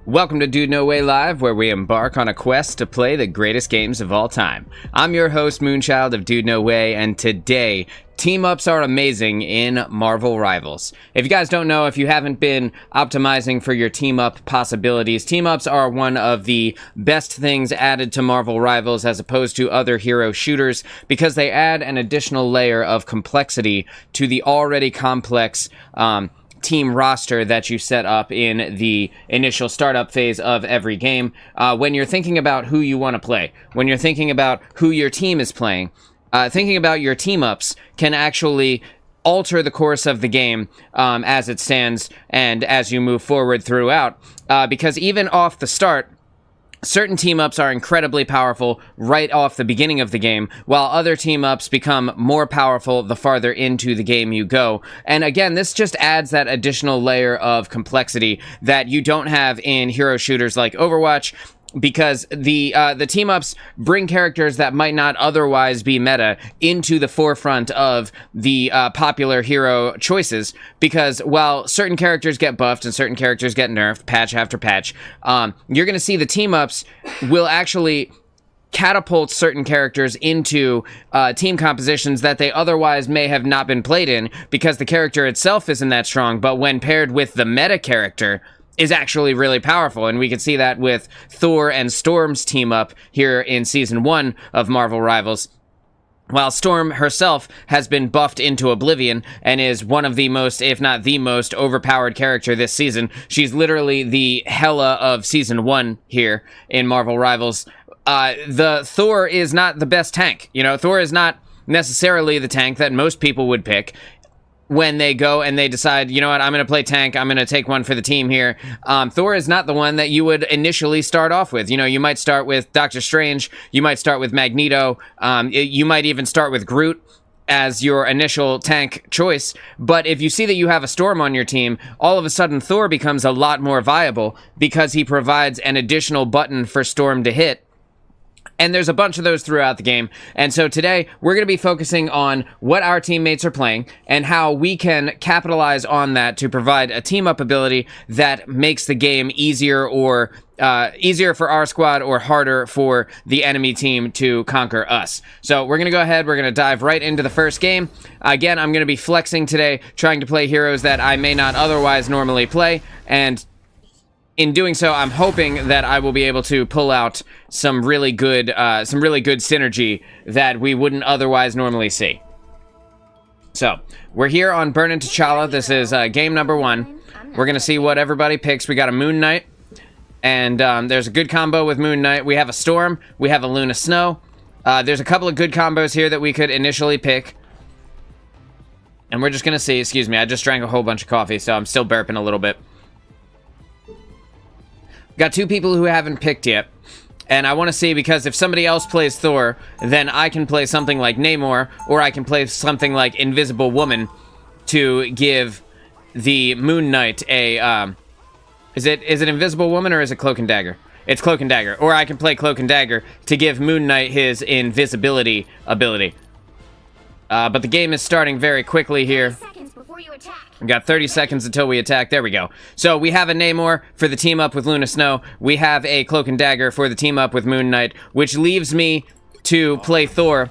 Welcome to Dude No Way Live, where we embark on a quest to play the greatest games of all time. I'm your host, Moonchild of Dude No Way, and today, team-ups are amazing in Marvel Rivals. If you guys don't know, if you haven't been optimizing for your team-up possibilities, team-ups are one of the best things added to Marvel Rivals as opposed to other hero shooters, because they add an additional layer of complexity to the already complex, team roster that you set up in the initial startup phase of every game. When you're thinking about who you want to play, when you're thinking about who your team is playing, thinking about your team-ups can actually alter the course of the game as it stands and as you move forward throughout. Because even off the start, certain team-ups are incredibly powerful right off the beginning of the game, while other team-ups become more powerful the farther into the game you go. And again, this just adds that additional layer of complexity that you don't have in hero shooters like Overwatch, because the team-ups bring characters that might not otherwise be meta into the forefront of the popular hero choices, because while certain characters get buffed and certain characters get nerfed patch after patch, you're going to see the team-ups will actually catapult certain characters into team compositions that they otherwise may have not been played in, because the character itself isn't that strong, but when paired with the meta character, is actually really powerful. And we can see that with Thor and Storm's team up here in Season 1 of Marvel Rivals. While Storm herself has been buffed into oblivion and is one of the most, if not the most, overpowered character this season. She's literally the Hela of Season 1 here in Marvel Rivals. The Thor is not the best tank. You know, Thor is not necessarily the tank that most people would pick when they go and they decide, you know what, I'm going to play tank, I'm going to take one for the team here. Thor is not the one that you would initially start off with. You know, you might start with Doctor Strange, you might start with Magneto, you might even start with Groot as your initial tank choice. But if you see that you have a Storm on your team, all of a sudden Thor becomes a lot more viable because he provides an additional button for Storm to hit. And there's a bunch of those throughout the game. And so today, we're going to be focusing on what our teammates are playing and how we can capitalize on that to provide a team-up ability that makes the game easier or easier for our squad or harder for the enemy team to conquer us. So we're going to go ahead, we're going to dive right into the first game. Again, I'm going to be flexing today, trying to play heroes that I may not otherwise normally play, and in doing so, I'm hoping that I will be able to pull out some really good synergy that we wouldn't otherwise normally see. So, we're here on Burnin' T'Challa. This is game number 1. We're going to see what everybody picks. We got a Moon Knight, and there's a good combo with Moon Knight. We have a Storm. We have a Luna Snow. There's a couple of good combos here that we could initially pick. And we're just going to see. Excuse me, I just drank a whole bunch of coffee, so I'm still burping a little bit. Got two people who haven't picked yet, and I want to see, because if somebody else plays Thor, then I can play something like Namor, or I can play something like Invisible Woman to give the Moon Knight a, is it Invisible Woman or is it Cloak and Dagger? It's Cloak and Dagger. Or I can play Cloak and Dagger to give Moon Knight his invisibility ability. But the game is starting very quickly here. We got 30 seconds until we attack. There we go. So we have a Namor for the team up with Luna Snow. We have a Cloak and Dagger for the team up with Moon Knight, which leaves me to play Thor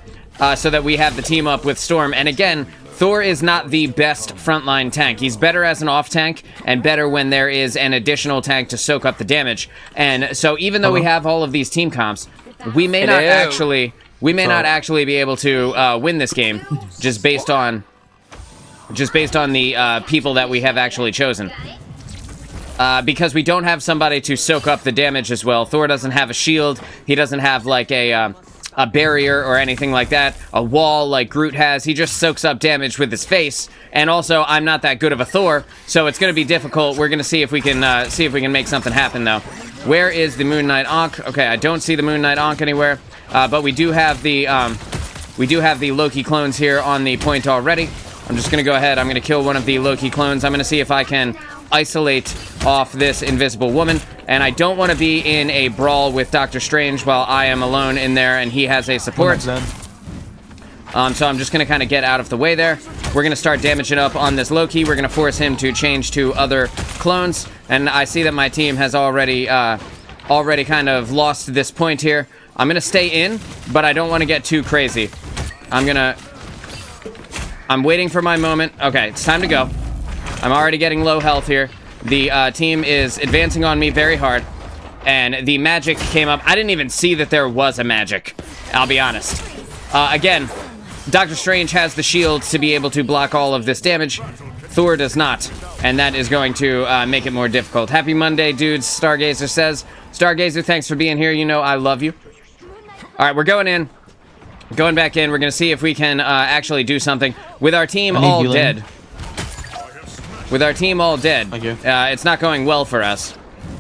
so that we have the team up with Storm. And again, Thor is not the best frontline tank. He's better as an off tank and better when there is an additional tank to soak up the damage. And so even though we have all of these team comps, we may not actually be able to win this game just based on the people that we have actually chosen. Because we don't have somebody to soak up the damage as well. Thor doesn't have a shield. He doesn't have, like, a barrier or anything like that. A wall like Groot has. He just soaks up damage with his face. And also, I'm not that good of a Thor, so it's going to be difficult. We're going to see if we can make something happen, though. Where is the Moon Knight Ankh? Okay, I don't see the Moon Knight Ankh anywhere. But we do have the Loki clones here on the point already. I'm just going to go ahead. I'm going to kill one of the Loki clones. I'm going to see if I can isolate off this Invisible Woman. And I don't want to be in a brawl with Doctor Strange while I am alone in there and he has a support. So I'm just going to kind of get out of the way there. We're going to start damaging up on this Loki. We're going to force him to change to other clones. And I see that my team has already kind of lost this point here. I'm going to stay in, but I don't want to get too crazy. I'm waiting for my moment. Okay, it's time to go. I'm already getting low health here. The team is advancing on me very hard. And the magic came up. I didn't even see that there was a magic. I'll be honest. Again, Doctor Strange has the shields to be able to block all of this damage. Thor does not. And that is going to make it more difficult. Happy Monday, dudes, Stargazer says. Stargazer, thanks for being here. You know I love you. All right, we're going in. Going back in. We're going to see if we can actually do something. With our team all dead. With our team all dead, it's not going well for us.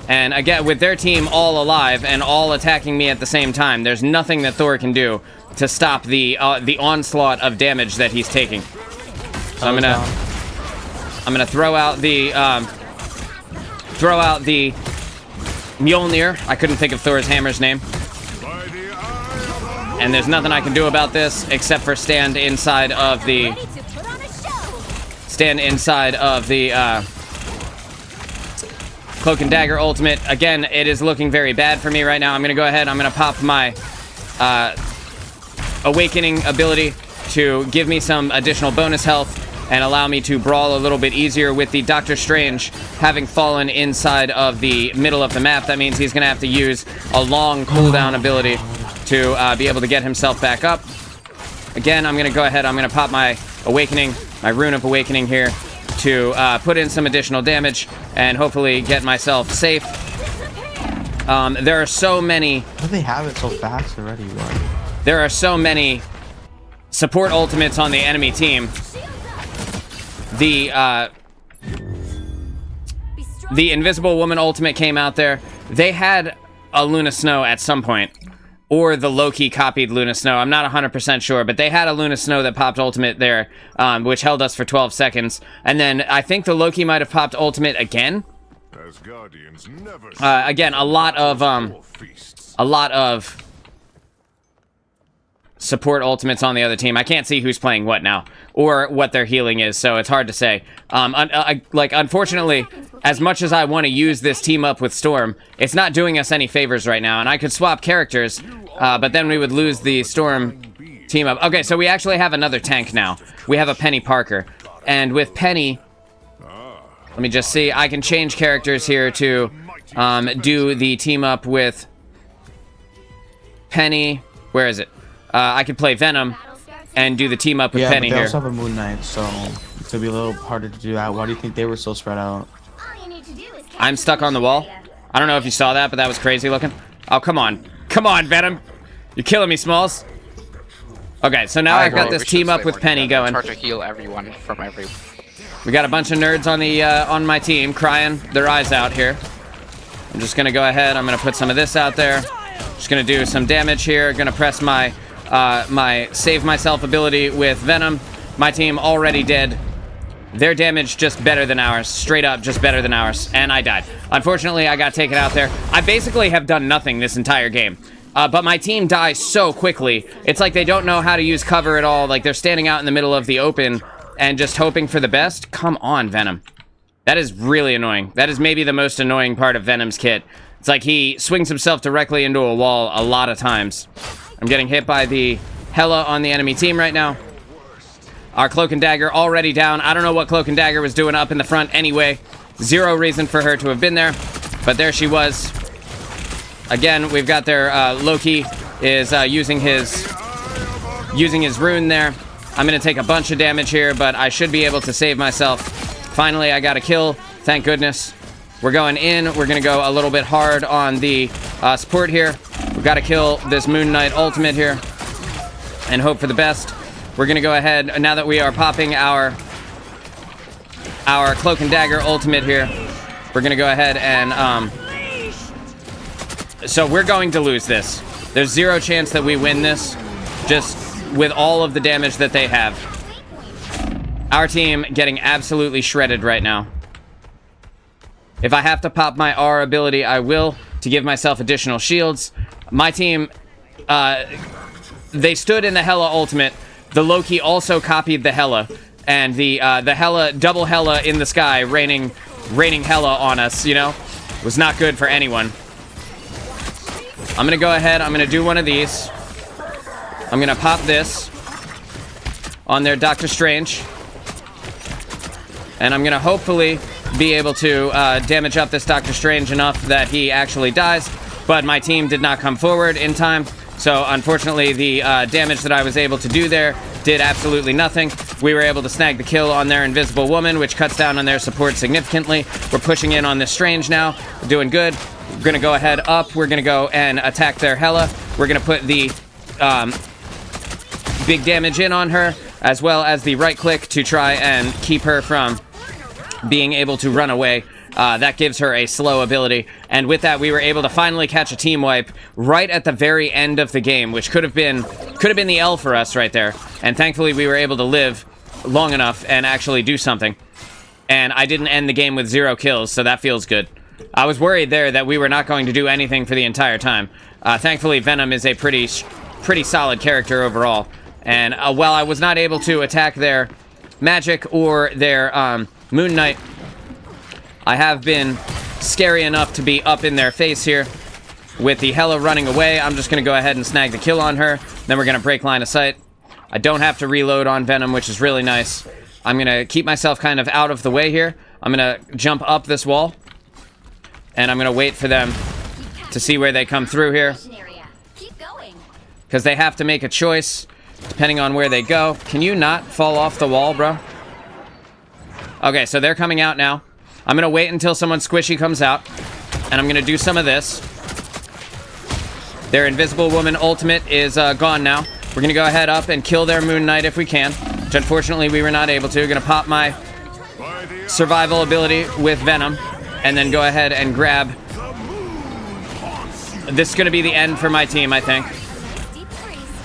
And again, with their team all alive and all attacking me at the same time, there's nothing that Thor can do to stop the onslaught of damage that he's taking. So I'm gonna throw out the Mjolnir. I couldn't think of Thor's hammer's name. And there's nothing I can do about this except for stand inside of the Cloak and Dagger ultimate. Again, it is looking very bad for me right now. I'm going to go ahead. I'm going to pop my Awakening ability to give me some additional bonus health and allow me to brawl a little bit easier with the Doctor Strange having fallen inside of the middle of the map. That means he's going to have to use a long cooldown ability to be able to get himself back up. Again, I'm going to go ahead. I'm going to pop my Awakening, my Rune of Awakening here to put in some additional damage and hopefully get myself safe. There are so many... How do they have it so fast already? What? There are so many support ultimates on the enemy team. The Invisible Woman ultimate came out there. They had a Luna Snow at some point. Or the Loki copied Luna Snow. I'm not 100% sure, but they had a Luna Snow that popped ultimate there, which held us for 12 seconds. And then I think the Loki might have popped ultimate again. Again, a lot of support ultimates on the other team. I can't see who's playing what now or what their healing is, so it's hard to say. Unfortunately, as much as I want to use this team up with Storm, it's not doing us any favors right now, and I could swap characters, but then we would lose the Storm team up. Okay, so we actually have another tank now. We have a Penny Parker, and with Penny, let me just see, I can change characters here to do the team up with Penny. Where is it? I could play Venom and do the team up with Penny here. Yeah, they also have a Moon Knight, so it's gonna be a little harder to do that. Why do you think they were so spread out? I'm stuck on the wall. I don't know if you saw that, but that was crazy looking. Oh, come on. Come on, Venom. You're killing me, Smalls. Okay, so now I've got this team up with Penny going. Hard to heal everyone from every... We got a bunch of nerds on the on my team crying their eyes out here. I'm just gonna go ahead. I'm gonna put some of this out there. Just gonna do some damage here. Gonna press my my save myself ability with Venom. My team already dead. Their damage just better than ours. Straight up just better than ours. And I died. Unfortunately, I got taken out there. I basically have done nothing this entire game. But my team dies so quickly. It's like they don't know how to use cover at all. Like they're standing out in the middle of the open and just hoping for the best. Come on, Venom. That is really annoying. That is maybe the most annoying part of Venom's kit. It's like he swings himself directly into a wall a lot of times. I'm getting hit by the Hela on the enemy team right now. Our Cloak and Dagger already down. I don't know what Cloak and Dagger was doing up in the front anyway. Zero reason for her to have been there. But there she was. Again, we've got their Loki is using his rune there. I'm going to take a bunch of damage here, but I should be able to save myself. Finally, I got a kill. Thank goodness. We're going in. We're going to go a little bit hard on the support here. We've got to kill this Moon Knight ultimate here and hope for the best. We're going to go ahead, now that we are popping our Cloak and Dagger ultimate here, we're going to go ahead and... So we're going to lose this. There's zero chance that we win this, just with all of the damage that they have. Our team getting absolutely shredded right now. If I have to pop my R ability, I will, to give myself additional shields. My team, they stood in the Hela ultimate, the Loki also copied the Hela, and the Hela, double Hela in the sky, raining Hela on us, you know? Was not good for anyone. I'm gonna go ahead, I'm gonna do one of these. I'm gonna pop this on their Doctor Strange. And I'm gonna hopefully be able to damage up this Doctor Strange enough that he actually dies. But my team did not come forward in time. So unfortunately, the damage that I was able to do there did absolutely nothing. We were able to snag the kill on their Invisible Woman, which cuts down on their support significantly. We're pushing in on this Strange now. We're doing good. We're gonna go ahead up. We're gonna go and attack their Hela. We're gonna put the big damage in on her, as well as the right click to try and keep her from being able to run away. That gives her a slow ability, and with that we were able to finally catch a team wipe right at the very end of the game, which could have been the L for us right there. And thankfully we were able to live long enough and actually do something. And I didn't end the game with 0 kills, so that feels good. I was worried there that we were not going to do anything for the entire time. Thankfully Venom is a pretty solid character overall. And while I was not able to attack their magic or their Moon Knight, I have been scary enough to be up in their face here. With the Hela running away, I'm just going to go ahead and snag the kill on her. Then we're going to break line of sight. I don't have to reload on Venom, which is really nice. I'm going to keep myself kind of out of the way here. I'm going to jump up this wall. And I'm going to wait for them to see where they come through here. Because they have to make a choice, depending on where they go. Can you not fall off the wall, bro? Okay, so they're coming out now. I'm going to wait until someone squishy comes out. And I'm going to do some of this. Their Invisible Woman ultimate is gone now. We're going to go ahead up and kill their Moon Knight if we can. Which unfortunately we were not able to. We're going to pop my survival ability with Venom. And then go ahead and grab. This is going to be the end for my team, I think.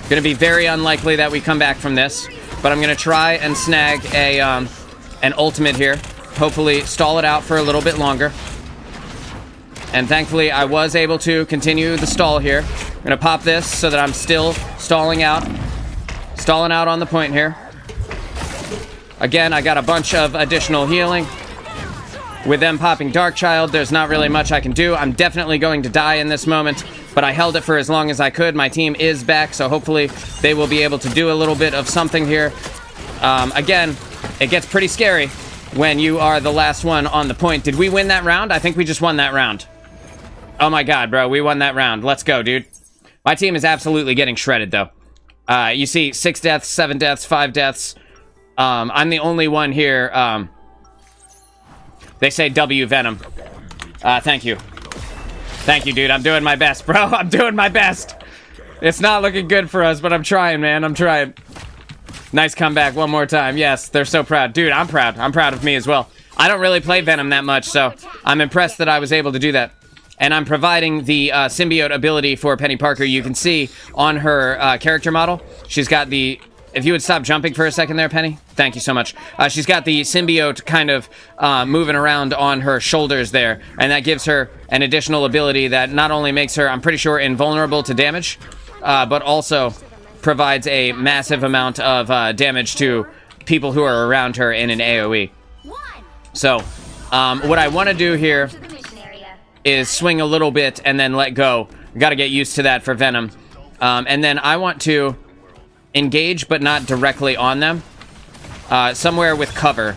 Going to be very unlikely that we come back from this. But I'm going to try and snag an ultimate here. Hopefully stall it out for a little bit longer. And thankfully I was able to continue the stall here. I'm gonna pop this so that I'm still stalling out on the point here. Again, I got a bunch of additional healing. With them popping Darkchild, there's not really much I can do. I'm definitely going to die in this moment, but I held it for as long as I could. My team is back, so hopefully they will be able to do a little bit of something here. Again, it gets pretty scary when you are the last one on the point. Did we win that round? I think we just won that round. Oh my god, bro. We won that round. Let's go, dude. My team is absolutely getting shredded, though. You see 6 deaths, 7 deaths, 5 deaths. I'm the only one here. They say W Venom. Thank you. Thank you, dude. I'm doing my best, bro. I'm doing my best. It's not looking good for us, but I'm trying, man. I'm trying. Nice comeback one more time. Yes, they're so proud. Dude, I'm proud. I'm proud of me as well. I don't really play Venom that much, so I'm impressed that I was able to do that. And I'm providing the symbiote ability for Penny Parker. You can see on her character model, she's got the... If you would stop jumping for a second there, Penny. Thank you so much. She's got the symbiote kind of moving around on her shoulders there. And that gives her an additional ability that not only makes her, I'm pretty sure, invulnerable to damage, but also provides a massive amount of damage to people who are around her in an AoE. So, what I want to do here is swing a little bit and then let go. Got to get used to that for Venom. And then I want to engage, but not directly on them. Somewhere with cover.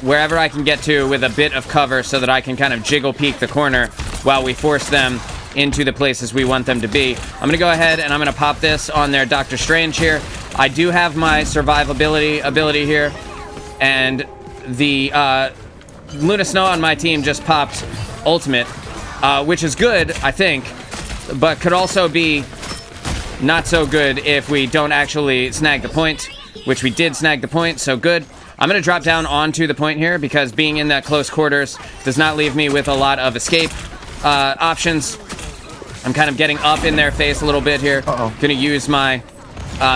Wherever I can get to with a bit of cover so that I can kind of jiggle peek the corner while we force them into the places we want them to be. I'm going to go ahead and I'm going to pop this on their Doctor Strange here. I do have my survivability ability here. And the Luna Snow on my team just popped ultimate, which is good, I think, but could also be not so good if we don't actually snag the point, which we did snag the point, so good. I'm going to drop down onto the point here because being in that close quarters does not leave me with a lot of escape options. I'm kind of getting up in their face a little bit here. Going to use my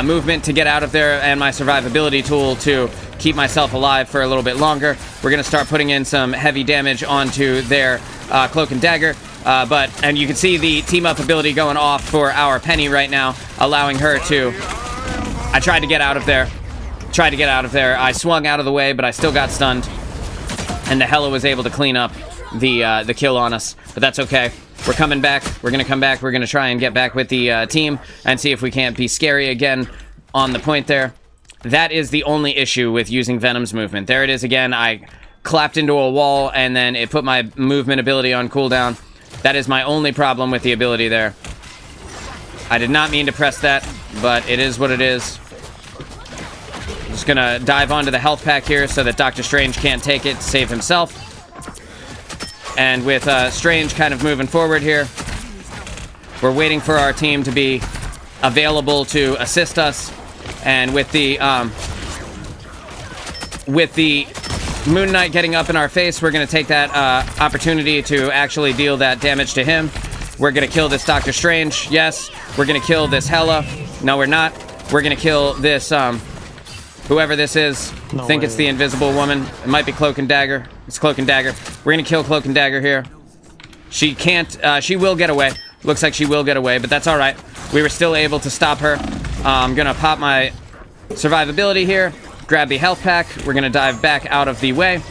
movement to get out of there and my survivability tool to keep myself alive for a little bit longer. We're going to start putting in some heavy damage onto their Cloak and Dagger. And you can see the team-up ability going off for our Penny right now, allowing her to I tried to get out of there. I swung out of the way, but I still got stunned. And the Hela was able to clean up the kill on us. But that's okay. We're coming back. We're going to come back. We're going to try and get back with the team and see if we can't be scary again on the point there. That is the only issue with using Venom's movement. There it is again. I clapped into a wall, and then it put my movement ability on cooldown. That is my only problem with the ability there. I did not mean to press that, but it is what it is. Just gonna dive onto the health pack here so that Doctor Strange can't take it to save himself. And with Strange kind of moving forward here, we're waiting for our team to be available to assist us. And with the Moon Knight getting up in our face, we're going to take that opportunity to actually deal that damage to him. We're going to kill this Doctor Strange. Yes. We're going to kill this Hela. No, we're not. We're going to kill this, whoever this is. No I think way. it's the Invisible Woman. It might be Cloak and Dagger. It's Cloak and Dagger. We're going to kill Cloak and Dagger here. She can't, she will get away. Looks like she will get away, but that's all right. We were still able to stop her. I'm going to pop my survivability here, grab the health pack. We're going to dive back out of the way.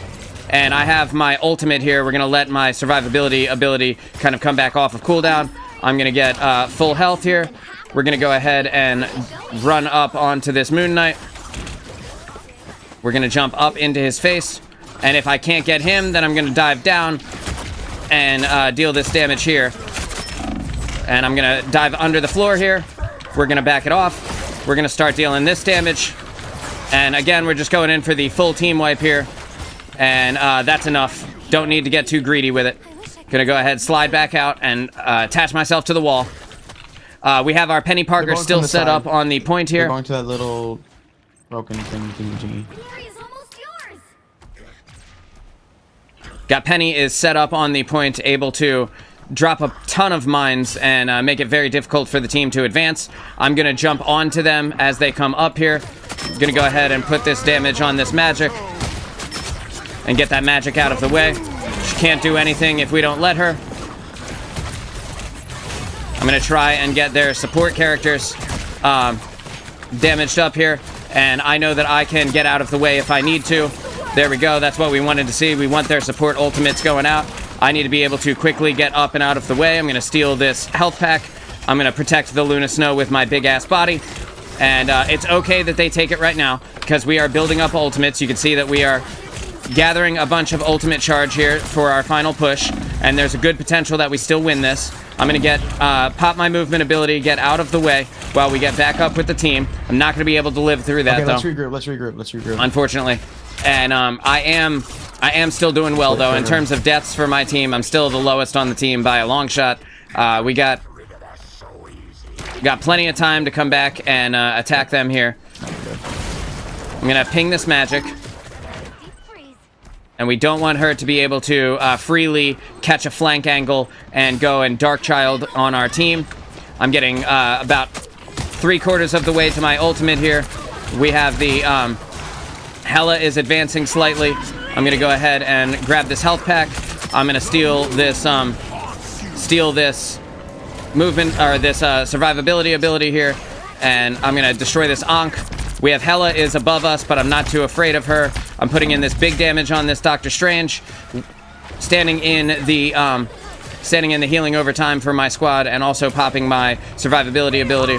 And I have my ultimate here. We're going to let my survivability ability kind of come back off of cooldown. I'm going to get full health here. We're going to go ahead and run up onto this Moon Knight. We're going to jump up into his face. And if I can't get him, then I'm going to dive down and deal this damage here. And I'm going to dive under the floor here. We're going to back it off. We're going to start dealing this damage. And again, we're just going in for the full team wipe here. And that's enough. Don't need to get too greedy with it. Gonna go ahead, slide back out, and attach myself to the wall. We have our Penny Parker still set up on the point here. We're going to that little broken thing. Got Penny is set up on the point, able to drop a ton of mines and make it very difficult for the team to advance. I'm gonna jump onto them as they come up here. I'm gonna go ahead and put this damage on this magic and get that magic out of the way. She can't do anything if we don't let her. I'm gonna try and get their support characters damaged up here, and I know that I can get out of the way if I need to. There we go. That's what we wanted to see. We want their support ultimates going out. I need to be able to quickly get up and out of the way. I'm gonna steal this health pack. I'm gonna protect the Luna Snow with my big ass body. And it's okay that they take it right now, because we are building up ultimates. You can see that we are gathering a bunch of ultimate charge here for our final push, and there's a good potential that we still win this. I'm gonna get pop my movement ability, get out of the way while we get back up with the team. I'm not gonna be able to live through that, Okay, though. let's regroup. Unfortunately. And I am still doing well, though. In terms of deaths for my team, I'm still the lowest on the team by a long shot. We got plenty of time to come back and attack them here. I'm gonna ping this magic. And we don't want her to be able to freely catch a flank angle and go and Darkchild on our team. I'm getting about 3/4 of the way to my ultimate here. We have the Hela is advancing slightly. I'm gonna go ahead and grab this health pack. I'm gonna steal this movement, or this survivability ability here, and I'm gonna destroy this Ankh. We have Hela is above us, but I'm not too afraid of her. I'm putting in this big damage on this Doctor Strange, standing in the healing overtime for my squad, and also popping my survivability ability.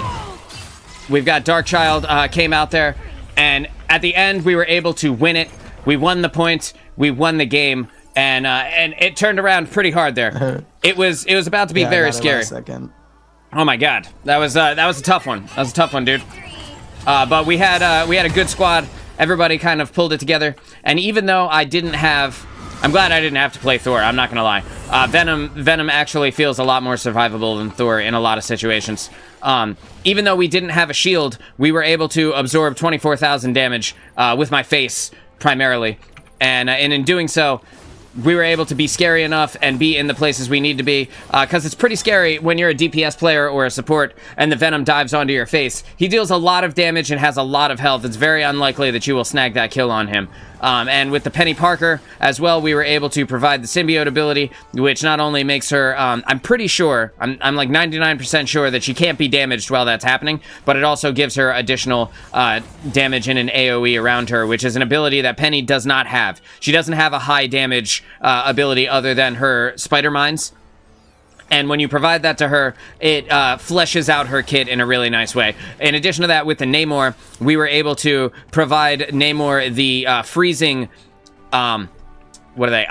We've got Darkchild came out there, and at the end we were able to win it. We won the point. We won the game, and it turned around pretty hard there. It was about to be very scary. Oh my god, that was a tough one. That was a tough one, dude. But we had a good squad. Everybody kind of pulled it together. And even though I'm glad I didn't have to play Thor. I'm not gonna lie. Venom actually feels a lot more survivable than Thor in a lot of situations. Even though we didn't have a shield, we were able to absorb 24,000 damage with my face primarily, and in doing so, we were able to be scary enough and be in the places we need to be, because it's pretty scary when you're a DPS player or a support and the Venom dives onto your face. He deals a lot of damage and has a lot of health. It's very unlikely that you will snag that kill on him. And with the Penny Parker as well, we were able to provide the symbiote ability, which not only makes her, I'm pretty sure, I'm like 99% sure that she can't be damaged while that's happening, but it also gives her additional damage in an AoE around her, which is an ability that Penny does not have. She doesn't have a high damage ability other than her Spider Mines. And when you provide that to her, it fleshes out her kit in a really nice way. In addition to that, with the Namor, we were able to provide Namor the freezing, what are they,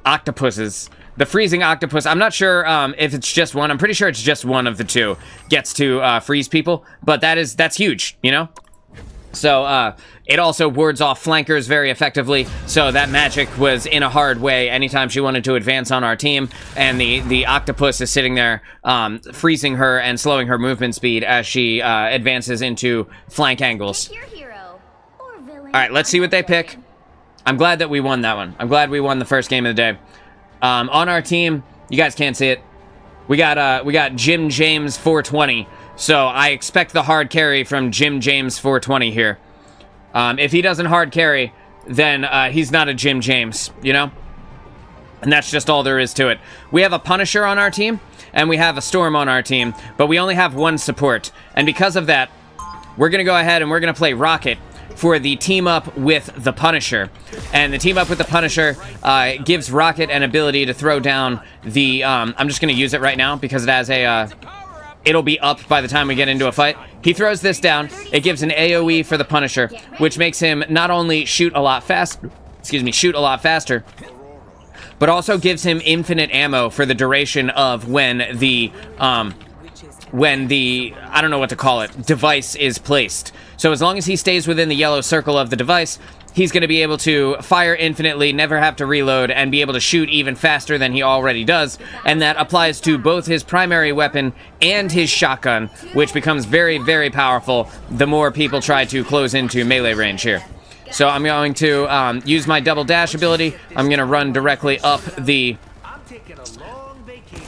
octopuses. The freezing octopus, I'm not sure if it's just one. I'm pretty sure it's just one of the two gets to freeze people. But that's huge, you know? So, it also wards off flankers very effectively, so that magic was in a hard way anytime she wanted to advance on our team, and the octopus is sitting there freezing her and slowing her movement speed as she advances into flank angles. Alright, let's see what they pick. I'm glad that we won that one. I'm glad we won the first game of the day. On our team, you guys can't see it, we got Jim James 420. So I expect the hard carry from Jim James 420 here. If he doesn't hard carry, then he's not a Jim James, you know? And that's just all there is to it. We have a Punisher on our team, and we have a Storm on our team, but we only have one support. And because of that, we're going to go ahead and we're going to play Rocket for the team up with the Punisher. And the team up with the Punisher gives Rocket an ability to throw down the... I'm just going to use it right now because it has a... it'll be up by the time we get into a fight. He throws this down. It gives an AoE for the Punisher, which makes him not only shoot a lot faster, but also gives him infinite ammo for the duration of when the, I don't know what to call it, device is placed. So as long as he stays within the yellow circle of the device, he's going to be able to fire infinitely, never have to reload, and be able to shoot even faster than he already does. And that applies to both his primary weapon and his shotgun, which becomes very, very powerful the more people try to close into melee range here. So I'm going to use my double dash ability. I'm going to run directly up the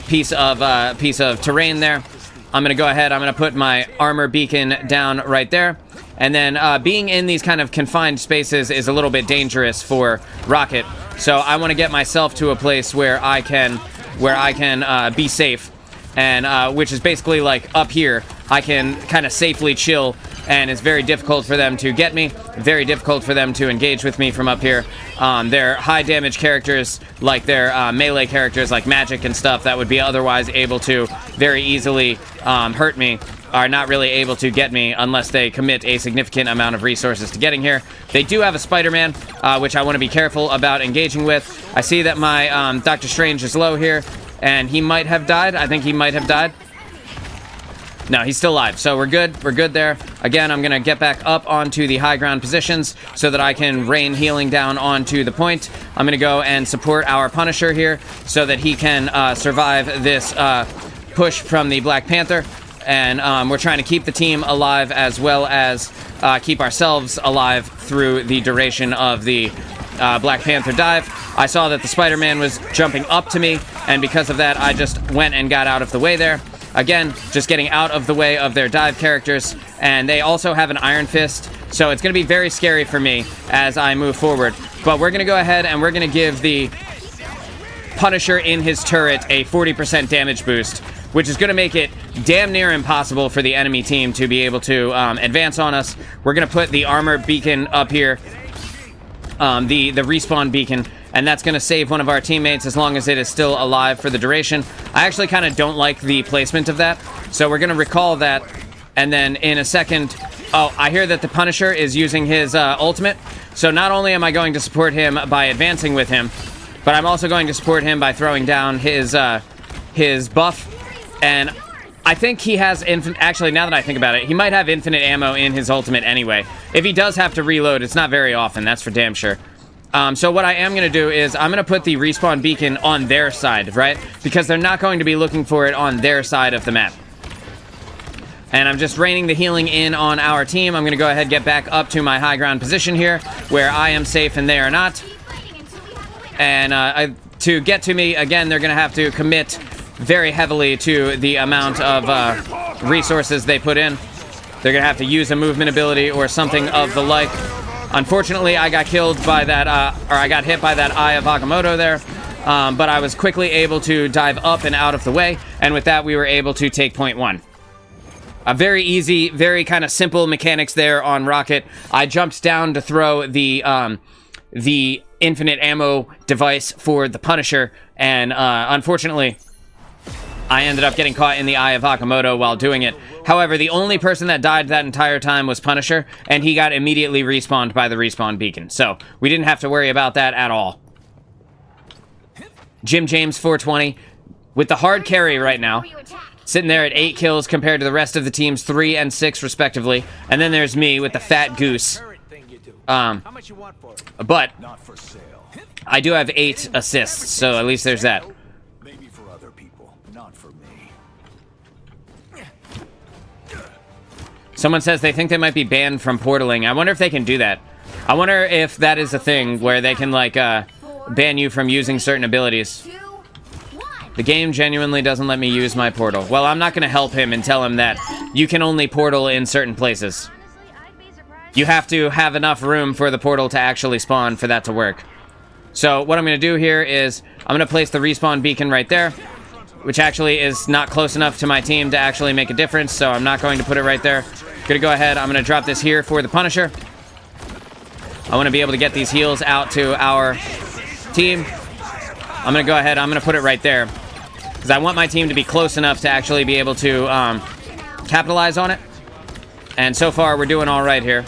piece of terrain there. I'm going to go ahead, I'm going to put my armor beacon down right there. And then being in these kind of confined spaces is a little bit dangerous for Rocket. So I want to get myself to a place where I can be safe. And which is basically like up here. I can kind of safely chill, and it's very difficult for them to get me, very difficult for them to engage with me from up here. They're high damage characters, like they're melee characters like magic and stuff that would be otherwise able to very easily hurt me, are not really able to get me unless they commit a significant amount of resources to getting here. They do have a Spider-Man, which I want to be careful about engaging with. I see that my Doctor Strange is low here, and he might have died. I think he might have died. No, he's still alive, so we're good. We're good there. Again, I'm going to get back up onto the high ground positions so that I can rain healing down onto the point. I'm going to go and support our Punisher here so that he can survive this push from the Black Panther. And we're trying to keep the team alive as well as keep ourselves alive through the duration of the Black Panther dive. I saw that the Spider-Man was jumping up to me, and because of that, I just went and got out of the way there. Again, just getting out of the way of their dive characters, and they also have an Iron Fist, so it's going to be very scary for me as I move forward. But we're going to go ahead and we're going to give the Punisher in his turret a 40% damage boost, which is going to make it damn near impossible for the enemy team to be able to advance on us. We're going to put the armor beacon up here, the respawn beacon, and that's going to save one of our teammates as long as it is still alive for the duration. I actually kind of don't like the placement of that, so we're going to recall that, and then in a second... Oh, I hear that the Punisher is using his ultimate, so not only am I going to support him by advancing with him, but I'm also going to support him by throwing down his buff, and I think he has infinite... Actually, now that I think about it, he might have infinite ammo in his ultimate anyway. If he does have to reload, it's not very often, that's for damn sure. So what I am going to do is I'm going to put the respawn beacon on their side, right? Because they're not going to be looking for it on their side of the map. And I'm just raining the healing in on our team. I'm going to go ahead and get back up to my high ground position here, where I am safe and they are not. And to get to me, again, they're going to have to commit very heavily to the amount of resources they put in. They're going to have to use a movement ability or something of the like. Unfortunately, I got killed by that, or I got hit by that Eye of Agamotto there. But I was quickly able to dive up and out of the way, and with that, we were able to take point 1. A very easy, very kind of simple mechanics there on Rocket. I jumped down to throw the infinite ammo device for the Punisher, and unfortunately, I ended up getting caught in the Eye of Agamotto while doing it. However, the only person that died that entire time was Punisher, and he got immediately respawned by the respawn beacon. So, we didn't have to worry about that at all. Jim James 420 with the hard carry right now, sitting there at 8 kills compared to the rest of the team's 3 and 6 respectively. And then there's me with the fat goose. But I do have 8 assists, so at least there's that. Maybe for other people, not for me. Someone says they think they might be banned from portaling. I wonder if they can do that. I wonder if that is a thing where they can, like, ban you from using certain abilities. The game genuinely doesn't let me use my portal. Well, I'm not going to help him and tell him that you can only portal in certain places. You have to have enough room for the portal to actually spawn for that to work. So what I'm going to do here is I'm going to place the respawn beacon right there, which actually is not close enough to my team to actually make a difference, so I'm not going to put it right there. Going to go ahead, I'm going to drop this here for the Punisher. I want to be able to get these heals out to our team. I'm going to go ahead, I'm going to put it right there, because I want my team to be close enough to actually be able to capitalize on it. And so far, we're doing all right here.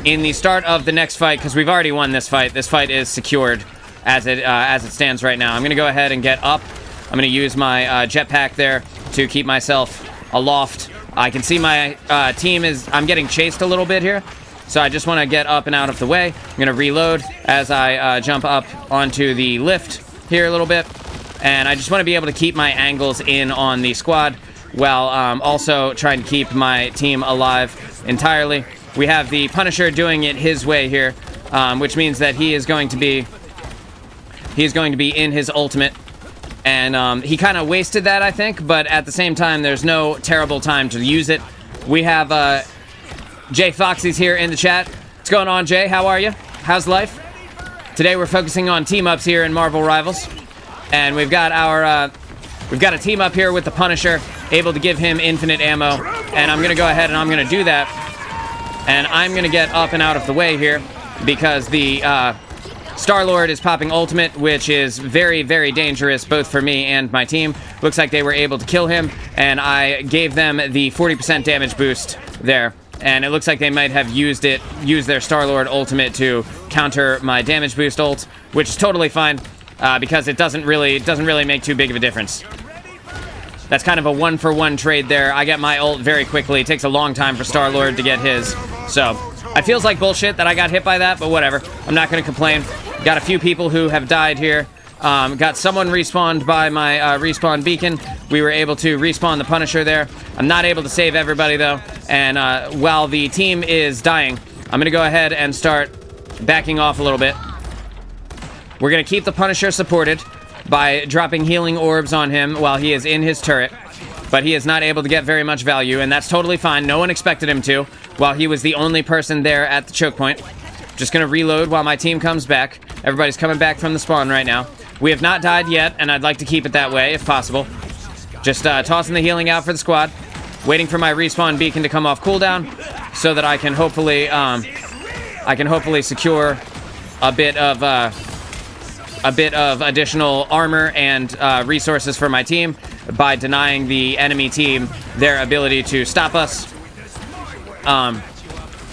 In the start of the next fight, because we've already won this fight is secured as it stands right now. I'm going to go ahead and get up. I'm going to use my jetpack there to keep myself aloft. I can see my team I'm getting chased a little bit here. So I just want to get up and out of the way. I'm going to reload as I jump up onto the lift here a little bit. And I just want to be able to keep my angles in on the squad while also trying to keep my team alive entirely. We have the Punisher doing it his way here, which means that he is going to be in his ultimate. And he kind of wasted that, I think, but at the same time, there's no terrible time to use it. We have Jay Foxy's here in the chat. What's going on, Jay? How are you? How's life? Today we're focusing on team-ups here in Marvel Rivals. And we've got a team up here with the Punisher, able to give him infinite ammo. And I'm going to go ahead and I'm going to do that. And I'm going to get up and out of the way here because the Star-Lord is popping ultimate, which is very, very dangerous both for me and my team. Looks like they were able to kill him, and I gave them the 40% damage boost there. And it looks like they might have used their Star-Lord ultimate to counter my damage boost ult, which is totally fine because it doesn't really make too big of a difference. That's kind of a one-for-one trade there. I get my ult very quickly. It takes a long time for Star-Lord to get his. So it feels like bullshit that I got hit by that, but whatever. I'm not going to complain. Got a few people who have died here. Got someone respawned by my respawn beacon. We were able to respawn the Punisher there. I'm not able to save everybody, though. And while the team is dying, I'm going to go ahead and start backing off a little bit. We're going to keep the Punisher supported by dropping healing orbs on him while he is in his turret. But he is not able to get very much value, and that's totally fine. No one expected him to, while he was the only person there at the choke point. Just going to reload while my team comes back. Everybody's coming back from the spawn right now. We have not died yet, and I'd like to keep it that way, if possible. Just tossing the healing out for the squad. Waiting for my respawn beacon to come off cooldown, so that I can hopefully secure a bit of additional armor and resources for my team by denying the enemy team their ability to stop us.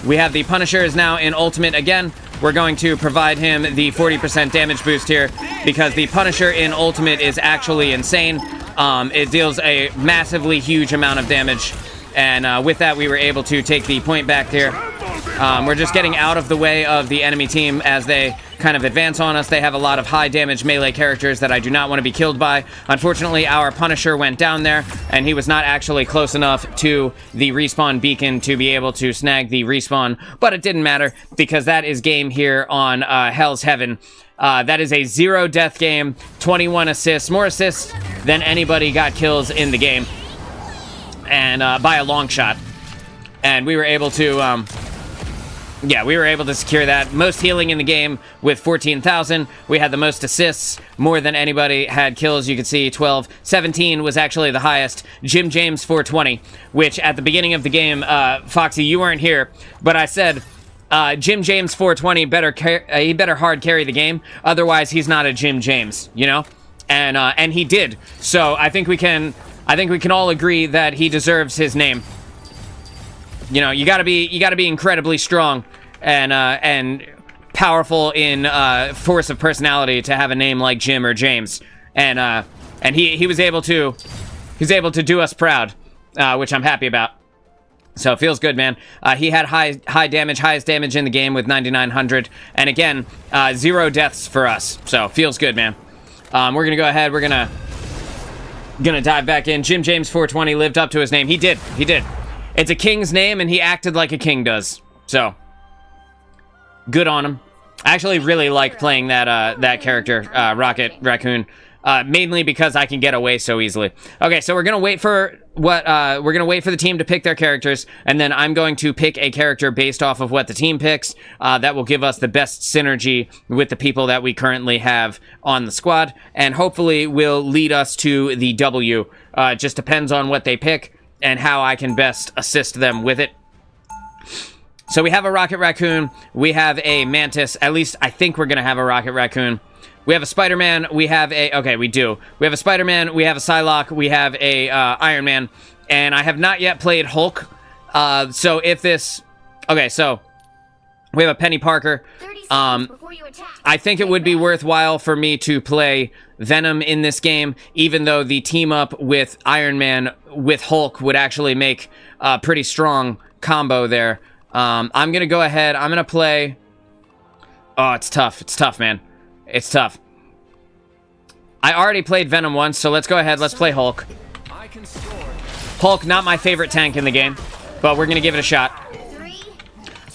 We have the Punisher is now in ultimate again. We're going to provide him the 40% damage boost here because the Punisher in ultimate is actually insane. It deals a massively huge amount of damage, and with that we were able to take the point back here. We're just getting out of the way of the enemy team as they kind of advance on us. They have a lot of high damage melee characters that I do not want to be killed by. Unfortunately, our Punisher went down there, and he was not actually close enough to the respawn beacon to be able to snag the respawn, but it didn't matter because that is game here on Hell's Heaven. That is a 0 death game, 21 assists, more assists than anybody got kills in the game, and by a long shot. And we were able to yeah, we were able to secure that. Most healing in the game with 14,000. We had the most assists, more than anybody had kills. You can see 12. 17 was actually the highest. Jim James 420, which at the beginning of the game, Foxy, you weren't here, but I said Jim James 420 he better hard carry the game. Otherwise, he's not a Jim James, you know? And he did. So I think we can all agree that he deserves his name. You know, you gotta be incredibly strong and powerful in force of personality to have a name like Jim or James. And he was able to do us proud, which I'm happy about. So it feels good, man. He had high damage, highest damage in the game with 9,900, and again, 0 deaths for us. So feels good, man. We're gonna go ahead. We're gonna dive back in. Jim James 420 lived up to his name. He did. It's a king's name, and he acted like a king does. So, good on him. I actually really like playing that character, Rocket Raccoon, mainly because I can get away so easily. Okay, so we're gonna wait for the team to pick their characters, and then I'm going to pick a character based off of what the team picks. That will give us the best synergy with the people that we currently have on the squad, and hopefully will lead us to the W. It just depends on what they pick and how I can best assist them with it. So we have a Rocket Raccoon, we have a Mantis, at least I think we're gonna have a Rocket Raccoon. We have a Spider-Man, we have a Spider-Man, we have a Psylocke, we have a Iron Man, and I have not yet played Hulk. So we have a Penny Parker. I think it would be worthwhile for me to play Venom in this game, even though the team up with Iron Man with Hulk would actually make a pretty strong combo there. I'm gonna go ahead, I'm gonna play... Oh, it's tough, man. It's tough. I already played Venom once, so let's go ahead, let's play Hulk. Hulk, not my favorite tank in the game, but we're gonna give it a shot.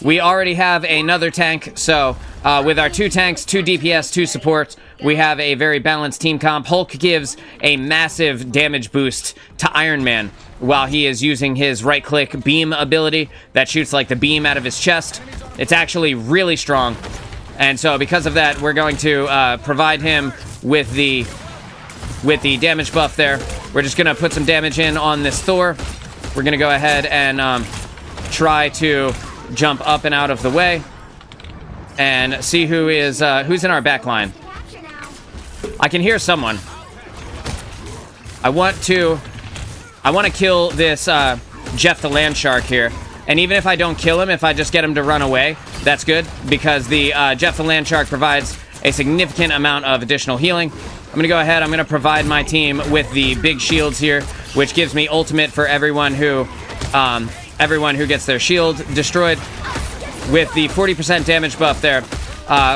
We already have another tank, so with our 2 tanks, 2 DPS, 2 supports, we have a very balanced team comp. Hulk gives a massive damage boost to Iron Man while he is using his right-click beam ability that shoots like the beam out of his chest. It's actually really strong. And so because of that, we're going to provide him with the damage buff there. We're just going to put some damage in on this Thor. We're going to go ahead and try to jump up and out of the way and see who's in our back line. I can hear someone. I want to kill this Jeff the Land Shark here. And even if I don't kill him, if I just get him to run away, that's good, because the Jeff the Land Shark provides a significant amount of additional healing. I'm gonna go ahead, I'm gonna provide my team with the big shields here, which gives me ultimate for everyone who gets their shield destroyed, with the 40% damage buff there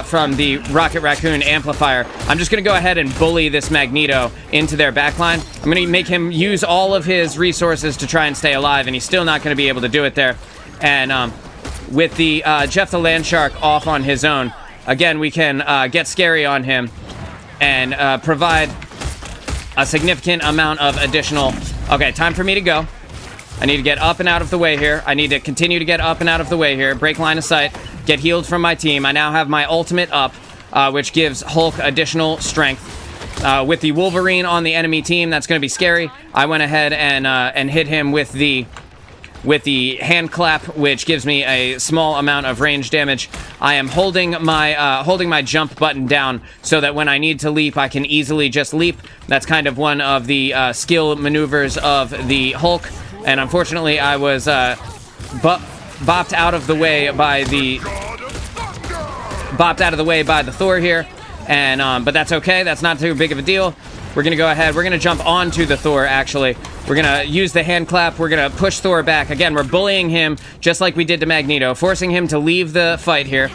from the Rocket Raccoon amplifier. I'm just gonna go ahead and bully this Magneto into their backline. I'm gonna make him use all of his resources to try and stay alive, and he's still not gonna be able to do it there. And with the Jeff the Land Shark off on his own, again, we can get scary on him and provide a significant amount of additional... Okay, time for me to go. I need to get up and out of the way here. I need to continue to get up and out of the way here. Break line of sight. Get healed from my team. I now have my ultimate up, which gives Hulk additional strength. With the Wolverine on the enemy team, that's going to be scary. I went ahead and hit him with the hand clap, which gives me a small amount of range damage. I am holding my jump button down so that when I need to leap, I can easily just leap. That's kind of one of the skill maneuvers of the Hulk. And unfortunately, I was bopped out of the way by the Thor here. And but that's okay. That's not too big of a deal. We're gonna go ahead. We're gonna jump onto the Thor. Actually, we're gonna use the hand clap. We're gonna push Thor back. Again, we're bullying him just like we did to Magneto, forcing him to leave the fight here.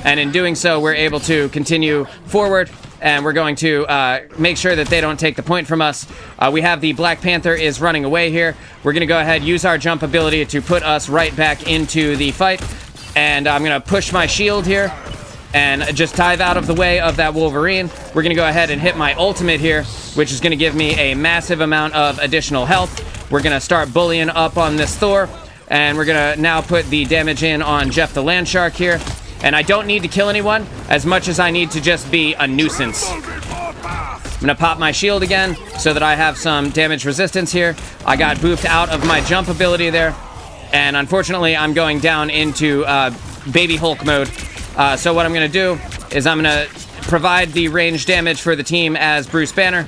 And in doing so, we're able to continue forward. And we're going to make sure that they don't take the point from us. We have the Black Panther is running away here. We're going to go ahead, use our jump ability to put us right back into the fight. And I'm going to push my shield here and just dive out of the way of that Wolverine. We're going to go ahead and hit my ultimate here, which is going to give me a massive amount of additional health. We're going to start bullying up on this Thor. And we're gonna now put the damage in on Jeff the Landshark here. And I don't need to kill anyone as much as I need to just be a nuisance. I'm gonna pop my shield again so that I have some damage resistance here. I got boofed out of my jump ability there. And unfortunately, I'm going down into Baby Hulk mode. So what I'm gonna do is I'm gonna provide the range damage for the team as Bruce Banner.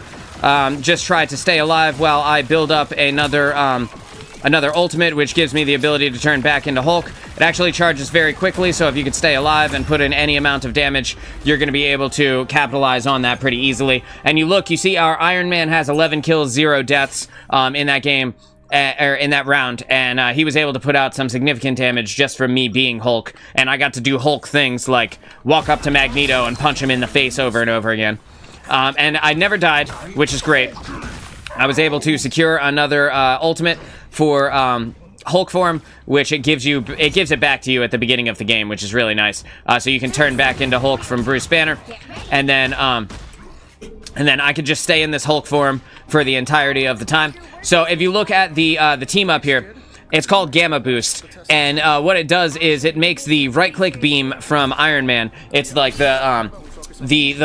Just try to stay alive while I build up another ultimate, which gives me the ability to turn back into Hulk. It actually charges very quickly, so if you could stay alive and put in any amount of damage, you're going to be able to capitalize on that pretty easily. And you see our Iron Man has 11 kills, 0 deaths in that game, or in that round, and he was able to put out some significant damage just from me being Hulk. And I got to do Hulk things like walk up to Magneto and punch him in the face over and over again. And I never died, which is great. I was able to secure another ultimate for Hulk form, which it gives it back to you at the beginning of the game, which is really nice. So you can turn back into Hulk from Bruce Banner, and then I could just stay in this Hulk form for the entirety of the time. So if you look at the team up here, it's called Gamma Boost, and what it does is it makes the right-click beam from Iron Man. It's like the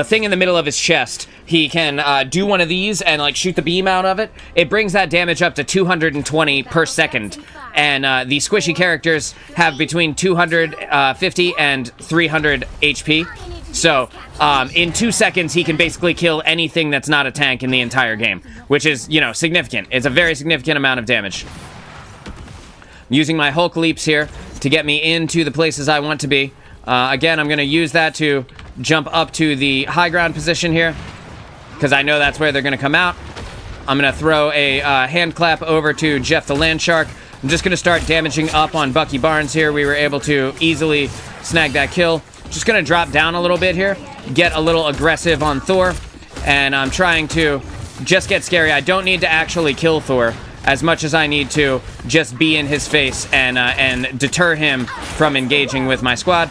thing in the middle of his chest. He can do one of these and like shoot the beam out of it. It brings that damage up to 220 per second. And the squishy characters have between 250 and 300 HP. So in 2 seconds, he can basically kill anything that's not a tank in the entire game, which is, significant. It's a very significant amount of damage. I'm using my Hulk leaps here to get me into the places I want to be. Again, I'm going to use that to jump up to the high ground position here, because I know that's where they're going to come out. I'm going to throw a hand clap over to Jeff the Landshark. I'm just going to start damaging up on Bucky Barnes here. We were able to easily snag that kill. Just going to drop down a little bit here, get a little aggressive on Thor, and I'm trying to just get scary. I don't need to actually kill Thor as much as I need to just be in his face and deter him from engaging with my squad.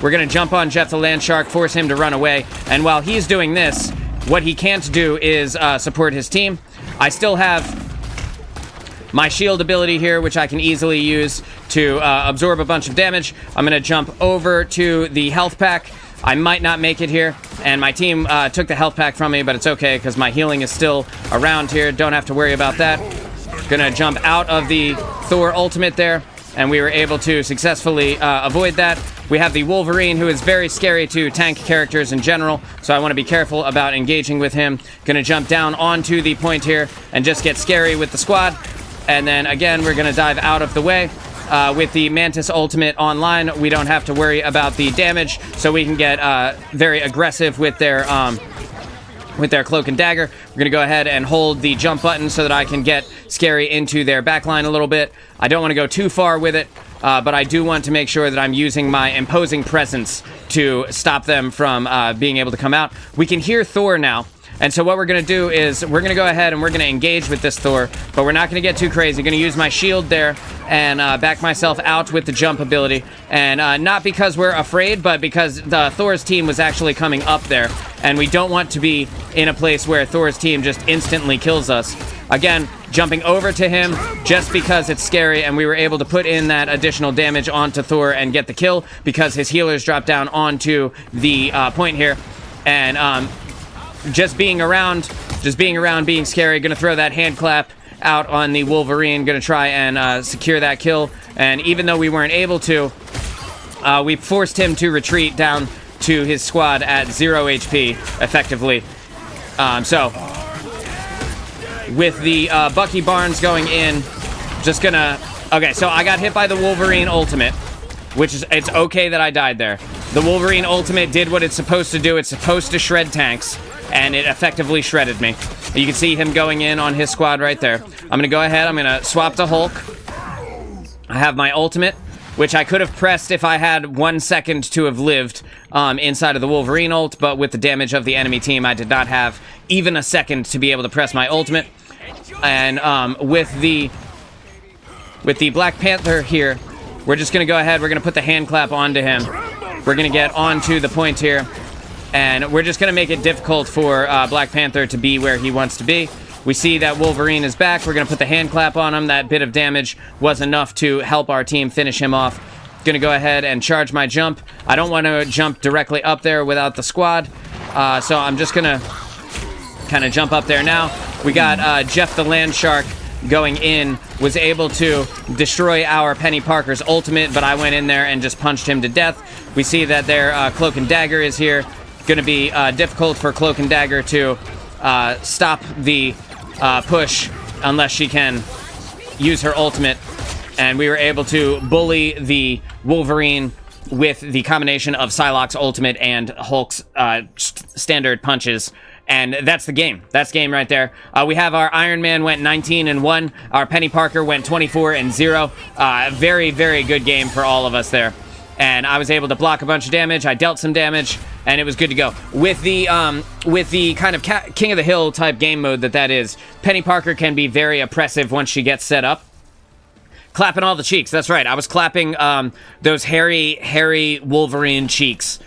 We're going to jump on Jeff the Landshark, force him to run away, and while he's doing this, what he can't do is support his team. I still have my shield ability here, which I can easily use to absorb a bunch of damage. I'm going to jump over to the health pack. I might not make it here, and my team took the health pack from me, but it's okay because my healing is still around here. Don't have to worry about that. Gonna jump out of the Thor ultimate there, and we were able to successfully avoid that. We have the Wolverine, who is very scary to tank characters in general, so I want to be careful about engaging with him. Gonna jump down onto the point here and just get scary with the squad. And then again, we're gonna dive out of the way. With the Mantis ultimate online, we don't have to worry about the damage, so we can get very aggressive with their cloak and dagger. We're gonna go ahead and hold the jump button so that I can get scary into their backline a little bit. I don't want to go too far with it, but I do want to make sure that I'm using my imposing presence to stop them from being able to come out. We can hear Thor now. And so what we're going to do is we're going to go ahead and we're going to engage with this Thor, but we're not going to get too crazy. I'm going to use my shield there and back myself out with the jump ability. And not because we're afraid, but because the Thor's team was actually coming up there. And we don't want to be in a place where Thor's team just instantly kills us. Again, jumping over to him just because it's scary, and we were able to put in that additional damage onto Thor and get the kill because his healers dropped down onto the point here. And just being around, being scary. Gonna throw that hand clap out on the Wolverine. Gonna try and secure that kill. And even though we weren't able to, we forced him to retreat down to his squad at 0 HP, effectively. So, with the Bucky Barnes going in, just gonna... Okay, so I got hit by the Wolverine ultimate, which is... It's okay that I died there. The Wolverine ultimate did what it's supposed to do. It's supposed to shred tanks, and it effectively shredded me. You can see him going in on his squad right there. I'm going to go ahead. I'm going to swap to Hulk. I have my ultimate, which I could have pressed if I had 1 second to have lived inside of the Wolverine ult, but with the damage of the enemy team, I did not have even a second to be able to press my ultimate. And with the Black Panther here, we're just going to go ahead. We're going to put the hand clap onto him. We're going to get onto the point here. And we're just going to make it difficult for Black Panther to be where he wants to be. We see that Wolverine is back. We're going to put the hand clap on him. That bit of damage was enough to help our team finish him off. Going to go ahead and charge my jump. I don't want to jump directly up there without the squad. So I'm just going to kind of jump up there now. We got Jeff the Land Shark going in, was able to destroy our Penny Parker's ultimate, but I went in there and just punched him to death. We see that their Cloak and Dagger is here. Going to be difficult for Cloak and Dagger to stop the push unless she can use her ultimate. And we were able to bully the Wolverine with the combination of Psylocke's ultimate and Hulk's standard punches. And that's the game. That's game right there. We have our Iron Man went 19-1. Our Penny Parker went 24-0. Very, very good game for all of us there. And I was able to block a bunch of damage. I dealt some damage, and it was good to go. With the kind of King of the Hill type game mode that is, Penny Parker can be very oppressive once she gets set up. Clapping all the cheeks. That's right. I was clapping those hairy Wolverine cheeks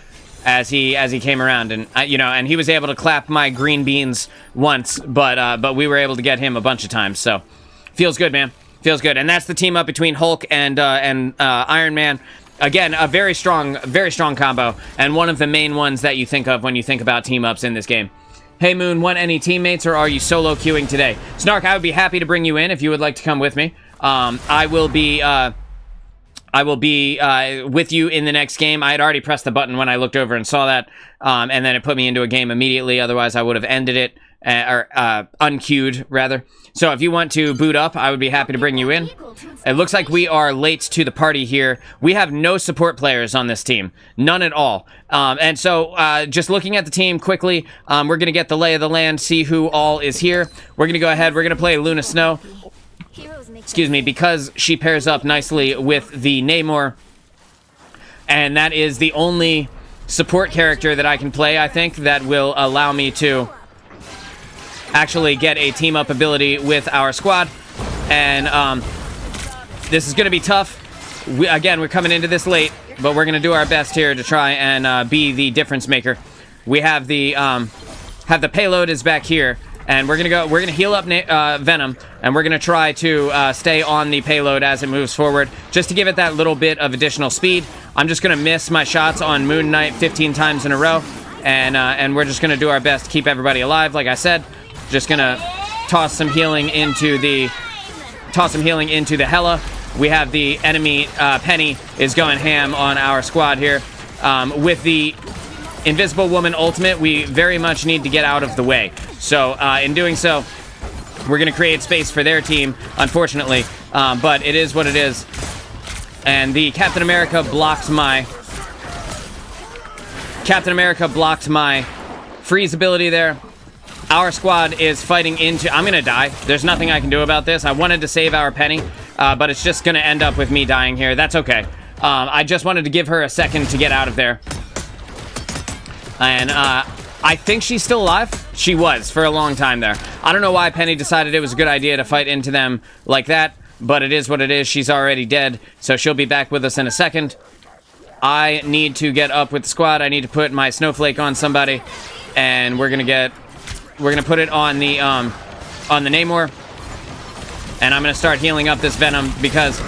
as he came around, and and he was able to clap my green beans once, but we were able to get him a bunch of times. So feels good, man. Feels good. And that's the team up between Hulk and Iron Man. Again, a very strong combo, and one of the main ones that you think of when you think about team ups in this game. Hey Moon, want any teammates, or are you solo queuing today? Snark, I would be happy to bring you in if you would like to come with me. I will be with you in the next game. I had already pressed the button when I looked over and saw that, and then it put me into a game immediately. Otherwise, I would have ended it, or unqueued, rather. So if you want to boot up, I would be happy to bring you in. It looks like we are late to the party here. We have no support players on this team. None at all. And so just looking at the team quickly, we're going to get the lay of the land, see who all is here. We're going to go ahead. We're going to play Luna Snow. Excuse me, because she pairs up nicely with the Namor. And that is the only support character that I can play, I think, that will allow me to actually get a team-up ability with our squad. And this is going to be tough. Again, we're coming into this late, but we're going to do our best here to try and be the difference maker. We have the payload is back here, and we're gonna heal up Venom, and we're gonna try to stay on the payload as it moves forward, just to give it that little bit of additional speed. I'm just gonna miss my shots on Moon Knight 15 times in a row, and we're just gonna do our best to keep everybody alive. Like I said, just gonna toss some healing into the Hela. We have the enemy Penny is going ham on our squad here. With the Invisible Woman ultimate, we very much need to get out of the way. So in doing so, we're going to create space for their team, unfortunately. But it is what it is. And the Captain America blocked my freeze ability there. Our squad is fighting into... I'm going to die. There's nothing I can do about this. I wanted to save our Penny, but it's just going to end up with me dying here. That's okay. I just wanted to give her a second to get out of there. And I think she's still alive. She was for a long time there. I don't know why Penny decided it was a good idea to fight into them like that, but it is what it is. She's already dead, so she'll be back with us in a second. I need to get up with the squad. I need to put my snowflake on somebody, and we're gonna put it on the Namor, and I'm gonna start healing up this Venom because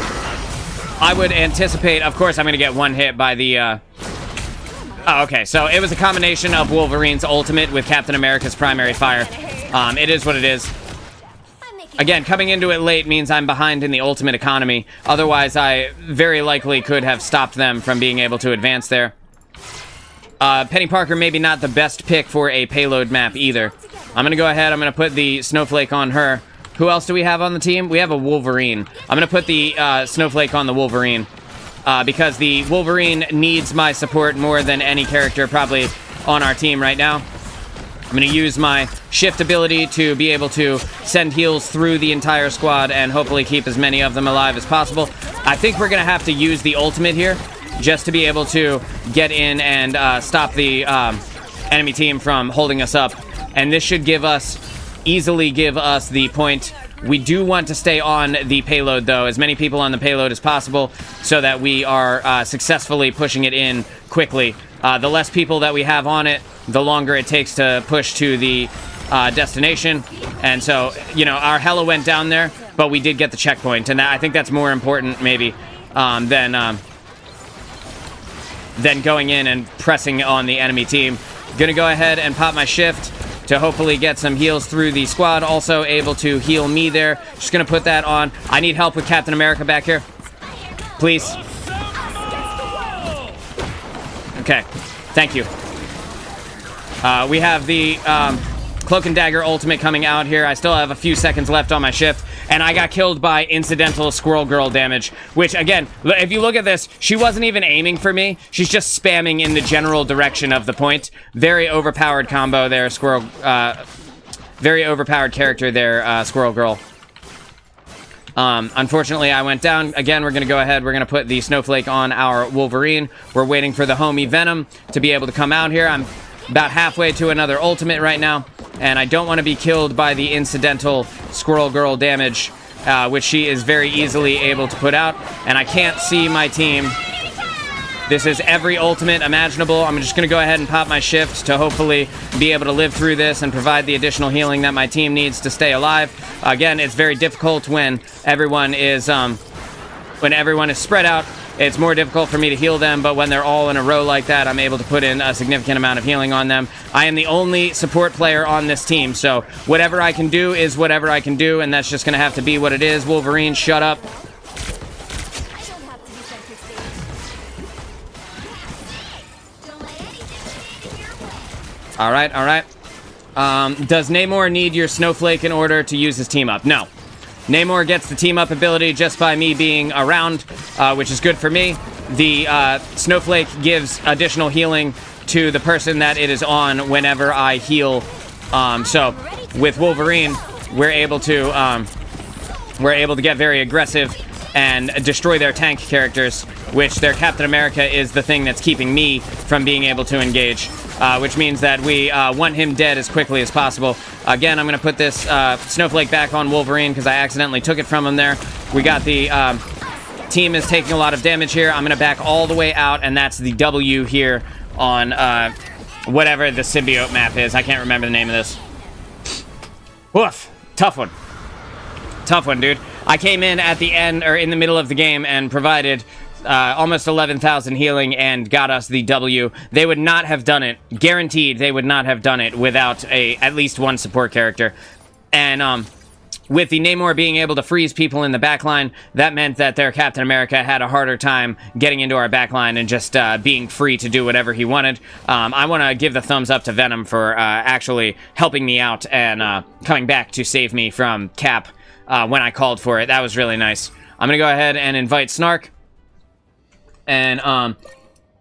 I would anticipate. Of course, I'm gonna get one hit by the. Oh, okay, so it was a combination of Wolverine's ultimate with Captain America's primary fire. It is what it is. Again, coming into it late means I'm behind in the ultimate economy. Otherwise, I very likely could have stopped them from being able to advance there. Penny Parker maybe not the best pick for a payload map either. I'm going to go ahead. I'm going to put the snowflake on her. Who else do we have on the team? We have a Wolverine. I'm going to put the snowflake on the Wolverine. Because the Wolverine needs my support more than any character probably on our team right now. I'm going to use my shift ability to be able to send heals through the entire squad and hopefully keep as many of them alive as possible. I think we're going to have to use the ultimate here just to be able to get in and stop the enemy team from holding us up. And this should easily give us the point We do want to stay on the payload, though, as many people on the payload as possible, so that we are successfully pushing it in quickly. The less people that we have on it, the longer it takes to push to the destination. And so, you know, our helo went down there, but we did get the checkpoint, and I think that's more important, maybe, than going in and pressing on the enemy team. Gonna go ahead and pop my shift to hopefully get some heals through the squad. Also able to heal me there. Just gonna put that on. I need help with Captain America back here. Please. Okay. Thank you. We have the Cloak and Dagger ultimate coming out here. I still have a few seconds left on my shift, and I got killed by incidental Squirrel Girl damage, which, again, if you look at this, she wasn't even aiming for me. She's just spamming in the general direction of the point. Very overpowered combo there, very overpowered character there, Squirrel Girl. Unfortunately, I went down. Again, we're going to go ahead. We're going to put the Snowflake on our Wolverine. We're waiting for the homie Venom to be able to come out here. I'm about halfway to another ultimate right now, and I don't want to be killed by the incidental Squirrel Girl damage, which she is very easily able to put out, and I can't see my team. This is every ultimate imaginable. I'm just going to go ahead and pop my shift to hopefully be able to live through this and provide the additional healing that my team needs to stay alive. Again, it's very difficult when everyone is spread out. It's more difficult for me to heal them, but when they're all in a row like that, I'm able to put in a significant amount of healing on them. I am the only support player on this team, so whatever I can do is whatever I can do, and that's just going to have to be what it is. Wolverine, shut up. All right. Does Namor need your Snowflake in order to use his team up? No. Namor gets the team up ability just by me being around, which is good for me. The Snowflake gives additional healing to the person that it is on whenever I heal. So with Wolverine, we're able to get very aggressive and destroy their tank characters, which their Captain America is the thing that's keeping me from being able to engage, which means that we want him dead as quickly as possible. Again, I'm going to put this Snowflake back on Wolverine because I accidentally took it from him there. We got the team is taking a lot of damage here. I'm going to back all the way out, and that's the W here on whatever the symbiote map is. I can't remember the name of this. Woof. Tough one. Tough one, dude. I came in at the end, or in the middle of the game, and provided almost 11,000 healing and got us the W. They would not have done it. Guaranteed they would not have done it without at least one support character. And with the Namor being able to freeze people in the backline, that meant that their Captain America had a harder time getting into our backline and just being free to do whatever he wanted. I want to give the thumbs up to Venom for actually helping me out and coming back to save me from Cap when I called for it. That was really nice. I'm going to go ahead and invite Snark. And,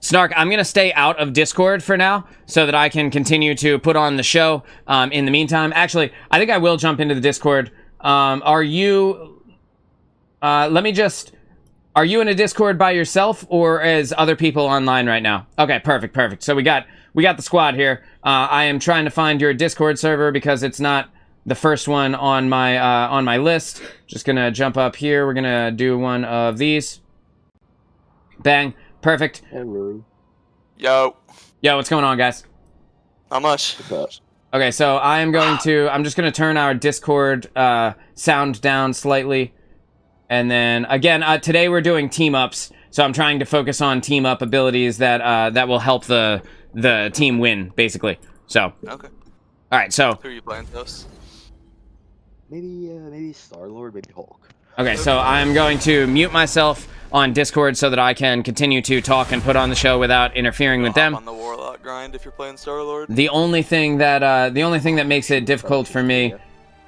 Snark, I'm going to stay out of Discord for now so that I can continue to put on the show in the meantime. Actually, I think I will jump into the Discord. Are you... Are you in a Discord by yourself or as other people online right now? Okay, perfect. So we got the squad here. I am trying to find your Discord server because it's not the first one on my list. Just going to jump up here. We're going to do one of these. Bang. Perfect. Hello. Yo. Yo, what's going on, guys? Not much. Okay, so I'm just going to turn our Discord sound down slightly. And then, again, today we're doing team-ups. So I'm trying to focus on team-up abilities that will help the team win, basically. So. Okay. All right, so. Who are you playing, Toast? Maybe Star-Lord, maybe Hulk. Okay, so I'm going to mute myself on Discord so that I can continue to talk and put on the show without interfering with them. On the Warlock grind if you're playing Star-Lord. The only thing that makes it difficult for me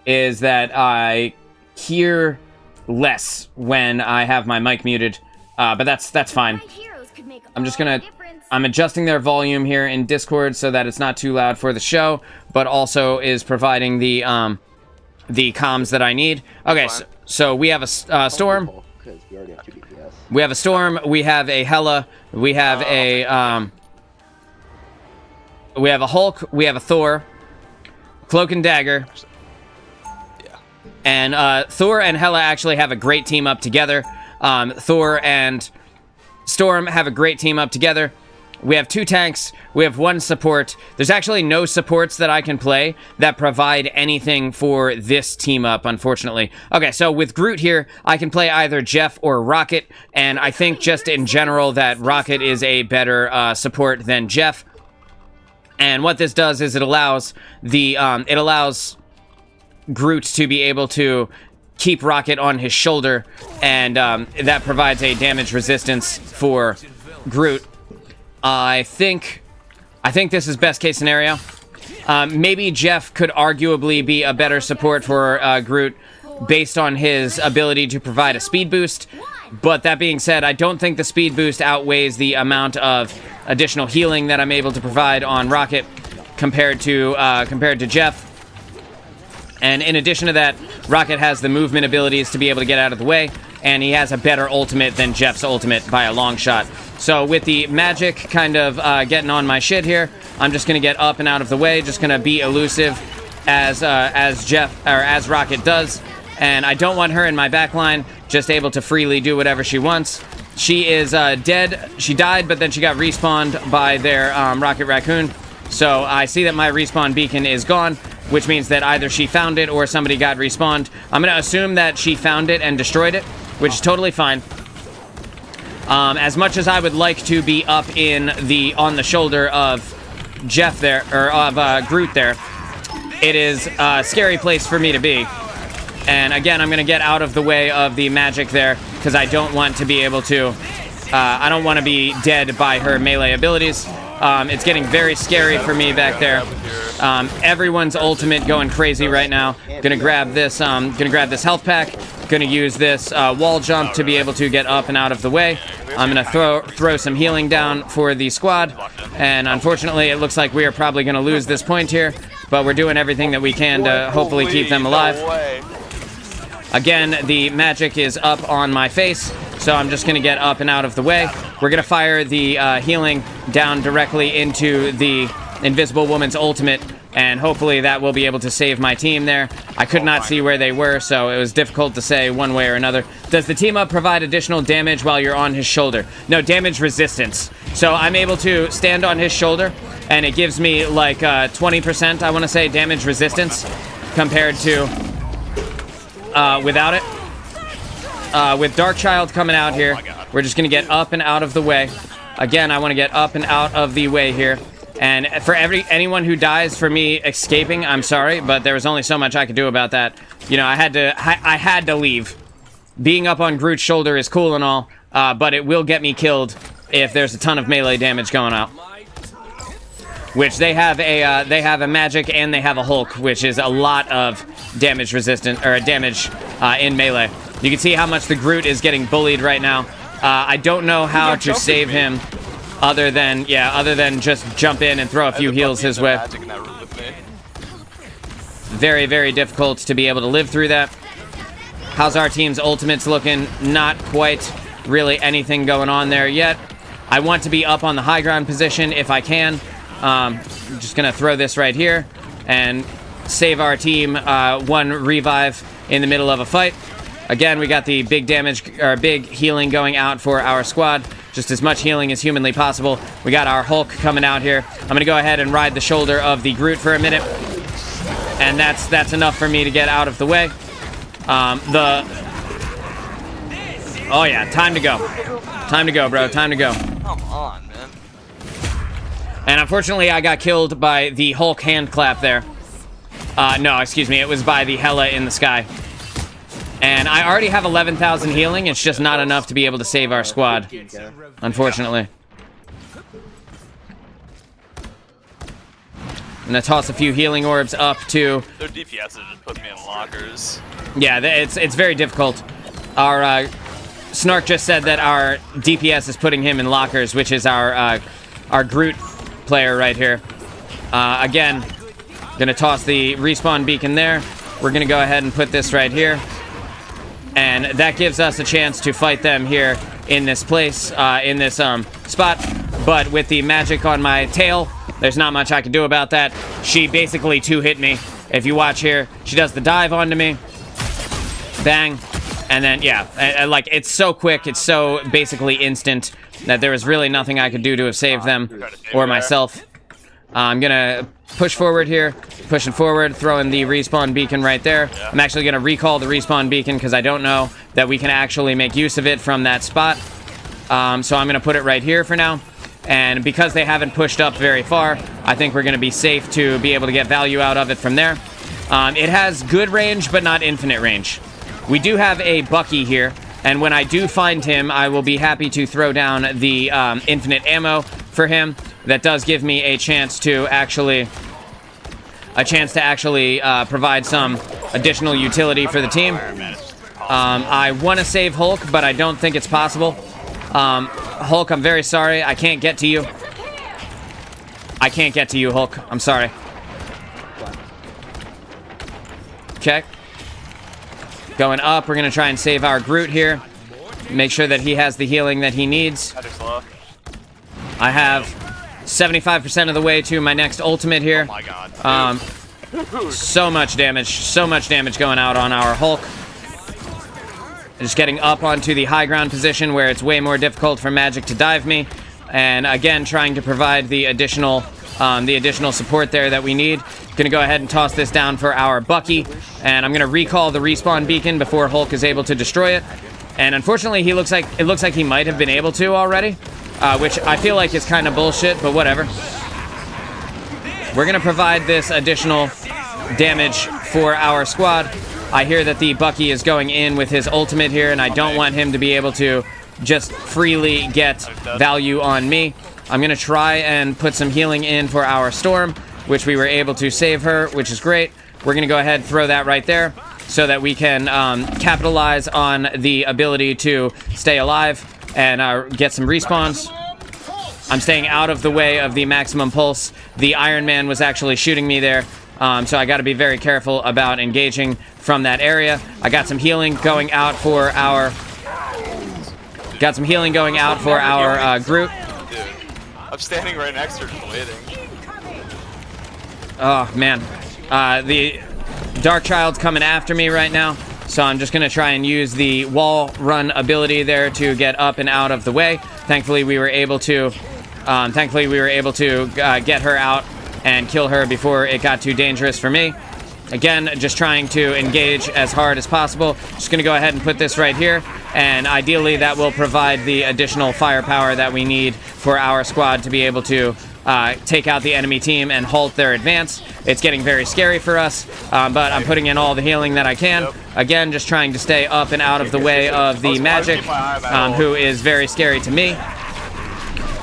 is that I hear less when I have my mic muted, but that's fine. I'm adjusting their volume here in Discord so that it's not too loud for the show, but also is providing the comms that I need. Okay, so we have a storm. We have a storm. We have a Hela. We have a Hulk. We have a Thor. Cloak and Dagger. Yeah. And Thor and Hela actually have a great team up together. Thor and Storm have a great team up together. We have 2 tanks. We have 1 support. There's actually no supports that I can play that provide anything for this team up, unfortunately. Okay, so with Groot here, I can play either Jeff or Rocket, and I think just in general that Rocket is a better support than Jeff. And what this does is it allows Groot to be able to keep Rocket on his shoulder, and that provides a damage resistance for Groot. I think this is best case scenario. Maybe Jeff could arguably be a better support for Groot based on his ability to provide a speed boost. But that being said, I don't think the speed boost outweighs the amount of additional healing that I'm able to provide on Rocket compared to Jeff. And in addition to that, Rocket has the movement abilities to be able to get out of the way, and he has a better ultimate than Jeff's ultimate by a long shot. So with the magic kind of getting on my shit here, I'm just gonna get up and out of the way, just gonna be elusive as Rocket does. And I don't want her in my backline, just able to freely do whatever she wants. She is dead. She died, but then she got respawned by their Rocket Raccoon. So I see that my respawn beacon is gone, which means that either she found it or somebody got respawned. I'm going to assume that she found it and destroyed it, which is totally fine. As much as I would like to be up on the shoulder of Jeff there, or of Groot there, it is a scary place for me to be. And again, I'm going to get out of the way of the magic there, because I don't want to be able to, I don't want to be dead by her melee abilities. It's getting very scary for me back there. Everyone's ultimate going crazy right now. Gonna grab this health pack. Gonna use this wall jump to be able to get up and out of the way. I'm gonna throw some healing down for the squad. And unfortunately, it looks like we are probably gonna lose this point here, but we're doing everything that we can to hopefully keep them alive. Again, the magic is up on my face, so I'm just going to get up and out of the way. We're going to fire the healing down directly into the Invisible Woman's ultimate, and hopefully that will be able to save my team there. I could not see where they were, so it was difficult to say one way or another. Does the team up provide additional damage while you're on his shoulder? No, damage resistance. So I'm able to stand on his shoulder, and it gives me like 20%, I want to say, damage resistance compared to without it. With Darkchild coming out here, we're just going to get up and out of the way. Again, I want to get up and out of the way here. And for anyone who dies for me escaping, I'm sorry, but there was only so much I could do about that. You know, I had to leave. Being up on Groot's shoulder is cool and all, but it will get me killed if there's a ton of melee damage going out. Which they have a magic and they have a Hulk, which is a lot of damage resistant or damage in melee. You can see how much the Groot is getting bullied right now. I don't know how to save him other than just jump in and throw a few heals his way. Very, very difficult to be able to live through that. How's our team's ultimates looking? Not quite really anything going on there yet. I want to be up on the high ground position if I can. I'm just gonna throw this right here and save our team one revive in the middle of a fight. Again, we got the big damage or big healing going out for our squad. Just as much healing as humanly possible. We got our Hulk coming out here. I'm gonna go ahead and ride the shoulder of the Groot for a minute, and that's enough for me to get out of the way. Oh yeah, time to go. Time to go, bro. Time to go. Come on, man. And unfortunately, I got killed by the Hulk hand clap there. No, excuse me. It was by the Hela in the sky. And I already have 11,000 healing. It's just not enough to be able to save our squad, unfortunately. I'm gonna toss a few healing orbs up to... Their DPS is just putting me in lockers. Yeah, it's very difficult. Our Snark just said that our DPS is putting him in lockers, which is our Groot player right here. Again, gonna toss the respawn beacon there. We're gonna go ahead and put this right here. And that gives us a chance to fight them here in this place, in this spot. But with the magic on my tail, there's not much I can do about that. She basically two-hit me. If you watch here, she does the dive onto me. Bang. And then, yeah, like, it's so quick, it's so basically instant that there was really nothing I could do to have saved them or myself. I'm gonna push forward here, pushing forward, throwing the respawn beacon right there. I'm actually gonna recall the respawn beacon because I don't know that we can actually make use of it from that spot. So I'm gonna put it right here for now. And because they haven't pushed up very far, I think we're gonna be safe to be able to get value out of it from there. It has good range, but not infinite range. We do have a Bucky here, and when I do find him, I will be happy to throw down the infinite ammo for him. That does give me a chance to actually provide some additional utility for the team. I want to save Hulk, but I don't think it's possible. Hulk, I'm very sorry. I can't get to you. I can't get to you, Hulk. I'm sorry. Okay. Going up, we're going to try and save our Groot here. Make sure that he has the healing that he needs. I have 75% of the way to my next ultimate here. Oh my god. So much damage going out on our Hulk. Just getting up onto the high ground position where it's way more difficult for magic to dive me. And again, trying to provide the additional support there that we need. Gonna go ahead and toss this down for our Bucky, and I'm gonna recall the respawn beacon before Hulk is able to destroy it. And unfortunately, it looks like he might have been able to already, which I feel like is kind of bullshit, but whatever. We're gonna provide this additional damage for our squad. I hear that the Bucky is going in with his ultimate here, and I don't want him to be able to just freely get value on me. I'm gonna try and put some healing in for our Storm, which we were able to save her, which is great. We're gonna go ahead and throw that right there so that we can capitalize on the ability to stay alive and get some respawns. I'm staying out of the way of the maximum pulse. The Iron Man was actually shooting me there, so I gotta be very careful about engaging from that area. I got some healing going out for our Groot. Dude, I'm standing right next to her just waiting. Oh, man. The Dark Child's coming after me right now, so I'm just going to try and use the wall run ability there to get up and out of the way. Thankfully, we were able to get her out and kill her before it got too dangerous for me. Again, just trying to engage as hard as possible. Just going to go ahead and put this right here, and ideally that will provide the additional firepower that we need for our squad to be able to take out the enemy team and halt their advance. It's getting very scary for us, but I'm putting in all the healing that I can. Again, just trying to stay up and out of the way of the magic, who is very scary to me.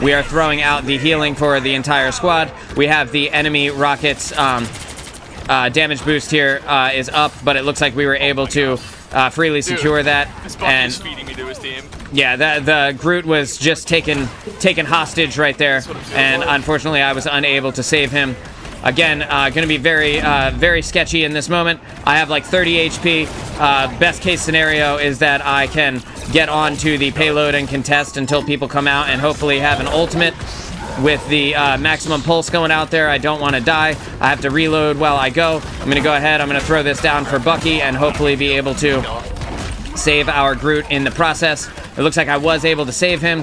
We are throwing out the healing for the entire squad. We have the enemy rockets damage boost here is up, but it looks like we were able to freely secure that. And feeding me to his team. yeah, the Groot was just taken hostage right there, and unfortunately I was unable to save him. Again, going to be very sketchy in this moment. I have like 30 HP. Best case scenario is that I can get onto the payload and contest until people come out and hopefully have an ultimate. With the maximum pulse going out there, I don't want to die. I have to reload while I go. I'm going to go ahead. I'm going to throw this down for Bucky and hopefully be able to save our Groot in the process. It looks like I was able to save him,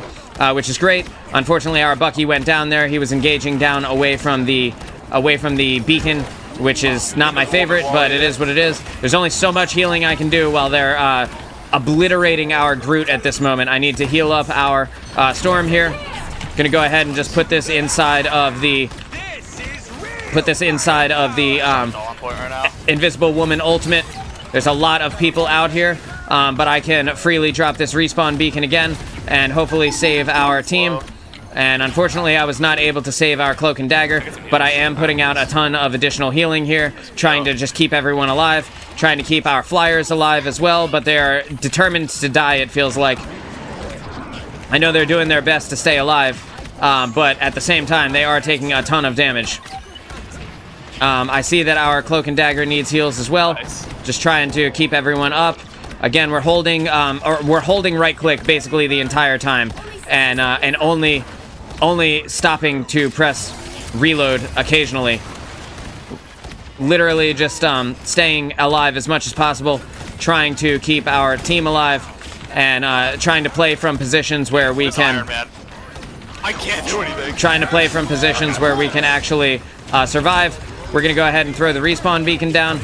which is great. Unfortunately, our Bucky went down there. He was engaging down away from the beacon, which is not my favorite, but it is what it is. There's only so much healing I can do while they're obliterating our Groot at this moment. I need to heal up our Storm here. Gonna go ahead and just put this inside of the Invisible Woman ultimate. There's a lot of people out here, but I can freely drop this respawn beacon again and hopefully save our team. And unfortunately, I was not able to save our Cloak and Dagger, but I am putting out a ton of additional healing here, trying to just keep everyone alive, trying to keep our flyers alive as well, but they are determined to die, it feels like. I know they're doing their best to stay alive, but at the same time, they are taking a ton of damage. I see that our Cloak and Dagger needs heals as well. Just trying to keep everyone up. Again, we're holding right click basically the entire time, and only stopping to press reload occasionally. Literally just staying alive as much as possible. trying to keep our team alive and trying to play from positions where we It's can. Iron Man. I can't do anything. Trying to play from positions where we can actually survive. We're gonna go ahead and throw the respawn beacon down,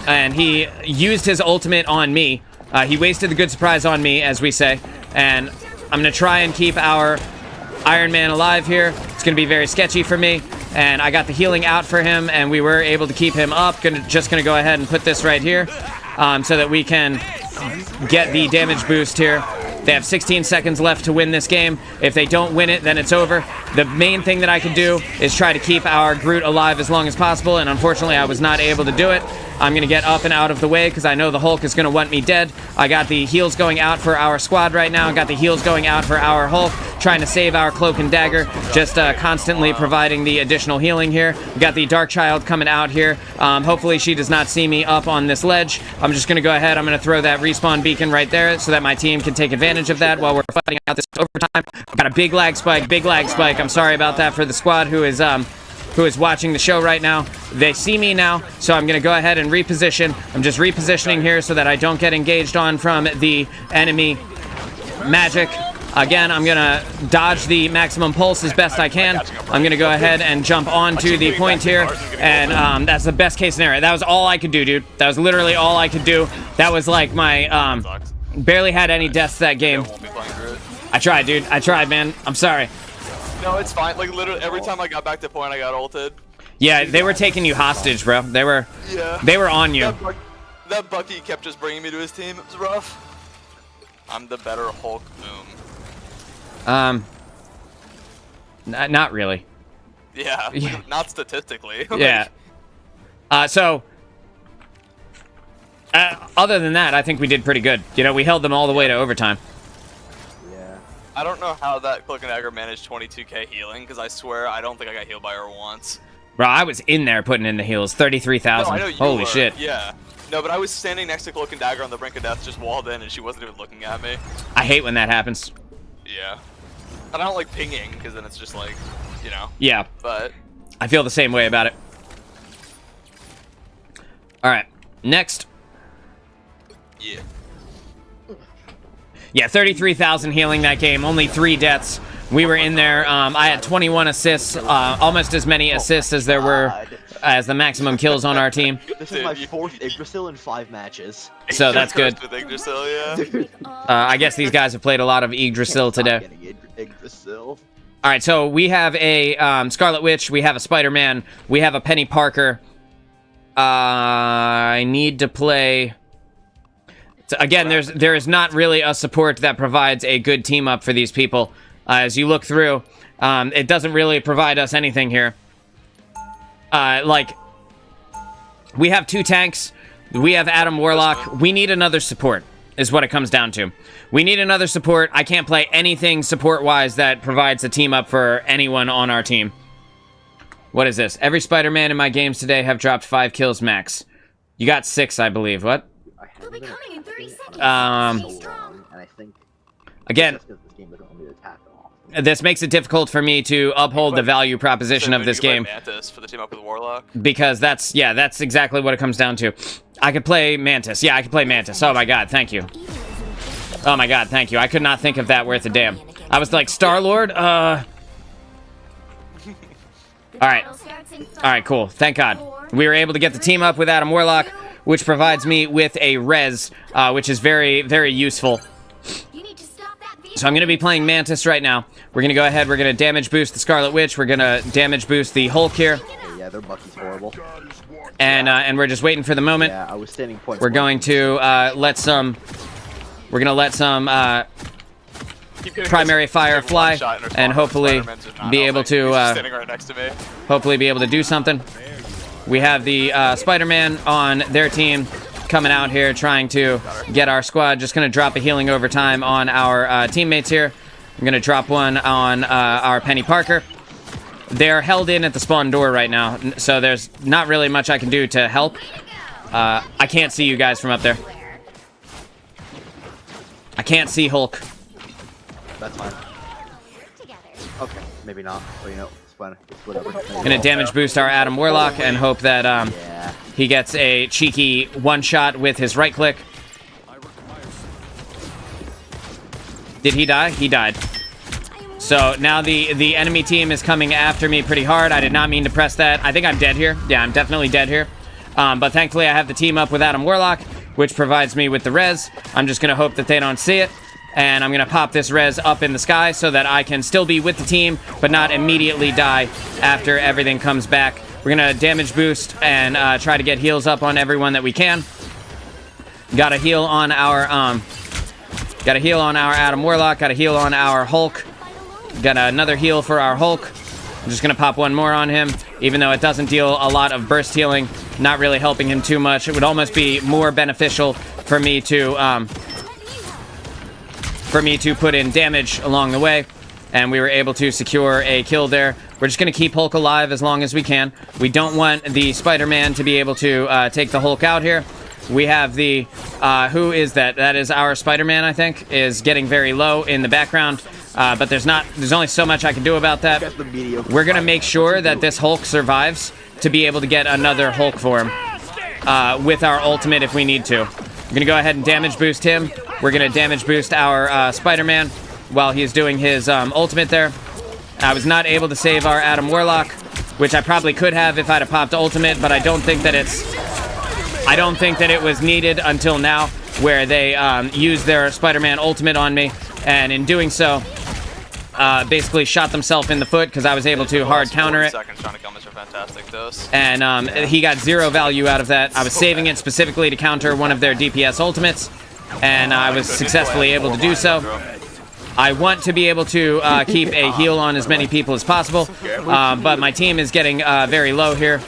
and he used his ultimate on me. He wasted the good surprise on me, as we say, and I'm gonna try and keep our Iron Man alive here. It's gonna be very sketchy for me, and I got the healing out for him, and we were able to keep him up. Just gonna go ahead and put this right here, so that we can get the damage boost here. They have 16 seconds left to win this game. If they don't win it, then it's over. The main thing that I can do is try to keep our Groot alive as long as possible, and unfortunately I was not able to do it. I'm going to get up and out of the way because I know the Hulk is going to want me dead. I got the heals going out for our squad right now. Got the heals going out for our Hulk, trying to save our Cloak and Dagger, just constantly providing the additional healing here. We got the Dark Child coming out here. Hopefully she does not see me up on this ledge. I'm just going to go ahead. I'm going to throw that respawn beacon right there so that my team can take advantage of that while we're fighting out this overtime. Got a big lag spike, big lag spike. I'm sorry about that for the squad who is watching the show right now. They see me now, so I'm going to go ahead and reposition. I'm just repositioning here so that I don't get engaged on from the enemy magic. Again, I'm going to dodge the maximum pulse as best I can. I'm going to go ahead and jump onto the point here, and that's the best case scenario. That was all I could do, dude. That was literally all I could do. That was like my, barely had any deaths that game. I tried, dude. I tried, man. I'm sorry. No, it's fine. Like, literally, every time I got back to point, I got ulted. Yeah, they were taking you hostage, bro. They were on you. That Bucky kept just bringing me to his team. It was rough. I'm the better Hulk. Boom. Not really. Yeah. Not statistically. Yeah. So, other than that, I think we did pretty good. You know, we held them all the way to overtime. I don't know how that Cloak and Dagger managed 22k healing, because I swear I don't think I got healed by her once. Bro, I was in there putting in the heals. 33,000. No, I know you Holy were. shit. Yeah. No, but I was standing next to Cloak and Dagger on the brink of death, just walled in, and she wasn't even looking at me. I hate when that happens. Yeah. And I don't like pinging, because then it's just like, you know. Yeah. But I feel the same way about it. Alright. Next. yeah. Yeah, 33,000 healing that game. Only 3 deaths. We were in there. I had 21 assists. Almost as many assists as there were as the maximum kills on our team. This is my 4th Yggdrasil in 5 matches. So that's good. With Yggdrasil, yeah. I guess these guys have played a lot of Yggdrasil today. Yggdrasil. All right, so we have a Scarlet Witch, we have a Spider-Man, we have a Penny Parker. I need to play. So again, there is not really a support that provides a good team up for these people. As you look through, it doesn't really provide us anything here. Like, we have 2 tanks, we have Adam Warlock. We need another support, is what it comes down to. We need another support. I can't play anything support-wise that provides a team up for anyone on our team. What is this? Every Spider-Man in my games today have dropped 5 kills max. You got 6, I believe. What? They'll be coming in 30 seconds. Stay strong. And I think Again, that's because this game doesn't want me to attack at all. this makes it difficult for me to uphold the value proposition of this You can game. play Mantis for the team up with Warlock. Because that's exactly what it comes down to. I could play Mantis. Yeah, I could play Mantis. Oh my god, thank you. Oh my god, thank you. I could not think of that worth a damn. I was like, Star-Lord? Alright. Alright, cool. Thank god. We were able to get the team up with Adam Warlock, which provides me with a res, which is very, very useful. So I'm going to be playing Mantis right now. We're going to go ahead, we're going to damage boost the Scarlet Witch, we're going to damage boost the Hulk here. Yeah, their Bucky's horrible. And we're just waiting for the moment. Yeah, I was standing point. We're going to let some primary fire fly, and hopefully be able to standing right next to me. hopefully be able to do something. We have the Spider-Man on their team coming out here trying to get our squad. Just going to drop a healing over time on our teammates here. I'm going to drop one on our Penny Parker. They're held in at the spawn door right now, so there's not really much I can do to help. I can't see you guys from up there. I can't see Hulk. That's fine. Okay, maybe not. But you know, fine. It's whatever. Gonna damage boost our Adam Warlock and hope that Yeah. he gets a cheeky one-shot with his right click. Did he die? He died. So now the enemy team is coming after me pretty hard. I did not mean to press that. I think I'm dead here. Yeah, I'm definitely dead here. But thankfully I have the team up with Adam Warlock, which provides me with the res. I'm just gonna hope that they don't see it. And I'm gonna pop this res up in the sky so that I can still be with the team, but not immediately die after everything comes back. We're gonna damage boost and try to get heals up on everyone that we can. Got a heal on our Adam Warlock. Got a heal on our Hulk. Got another heal for our Hulk. I'm just gonna pop one more on him, even though it doesn't deal a lot of burst healing. Not really helping him too much. It would almost be more beneficial for me to put in damage along the way, and we were able to secure a kill there. We're just going to keep Hulk alive as long as we can. We don't want the Spider-Man to be able to take the Hulk out here. We have the, who is that? That is our Spider-Man, I think, is getting very low in the background, but there's only so much I can do about that. We're going to make sure that this Hulk survives to be able to get another Hulk for him with our ultimate if we need to. I'm going to go ahead and damage boost him. We're going to damage boost our Spider-Man while he's doing his ultimate there. I was not able to save our Adam Warlock, which I probably could have if I'd have popped ultimate, but I don't think that it was needed until now, where they used their Spider-Man ultimate on me, and in doing so, basically shot themselves in the foot because I was able to hard counter it. And he got 0 value out of that. I was saving it specifically to counter one of their DPS ultimates, and I was successfully able to do so. I want to be able to keep a heal on as many people as possible, but my team is getting very low here.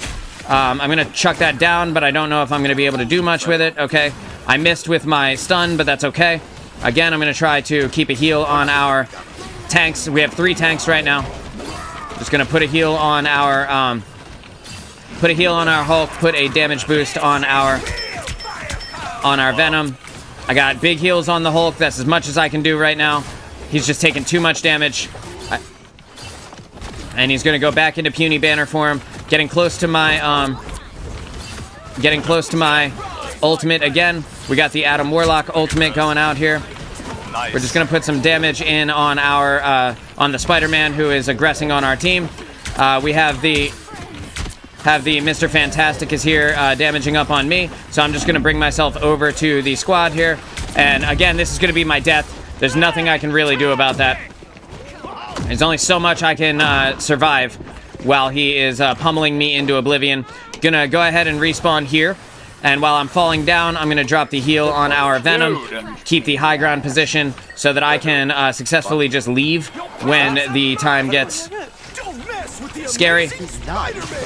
I'm going to chuck that down, but I don't know if I'm going to be able to do much with it. Okay, I missed with my stun, but that's okay. Again, I'm going to try to keep a heal on our tanks. We have 3 tanks right now. Just going to put a heal on our Hulk, put a damage boost on our Venom. I got big heals on the Hulk. That's as much as I can do right now. He's just taking too much damage. And he's going to go back into puny banner form. Getting close to my ultimate again. We got the Adam Warlock ultimate going out here. Nice. We're just going to put some damage in on our on the Spider-Man who is aggressing on our team. We have the Mr. Fantastic is here damaging up on me. So I'm just going to bring myself over to the squad here. And again, this is going to be my death. There's nothing I can really do about that. There's only so much I can survive while he is pummeling me into oblivion. Gonna go ahead and respawn here. And while I'm falling down, I'm gonna drop the heal on our Venom. Keep the high ground position so that I can successfully just leave when the time gets scary.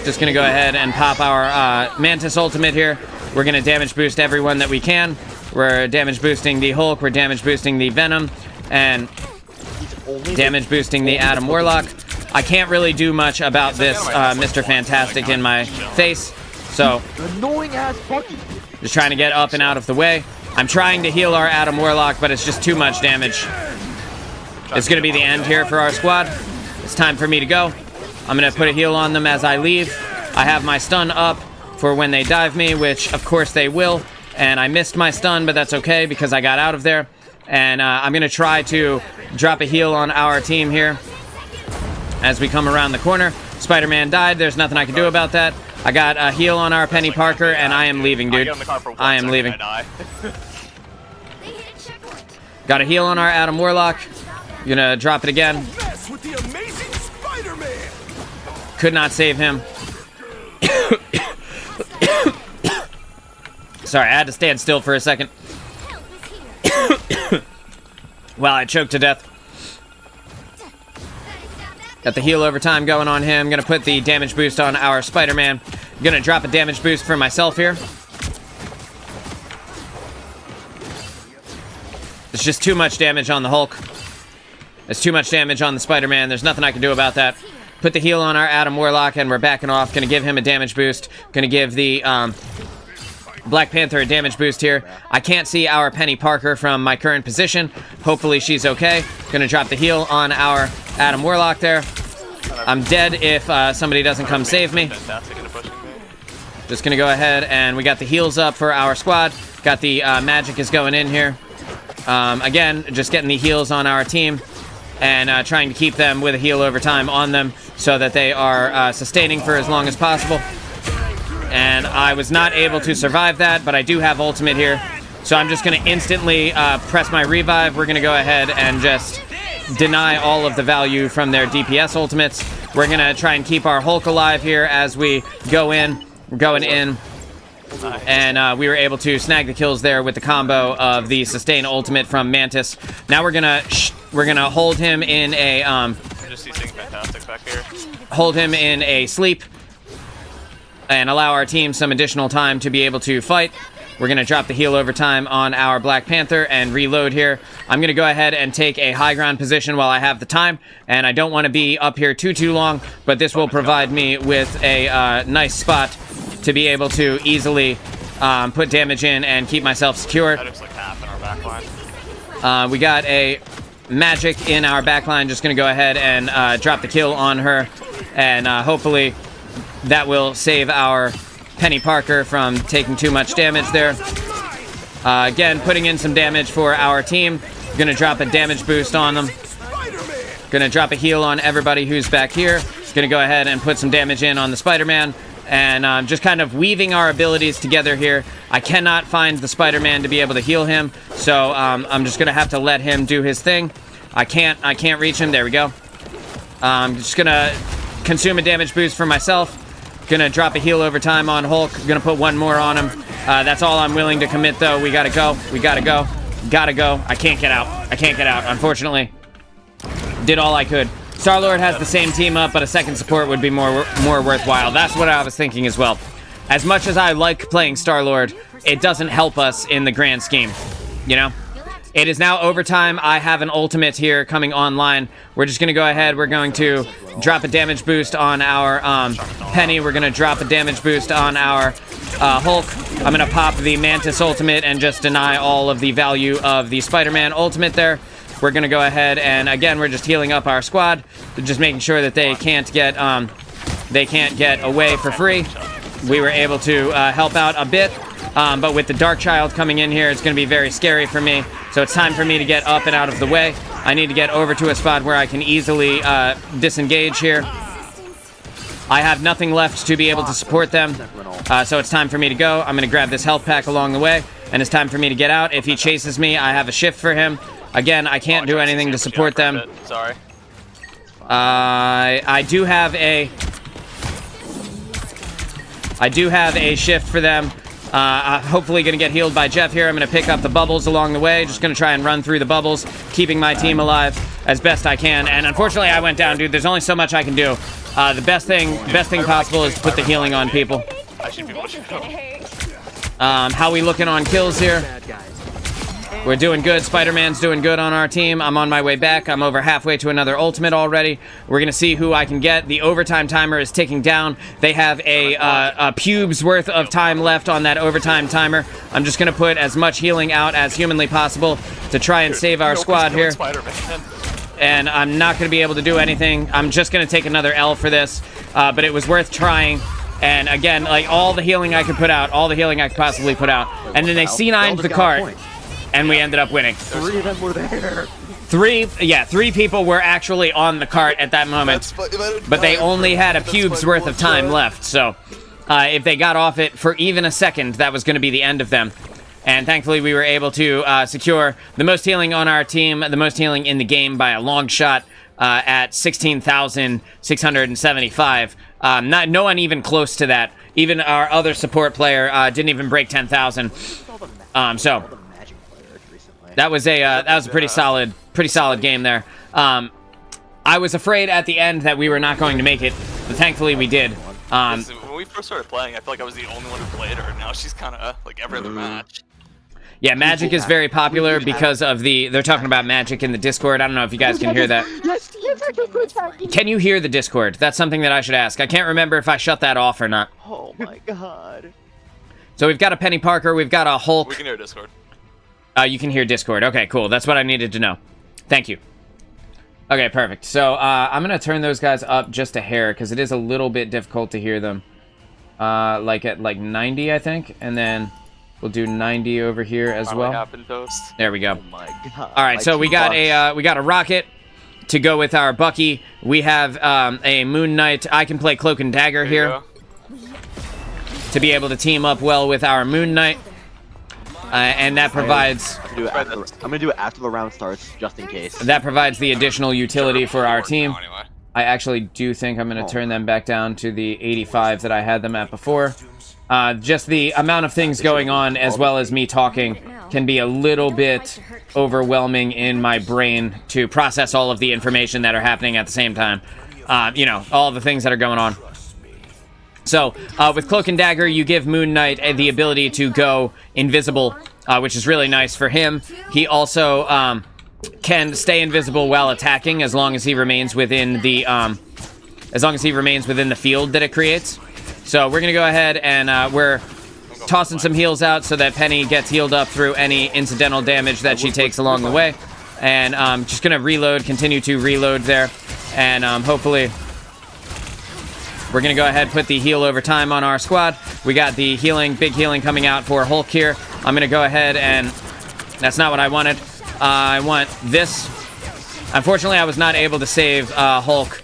Just gonna go ahead and pop our Mantis ultimate here. We're gonna damage boost everyone that we can. We're damage boosting the Hulk, we're damage boosting the Venom, and damage boosting the Adam Warlock. I can't really do much about this Mr. Fantastic in my face, so just trying to get up and out of the way. I'm trying to heal our Adam Warlock, but it's just too much damage. It's gonna be the end here for our squad. It's time for me to go. I'm gonna put a heal on them as I leave. I have my stun up for when they dive me, which of course they will. And I missed my stun, but that's okay because I got out of there. And I'm going to try to drop a heal on our team here as we come around the corner. Spider-Man died. There's nothing I can do about that. I got a heal on our Penny Parker, and I am leaving, dude. I am leaving. Got a heal on our Adam Warlock. Gonna drop it again. Could not save him. Sorry, I had to stand still for a second. Wow, I choked to death. Got the heal over time going on him. Gonna put the damage boost on our Spider-Man. Gonna drop a damage boost for myself here. There's just too much damage on the Hulk. There's too much damage on the Spider-Man. There's nothing I can do about that. Put the heal on our Adam Warlock, and we're backing off. Gonna give him a damage boost. Gonna give the Black Panther a damage boost here. I can't see our Penny Parker from my current position. Hopefully she's okay. Gonna drop the heal on our Adam Warlock there. I'm dead if somebody doesn't come save me. Fantastic into pushing me. Just gonna go ahead and we got the heals up for our squad. Got the magic is going in here. Again, just getting the heals on our team and trying to keep them with a heal over time on them so that they are sustaining for as long as possible. And I was not able to survive that, but I do have ultimate here. So I'm just gonna instantly press my revive. We're gonna go ahead and just deny all of the value from their DPS ultimates. We're gonna try and keep our Hulk alive here as we go in. We're going in, and we were able to snag the kills there with the combo of the sustain ultimate from Mantis. Now we're gonna hold him in a Just see things fantastic back here. hold him in a sleep, and allow our team some additional time to be able to fight. We're gonna drop the heal over time on our Black Panther and reload here. I'm gonna go ahead and take a high ground position while I have the time, and I don't want to be up here too long, but this will provide me with a nice spot to be able to easily put damage in and keep myself secure. That looks like half in our backline. We got a magic in our backline. Just gonna go ahead and drop the kill on her, and hopefully that will save our Penny Parker from taking too much damage there. Again, putting in some damage for our team. Gonna drop a damage boost on them. Gonna drop a heal on everybody who's back here. Gonna go ahead and put some damage in on the Spider-Man. And just kind of weaving our abilities together here. I cannot find the Spider-Man to be able to heal him, so I'm just gonna have to let him do his thing. I can't reach him. There we go. I'm just gonna consume a damage boost for myself. Gonna drop a heal over time on Hulk. Gonna put one more on him. That's all I'm willing to commit, though. We gotta go. We gotta go. Gotta go. I can't get out. I can't get out, unfortunately. Did all I could. Star-Lord has the same team up, but a second support would be more worthwhile. That's what I was thinking as well. As much as I like playing Star-Lord, it doesn't help us in the grand scheme, you know? It is now overtime. I have an ultimate here coming online. We're just going to go ahead. We're going to drop a damage boost on our Penny. We're going to drop a damage boost on our Hulk. I'm going to pop the Mantis ultimate and just deny all of the value of the Spider-Man ultimate there. We're going to go ahead and, again, we're just healing up our squad. Just making sure that they can't get away for free. We were able to help out a bit. But with the Dark Child coming in here, it's going to be very scary for me. So it's time for me to get up and out of the way. I need to get over to a spot where I can easily disengage here. I have nothing left to be able to support them. So it's time for me to go. I'm going to grab this health pack along the way. And it's time for me to get out. If he chases me, I have a shift for him. Again, I can't do anything to support them. Sorry. I do have a shift for them. Hopefully going to get healed by Jeff here. I'm going to pick up the bubbles along the way. Just going to try and run through the bubbles, keeping my team alive as best I can. And unfortunately, I went down, dude. There's only so much I can do. The best thing possible is to put the healing on people. How we looking on kills here? We're doing good. Spider-Man's doing good on our team. I'm on my way back. I'm over halfway to another ultimate already. We're going to see who I can get. The overtime timer is ticking down. They have a pubes worth of time left on that overtime timer. I'm just going to put as much healing out as humanly possible to try and save our squad here. And I'm not going to be able to do anything. I'm just going to take another L for this. But it was worth trying. And again, like all the healing I could put out, all the healing I could possibly put out. And then they C9'd the cart. And we ended up winning. 3 of them were there. Three people were actually on the cart at that moment. But they only had a pubes worth of time left. So if they got off it for even a second, that was going to be the end of them. And thankfully, we were able to secure the most healing on our team, the most healing in the game by a long shot at 16,675. No one even close to that. Even our other support player didn't even break 10,000. So that was a pretty solid game there. I was afraid at the end that we were not going to make it, but thankfully we did. When we first started playing, I feel like I was the only one who played her, and now she's kind of like every other match. Yeah, Magic is very popular because of they're talking about Magic in the Discord. I don't know if you guys can hear that. Can you hear the Discord? That's something that I should ask. I can't remember if I shut that off or not. Oh my god. So we've got a Penny Parker, we've got a Hulk. We can hear Discord. You can hear Discord. Okay, cool. That's what I needed to know. Thank you. Okay, perfect. So I'm gonna turn those guys up just a hair because it is a little bit difficult to hear them. Like at 90, I think, and then we'll do 90 over here as well. Happened, Toast? There we go. Oh my god. All right, so we got a rocket to go with our Bucky. We have a Moon Knight. I can play Cloak and Dagger here to be able to team up well with our Moon Knight, and that provides. I'm gonna do it after the round starts, just in case. That provides the additional utility for our team. I actually do think I'm going to turn them back down to the 85 that I had them at before. Just the amount of things going on, as well as me talking, can be a little bit overwhelming in my brain to process all of the information that are happening at the same time. You know, all the things that are going on. So, with Cloak and Dagger, you give Moon Knight the ability to go invisible, which is really nice for him. He also can stay invisible while attacking as long as he remains within the field that it creates. So we're gonna go ahead and we're tossing some heals out so that Penny gets healed up through any incidental damage that she takes along the way. And just gonna continue to reload there, and hopefully we're gonna go ahead and put the heal over time on our squad. We got the big healing coming out for Hulk here. I'm gonna go ahead and that's not what I wanted. I want this. Unfortunately, I was not able to save Hulk,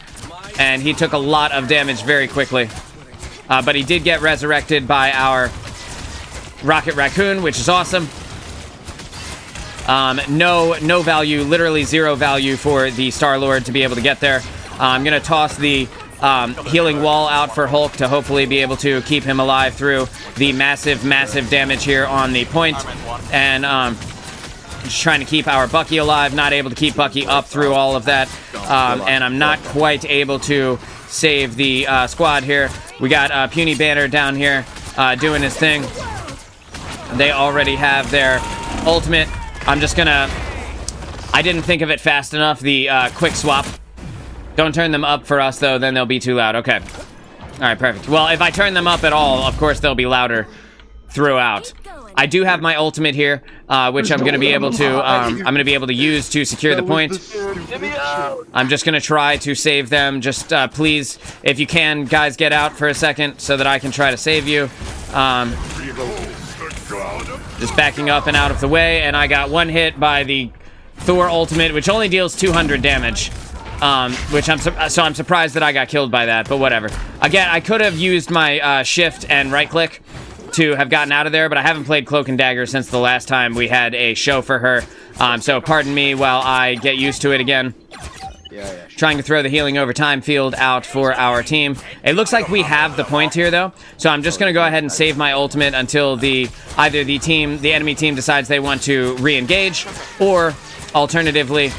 and he took a lot of damage very quickly. But he did get resurrected by our Rocket Raccoon, which is awesome. No value, literally 0 value for the Star-Lord to be able to get there. I'm going to toss the healing wall out for Hulk to hopefully be able to keep him alive through the massive damage here on the point. And just trying to keep our Bucky alive, not able to keep Bucky up through all of that. And I'm not quite able to save the squad here. We got Puny Banner down here doing his thing. They already have their ultimate. I'm just gonna... I didn't think of it fast enough, the quick swap. Don't turn them up for us, though, then they'll be too loud. Okay. All right, perfect. Well, if I turn them up at all, of course they'll be louder throughout. I do have my ultimate here, which I'm going to be able to use to secure the point. I'm just going to try to save them. Just please, if you can, guys, get out for a second so that I can try to save you. Just backing up and out of the way, and I got one hit by the Thor ultimate, which only deals 200 damage. Which I'm surprised that I got killed by that, but whatever. Again, I could have used my shift and right click to have gotten out of there, but I haven't played Cloak and Dagger since the last time we had a show for her. So pardon me while I get used to it again. Trying to throw the healing overtime field out for our team. It looks like we have the point here, though. So I'm just going to go ahead and save my ultimate until either the enemy team decides they want to re-engage, or alternatively,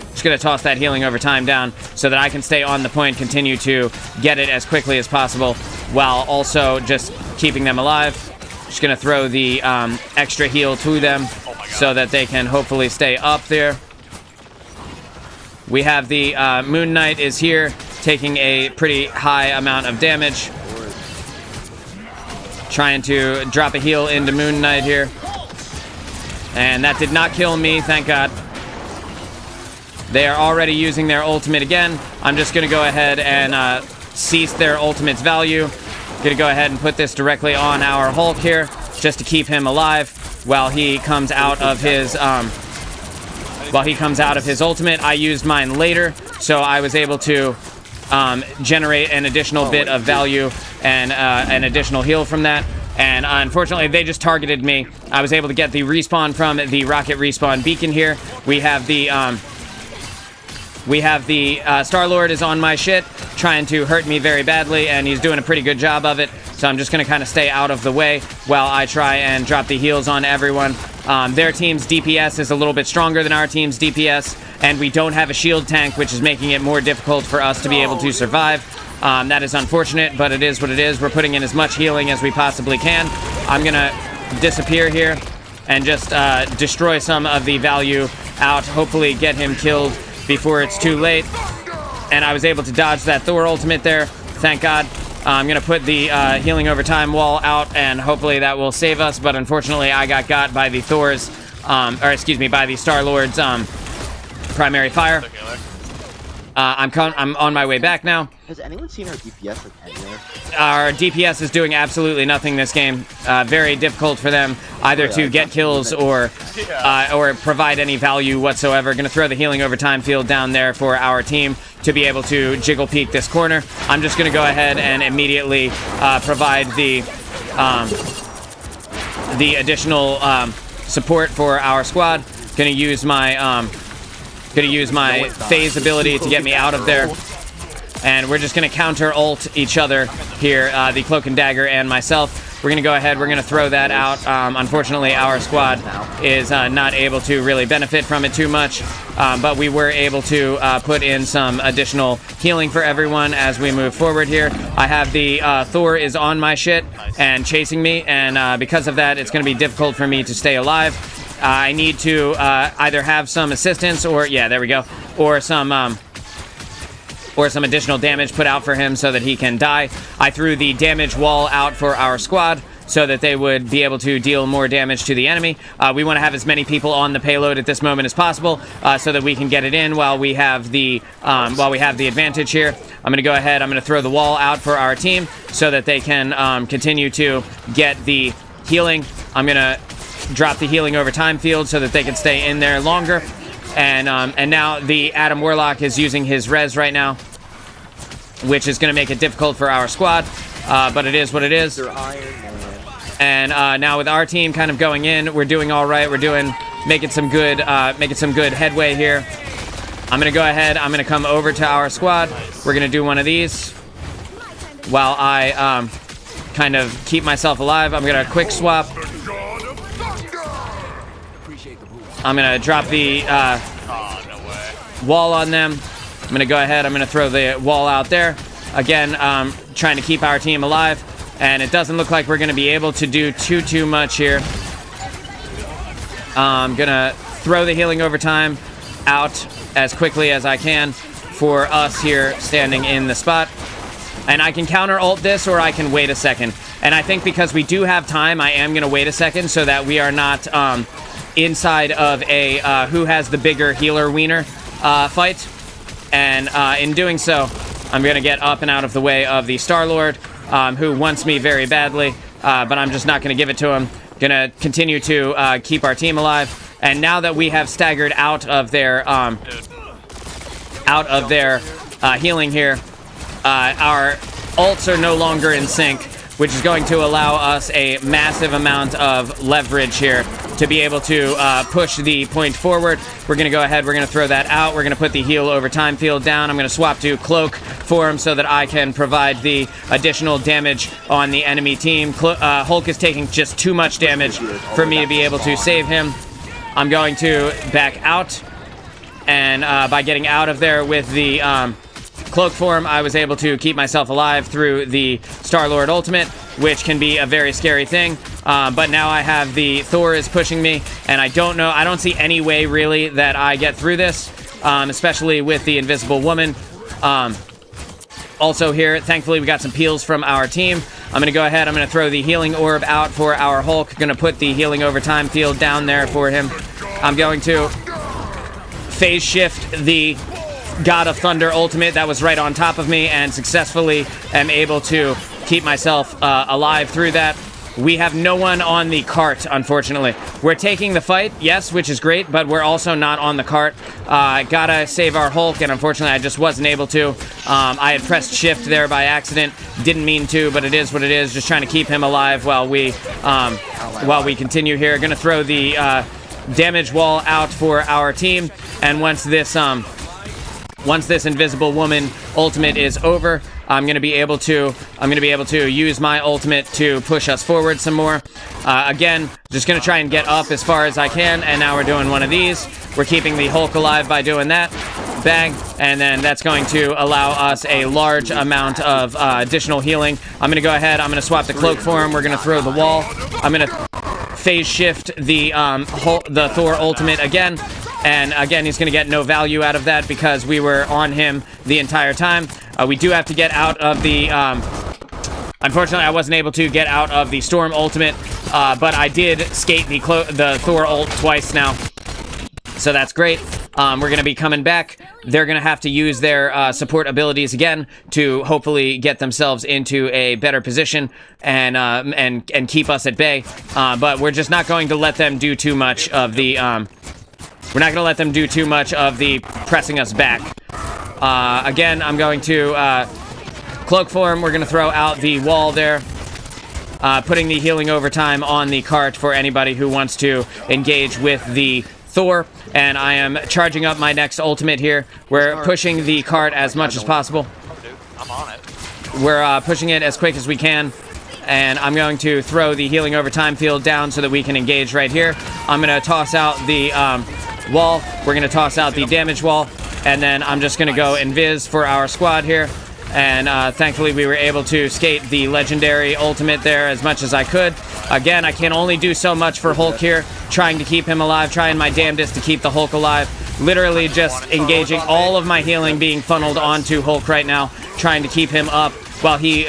just going to toss that healing overtime down so that I can stay on the point, continue to get it as quickly as possible, while also just keeping them alive. Just going to throw the extra heal to them so that they can hopefully stay up there. We have the Moon Knight is here, taking a pretty high amount of damage. Trying to drop a heal into Moon Knight here. And that did not kill me, thank God. They are already using their ultimate again. I'm just going to go ahead and cease their ultimate's value. Going to go ahead and put this directly on our Hulk here, just to keep him alive while he comes out of his ultimate. I used mine later, so I was able to generate an additional bit of value and an additional heal from that. And unfortunately, they just targeted me. I was able to get the respawn from the rocket respawn beacon here. We have the Star-Lord is on my shit, trying to hurt me very badly, and he's doing a pretty good job of it. So I'm just going to kind of stay out of the way while I try and drop the heals on everyone. Their team's DPS is a little bit stronger than our team's DPS, and we don't have a shield tank, which is making it more difficult for us to be able to survive. That is unfortunate, but it is what it is. We're putting in as much healing as we possibly can. I'm going to disappear here and just destroy some of the value out, hopefully get him killed before it's too late. And I was able to dodge that Thor ultimate there, thank God. I'm going to put the healing overtime wall out, and hopefully that will save us, but unfortunately I got by the by the Star-Lord's primary fire. I'm on my way back now. Has anyone seen our DPS like anywhere? Our DPS is doing absolutely nothing this game. Very difficult for them either to get kills or provide any value whatsoever. Going to throw the healing over time field down there for our team to be able to jiggle peek this corner. I'm just going to go ahead and immediately provide the additional support for our squad. Going to use my phase ability to get me out of there. And we're just going to counter ult each other here, the Cloak and Dagger and myself. We're going to go ahead, we're going to throw that out. Unfortunately, our squad is not able to really benefit from it too much, but we were able to put in some additional healing for everyone as we move forward here. I have the Thor is on my shit and chasing me, and because of that, it's going to be difficult for me to stay alive. I need to either have some assistance or, yeah, there we go, or some additional damage put out for him so that he can die. I threw the damage wall out for our squad so that they would be able to deal more damage to the enemy. We want to have as many people on the payload at this moment as possible so that we can get it in while we have the advantage here. I'm going to go ahead, I'm going to throw the wall out for our team so that they can continue to get the healing. I'm going to drop the healing over time field so that they can stay in there longer. And now the Adam Warlock is using his res right now, which is going to make it difficult for our squad, but it is what it is. And now with our team kind of going in, we're doing all right. We're making some good headway here. I'm going to go ahead. I'm going to come over to our squad. We're going to do one of these while I kind of keep myself alive. I'm going to quick swap. I'm going to drop the wall on them. I'm going to go ahead. I'm going to throw the wall out there. Again, trying to keep our team alive. And it doesn't look like we're going to be able to do too much here. I'm going to throw the healing over time out as quickly as I can for us here standing in the spot. And I can counter ult this or I can wait a second. And I think because we do have time, I am going to wait a second so that we are not inside of a who has the bigger healer wiener fight. And in doing so, I'm going to get up and out of the way of the Star-Lord, who wants me very badly, but I'm just not going to give it to him. Going to continue to keep our team alive. And now that we have staggered out of their healing here, our ults are no longer in sync, which is going to allow us a massive amount of leverage here to be able to push the point forward. We're going to go ahead, we're going to throw that out. We're going to put the heal over time field down. I'm going to swap to Cloak for him so that I can provide the additional damage on the enemy team. Hulk is taking just too much damage for me to be able to save him. I'm going to back out, and by getting out of there with the Cloak form, I was able to keep myself alive through the Star-Lord ultimate, which can be a very scary thing. But now I have the Thor is pushing me, and I don't see any way really that I get through this, especially with the Invisible Woman. Also here, thankfully we got some peels from our team. I'm going to go ahead, I'm going to throw the healing orb out for our Hulk. Going to put the healing over time field down there for him. I'm going to phase shift the God of Thunder ultimate that was right on top of me and successfully am able to keep myself alive through that. We have no one on the cart, unfortunately. We're taking the fight, yes, which is great, but we're also not on the cart. Gotta save our Hulk, and unfortunately I just wasn't able to. I had pressed shift there by accident. Didn't mean to, but it is what it is. Just trying to keep him alive while we continue here. Gonna throw the damage wall out for our team, and once this Invisible Woman ultimate is over, I'm gonna be able to use my ultimate to push us forward some more. Again, just gonna try and get up as far as I can, and now we're doing one of these. We're keeping the Hulk alive by doing that. Bang, and then that's going to allow us a large amount of additional healing. I'm gonna go ahead, I'm gonna swap the Cloak for him. We're gonna throw the wall. I'm gonna phase shift the Thor ultimate again. And again, he's going to get no value out of that because we were on him the entire time. We do have to get out of the... unfortunately, I wasn't able to get out of the Storm ultimate, but I did skate the Thor ult twice now. So that's great. We're going to be coming back. They're going to have to use their support abilities again to hopefully get themselves into a better position and keep us at bay. But we're just not going to let them do too much of the we're not going to let them do too much of the pressing us back. Again, I'm going to cloak form. We're going to throw out the wall there. Putting the healing overtime on the cart for anybody who wants to engage with the Thor, and I am charging up my next ultimate here. We're pushing the cart as much as possible. Dude, I'm on it. We're pushing it as quick as we can, and I'm going to throw the healing overtime field down so that we can engage right here. I'm going to toss out the wall. We're going to toss out the damage wall, and then I'm just going to go invis for our squad here. And thankfully we were able to skate the legendary ultimate there as much as I could. Again, I can only do so much for Hulk here, trying to keep him alive, trying my damnedest to keep the Hulk alive. Literally just engaging all of my healing being funneled onto Hulk right now, trying to keep him up while he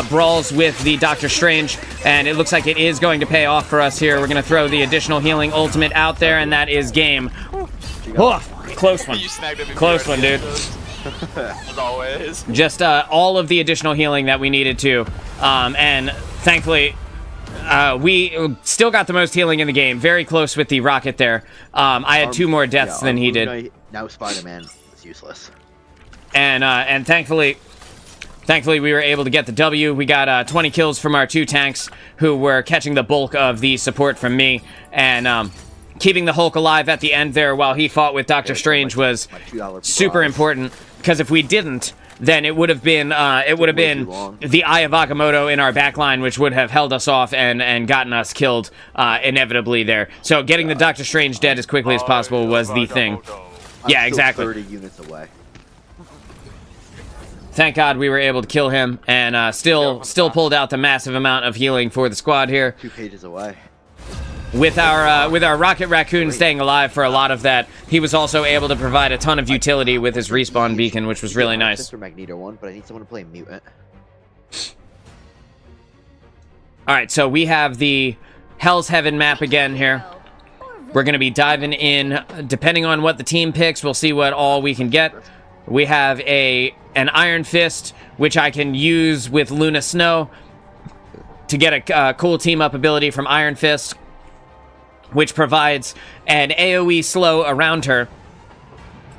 brawls with the Doctor Strange. And it looks like it is going to pay off for us here. We're going to throw the additional healing ultimate out there, and that is game. Oh, close one. You snagged it before Close I one, did, dude. As always. Just all of the additional healing that we needed to. And thankfully, we still got the most healing in the game. Very close with the rocket there. I had 2 more deaths than he did. Now Spider-Man is useless. And thankfully we were able to get the W. We got 20 kills from our 2 tanks who were catching the bulk of the support from me. And keeping the Hulk alive at the end there while he fought with Doctor Strange was super important. Because if we didn't, then it would have been the Eye of Agamotto in our backline, which would have held us off and gotten us killed inevitably there. So getting the Doctor Strange dead as quickly as possible was the thing. Yeah, exactly. 30 units away. Thank God we were able to kill him, and still pulled out the massive amount of healing for the squad here. 2 pages away. With our Rocket Raccoon staying alive for a lot of that, he was also able to provide a ton of utility with his respawn beacon, which was really nice. Mr. Magneto one, but I need someone to play Mutant. All right, so we have the Hell's Heaven map again here. We're going to be diving in. Depending on what the team picks, we'll see what all we can get. We have an Iron Fist, which I can use with Luna Snow to get a cool team-up ability from Iron Fist, which provides an AoE slow around her,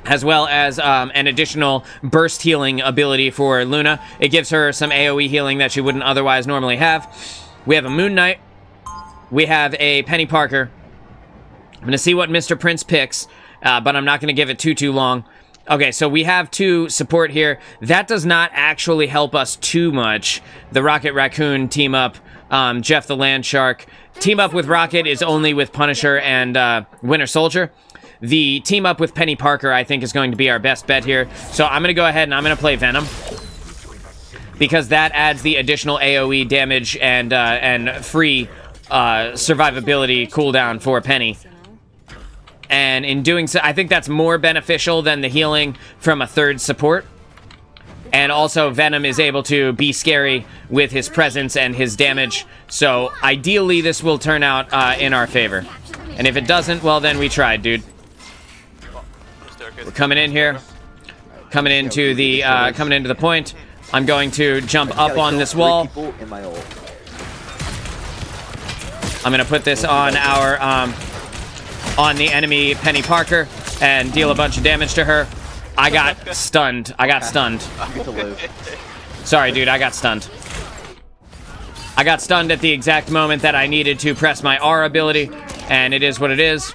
as well as an additional burst healing ability for Luna. It gives her some AoE healing that she wouldn't otherwise normally have. We have a Moon Knight. We have a Penny Parker. I'm going to see what Mr. Prince picks, but I'm not going to give it too long. Okay, so we have 2 support here. That does not actually help us too much. The Rocket Raccoon team up, Jeff the Land Shark. Team up with Rocket is only with Punisher and Winter Soldier. The team up with Penny Parker, I think, is going to be our best bet here. So I'm going to go ahead and I'm going to play Venom, because that adds the additional AoE damage and free survivability cooldown for Penny. And in doing so, I think that's more beneficial than the healing from a 3rd support. And also, Venom is able to be scary with his presence and his damage. So, ideally, this will turn out in our favor. And if it doesn't, well, then we tried, dude. We're coming in here. Coming into the point. I'm going to jump up on this wall. I'm going to put this on our on the enemy Penny Parker and deal a bunch of damage to her. I got stunned. Sorry, dude, I got stunned. I got stunned at the exact moment that I needed to press my R ability, and it is what it is.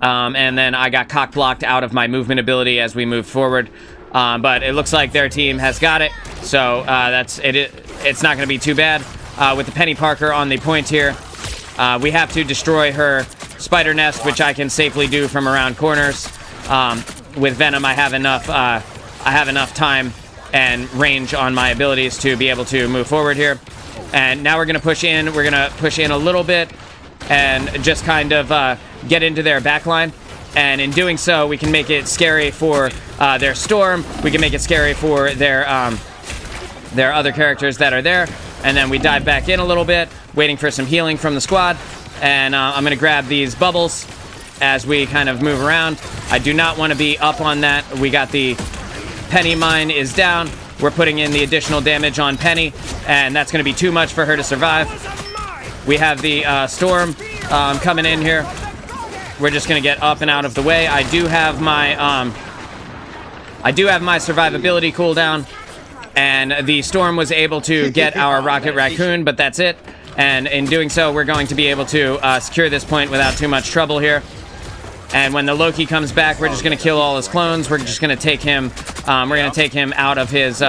And then I got cock-blocked out of my movement ability as we moved forward. But it looks like their team has got it, so that's it. It's not going to be too bad. With the Penny Parker on the point here, we have to destroy her spider nest, which I can safely do from around corners. With Venom, I have enough time and range on my abilities to be able to move forward here. And now we're going to push in. We're going to push in a little bit and just kind of get into their backline. And in doing so, we can make it scary for their Storm. We can make it scary for their other characters that are there. And then we dive back in a little bit, waiting for some healing from the squad. And I'm going to grab these bubbles as we kind of move around. I do not want to be up on that. We got the Penny mine is down. We're putting in the additional damage on Penny, and that's going to be too much for her to survive. We have the Storm coming in here. We're just going to get up and out of the way. I do have my survivability cooldown, and the Storm was able to get our Rocket Raccoon, but that's it. And in doing so, we're going to be able to secure this point without too much trouble here. And when the Loki comes back, we're just going to kill all his clones. We're just going to take him. We're going to take him out of his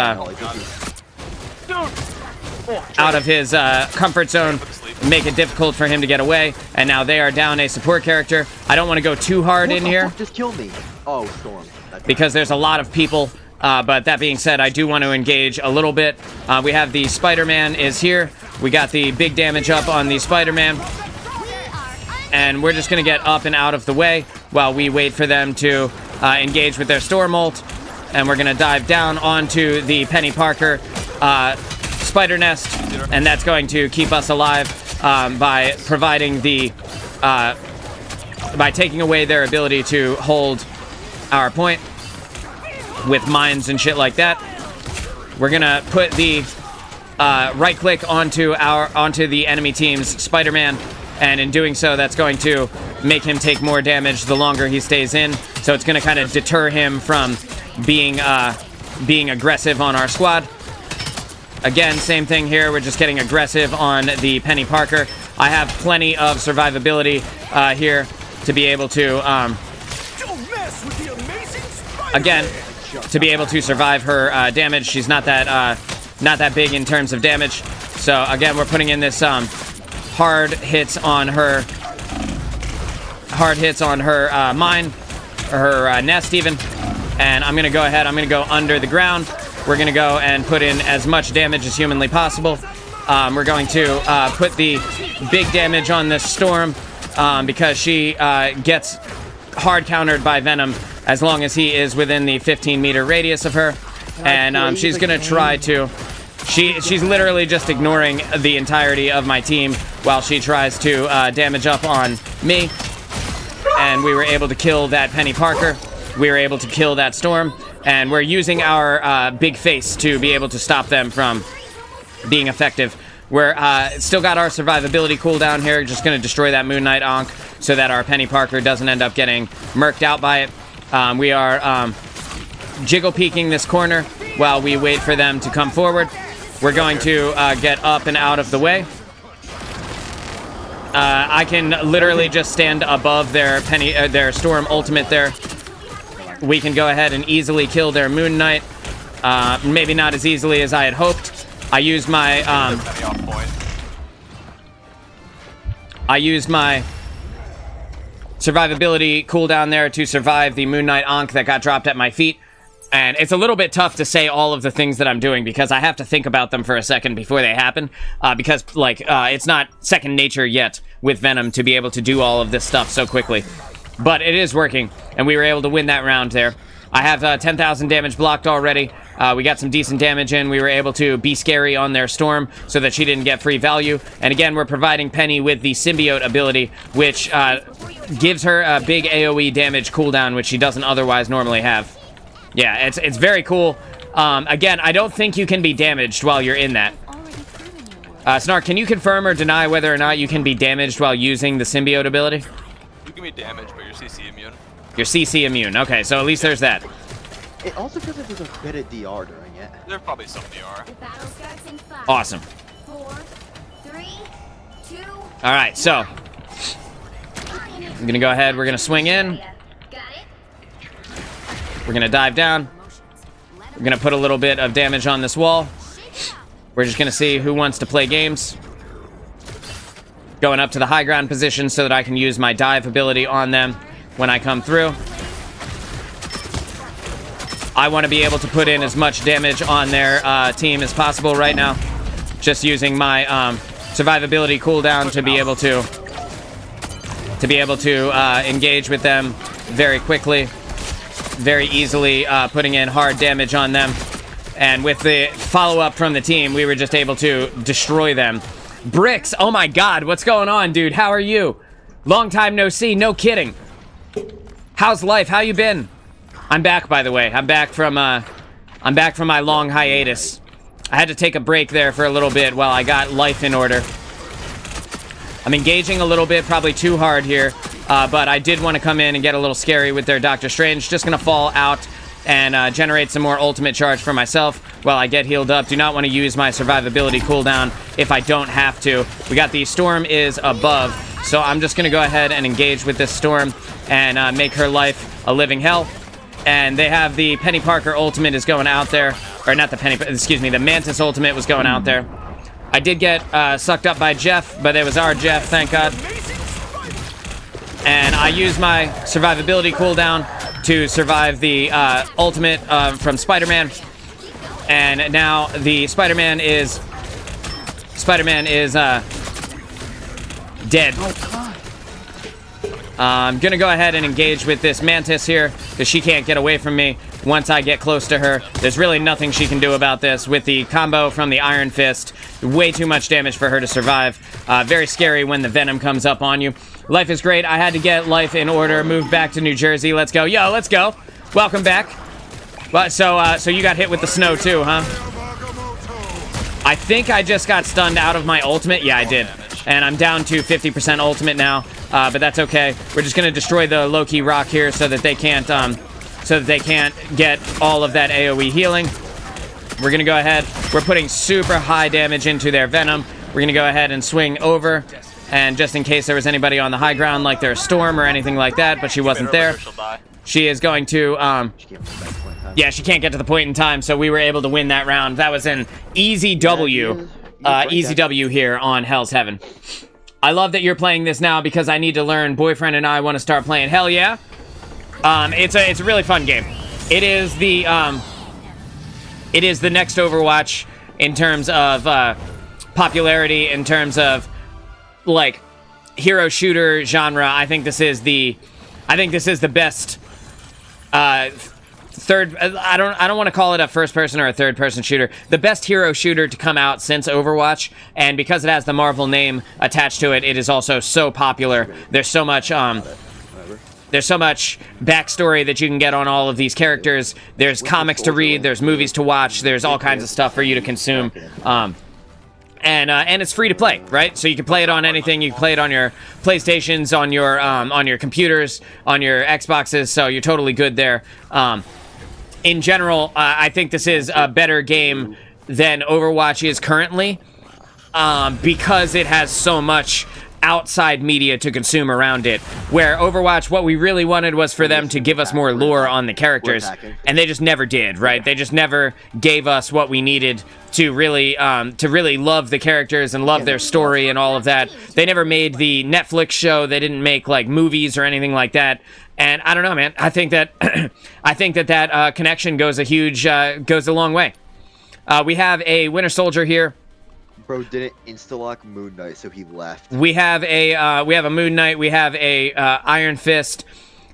comfort zone, make it difficult for him to get away. And now they are down a support character. I don't want to go too hard in here. Just kill me. Oh, Storm. Because there's a lot of people. But that being said, I do want to engage a little bit. We have the Spider-Man is here. We got the big damage up on the Spider-Man. And we're just going to get up and out of the way while we wait for them to engage with their Storm ult. And we're going to dive down onto the Penny Parker Spider Nest. And that's going to keep us alive by providing the... by taking away their ability to hold our point with mines and shit like that. We're going to put the right click onto the enemy team's Spider-Man. And in doing so, that's going to make him take more damage the longer he stays in. So it's going to kind of deter him from being aggressive on our squad. Again, same thing here. We're just getting aggressive on the Penny Parker. I have plenty of survivability here to be able to, again, to be able to survive her damage. She's not that big in terms of damage. So again, we're putting in this hard hits on her mine, or her nest even. And I'm gonna go ahead, I'm gonna go under the ground. We're gonna go and put in as much damage as humanly possible. We're going to put the big damage on this Storm because she gets hard countered by Venom as long as he is within the 15-meter radius of her. And she's gonna try to... She's literally just ignoring the entirety of my team while she tries to damage up on me. And we were able to kill that Penny Parker. We were able to kill that Storm. And we're using our big face to be able to stop them from being effective. We're still got our survivability cooldown here. Just going to destroy that Moon Knight Ankh so that our Penny Parker doesn't end up getting murked out by it. We are jiggle peeking this corner while we wait for them to come forward. We're going to get up and out of the way. I can literally just stand above their their Storm ultimate there. We can go ahead and easily kill their Moon Knight. Maybe not as easily as I had hoped. I used my survivability cooldown there to survive the Moon Knight Ankh that got dropped at my feet. And it's a little bit tough to say all of the things that I'm doing because I have to think about them for a second before they happen. Because, it's not second nature yet with Venom to be able to do all of this stuff so quickly. But it is working, and we were able to win that round there. I have 10,000 damage blocked already. We got some decent damage in. We were able to be scary on their Storm so that she didn't get free value. And again, we're providing Penny with the Symbiote ability, which gives her a big AoE damage cooldown, which she doesn't otherwise normally have. Yeah, it's very cool. Again, I don't think you can be damaged while you're in that. Snark, can you confirm or deny whether or not you can be damaged while using the Symbiote ability? You can be damaged, but you're CC immune. You're CC immune. Okay, so at least there's that. It also feels like there's a bit of DR during it. There's probably some DR. The battle starts in 5, Awesome. 4, 3, 2. All right, so I'm gonna go ahead. We're gonna swing in. Got it? We're gonna dive down. We're gonna put a little bit of damage on this wall. We're just gonna see who wants to play games. Going up to the high ground position so that I can use my dive ability on them when I come through. I want to be able to put in as much damage on their team as possible right now. Just using my survivability cooldown to be able to engage with them very quickly, very easily, putting in hard damage on them. And with the follow-up from the team, we were just able to destroy them. Bricks, oh my god, what's going on, dude? How are you? Long time no see, no kidding. How's life? How you been? I'm back, by the way. I'm back from my long hiatus. I had to take a break there for a little bit while I got life in order. I'm engaging a little bit, probably too hard here, but I did want to come in and get a little scary with their Doctor Strange. Just going to fall out and generate some more ultimate charge for myself while I get healed up. Do not want to use my survivability cooldown if I don't have to. We got the Storm is above, so I'm just going to go ahead and engage with this Storm and make her life a living hell. And they have the Penny Parker ultimate is going out there. Or not the Penny, excuse me, the Mantis ultimate was going out there. I did get sucked up by Jeff, but it was our Jeff, thank God. And I used my survivability cooldown to survive the ultimate from Spider-Man. And now the Spider-Man is dead. I'm gonna go ahead and engage with this Mantis here because she can't get away from me once I get close to her. There's really nothing she can do about this. With the combo from the Iron Fist, way too much damage for her to survive. Very scary when the Venom comes up on you. Life is great. I had to get life in order, moved back to New Jersey. Let's go. Yo, let's go. Welcome back. Well, so you got hit with the snow too, huh? I think I just got stunned out of my ultimate. Yeah, I did. And I'm down to 50% ultimate now, but that's okay. We're just gonna destroy the Loki rock here so that they can't get all of that AoE healing. We're gonna go ahead. We're putting super high damage into their Venom. We're gonna go ahead and swing over, and just in case there was anybody on the high ground, like their Storm or anything like that, but she wasn't there. She is going to yeah, she can't get to the point in time, so we were able to win that round. That was an easy W. Easy W here on Hell's Heaven. I love that you're playing this now because I need to learn. Boyfriend and I want to start playing. Hell yeah. It's a really fun game. It is the next Overwatch in terms of popularity, in terms of like hero shooter genre. I think this is the best third. I don't want to call it a first person or a third person shooter. The best hero shooter to come out since Overwatch, and because it has the Marvel name attached to it, it is also so popular. There's so much backstory that you can get on all of these characters. There's comics to read, there's movies to watch, there's all kinds of stuff for you to consume. And it's free to play, right? So you can play it on anything. You can play it on your PlayStations, on your computers, on your Xboxes. So you're totally good there. In general, I think this is a better game than Overwatch is currently, because it has so much outside media to consume around it. Where Overwatch, what we really wanted was for them to give us more lore on the characters, and they just never did, right? They just never gave us what we needed to really love the characters and love their story and all of that. They never made the Netflix show. They didn't make like movies or anything like that. And I don't know, man. I think that that connection goes a long way. We have a Winter Soldier here. Bro didn't insta-lock Moon Knight, so he left. We have a Moon Knight. We have a Iron Fist.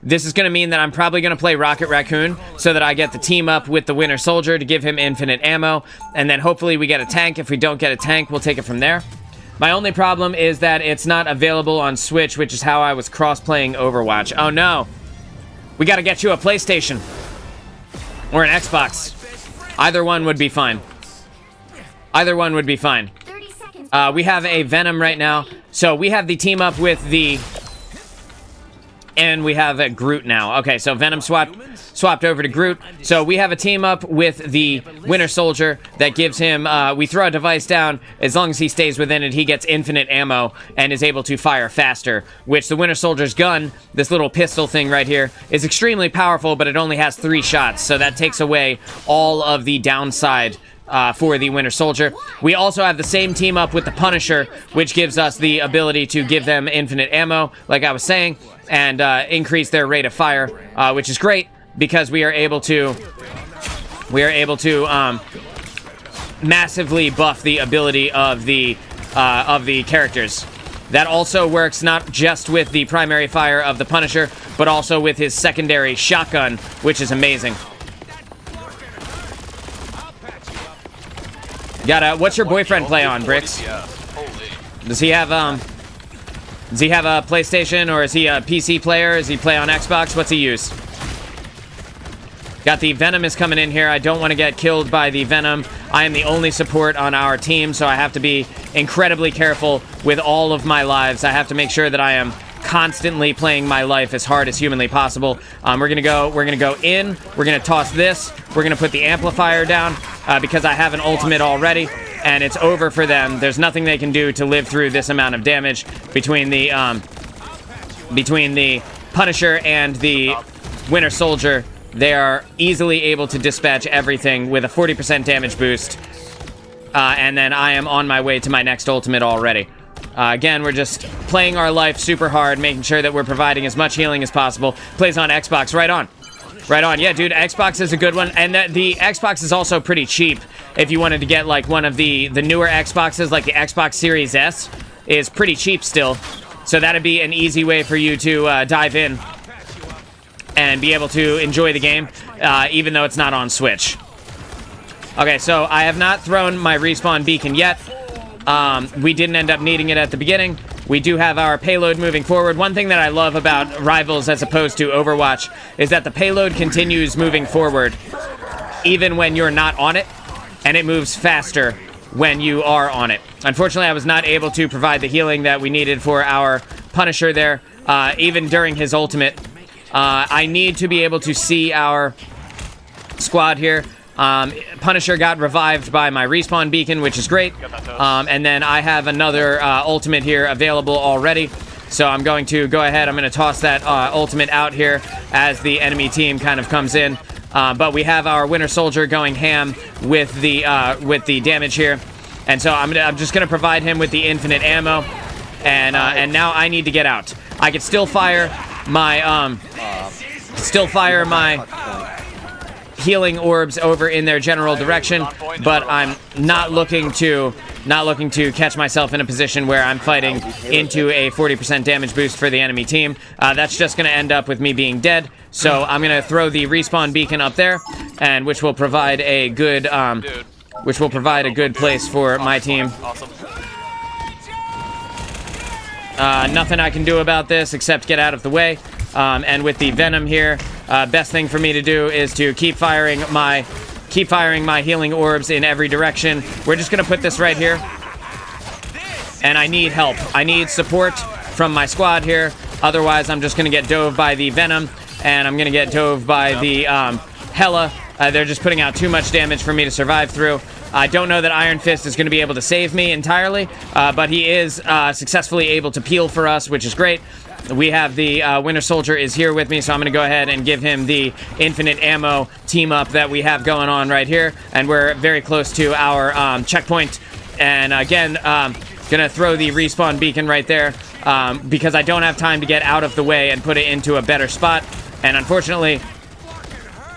This is going to mean that I'm probably going to play Rocket Raccoon so that I get the team up with the Winter Soldier to give him infinite ammo, and then hopefully we get a tank. If we don't get a tank, we'll take it from there. My only problem is that it's not available on Switch, which is how I was cross-playing Overwatch. Oh no. We got to get you a PlayStation or an Xbox. Either one would be fine. Either one would be fine. We have a Venom right now. So we have the team up with the... And we have a Groot now. Okay, so Venom swapped over to Groot. So we have a team up with the Winter Soldier that gives him... we throw a device down. As long as he stays within it, he gets infinite ammo and is able to fire faster. Which the Winter Soldier's gun, this little pistol thing right here, is extremely powerful, but it only has 3 shots. So that takes away all of the downside for the Winter Soldier. We also have the same team up with the Punisher, which gives us the ability to give them infinite ammo, like I was saying, and increase their rate of fire, which is great because we are able to massively buff the ability of the characters. That also works not just with the primary fire of the Punisher, but also with his secondary shotgun, which is amazing. What's your boyfriend play on, Bricks? Does he have Does he have a PlayStation, or is he a PC player? Does he play on Xbox? What's he use? Got the Venom is coming in here. I don't want to get killed by the Venom. I am the only support on our team, so I have to be incredibly careful with all of my lives. I have to make sure that I am constantly playing my life as hard as humanly possible. We're gonna go in. We're gonna toss this. We're gonna put the amplifier down because I have an ultimate already, and it's over for them. There's nothing they can do to live through this amount of damage between the Punisher and the Winter Soldier. They are easily able to dispatch everything with a 40% damage boost. And then I am on my way to my next ultimate already. Again, we're just playing our life super hard, making sure that we're providing as much healing as possible. Plays on Xbox, right on. Right on. Yeah, dude, Xbox is a good one. And the Xbox is also pretty cheap. If you wanted to get, like, one of the newer Xboxes, like the Xbox Series S, is pretty cheap still. So that'd be an easy way for you to dive in and be able to enjoy the game, even though it's not on Switch. Okay, so I have not thrown my respawn beacon yet. We didn't end up needing it at the beginning. We do have our payload moving forward. One thing that I love about Rivals as opposed to Overwatch is that the payload continues moving forward even when you're not on it, and it moves faster when you are on it. Unfortunately, I was not able to provide the healing that we needed for our Punisher there, even during his ultimate. I need to be able to see our squad here. Punisher got revived by my respawn beacon, which is great. And then I have another ultimate here available already. So I'm going to go ahead. I'm going to toss that ultimate out here as the enemy team kind of comes in. But we have our Winter Soldier going ham with the damage here. And so I'm just going to provide him with the infinite ammo. And now I need to get out. I could still fire my healing orbs over in their general direction, but I'm not looking to catch myself in a position where I'm fighting into a 40% damage boost for the enemy team. That's just going to end up with me being dead. So I'm going to throw the respawn beacon up there, and which will provide a good place for my team. Awesome. Nothing I can do about this except get out of the way. And with the Venom here, best thing for me to do is to keep firing my healing orbs in every direction. We're just gonna put this right here. And I need help. I need support from my squad here. Otherwise, I'm just gonna get dove by the Venom, and I'm gonna get dove by the Hela. They're just putting out too much damage for me to survive through. I don't know that Iron Fist is going to be able to save me entirely, but he is successfully able to peel for us, which is great. We have the Winter Soldier is here with me, so I'm going to go ahead and give him the infinite ammo team up that we have going on right here, and we're very close to our checkpoint. And again, going to throw the respawn beacon right there because I don't have time to get out of the way and put it into a better spot. And unfortunately,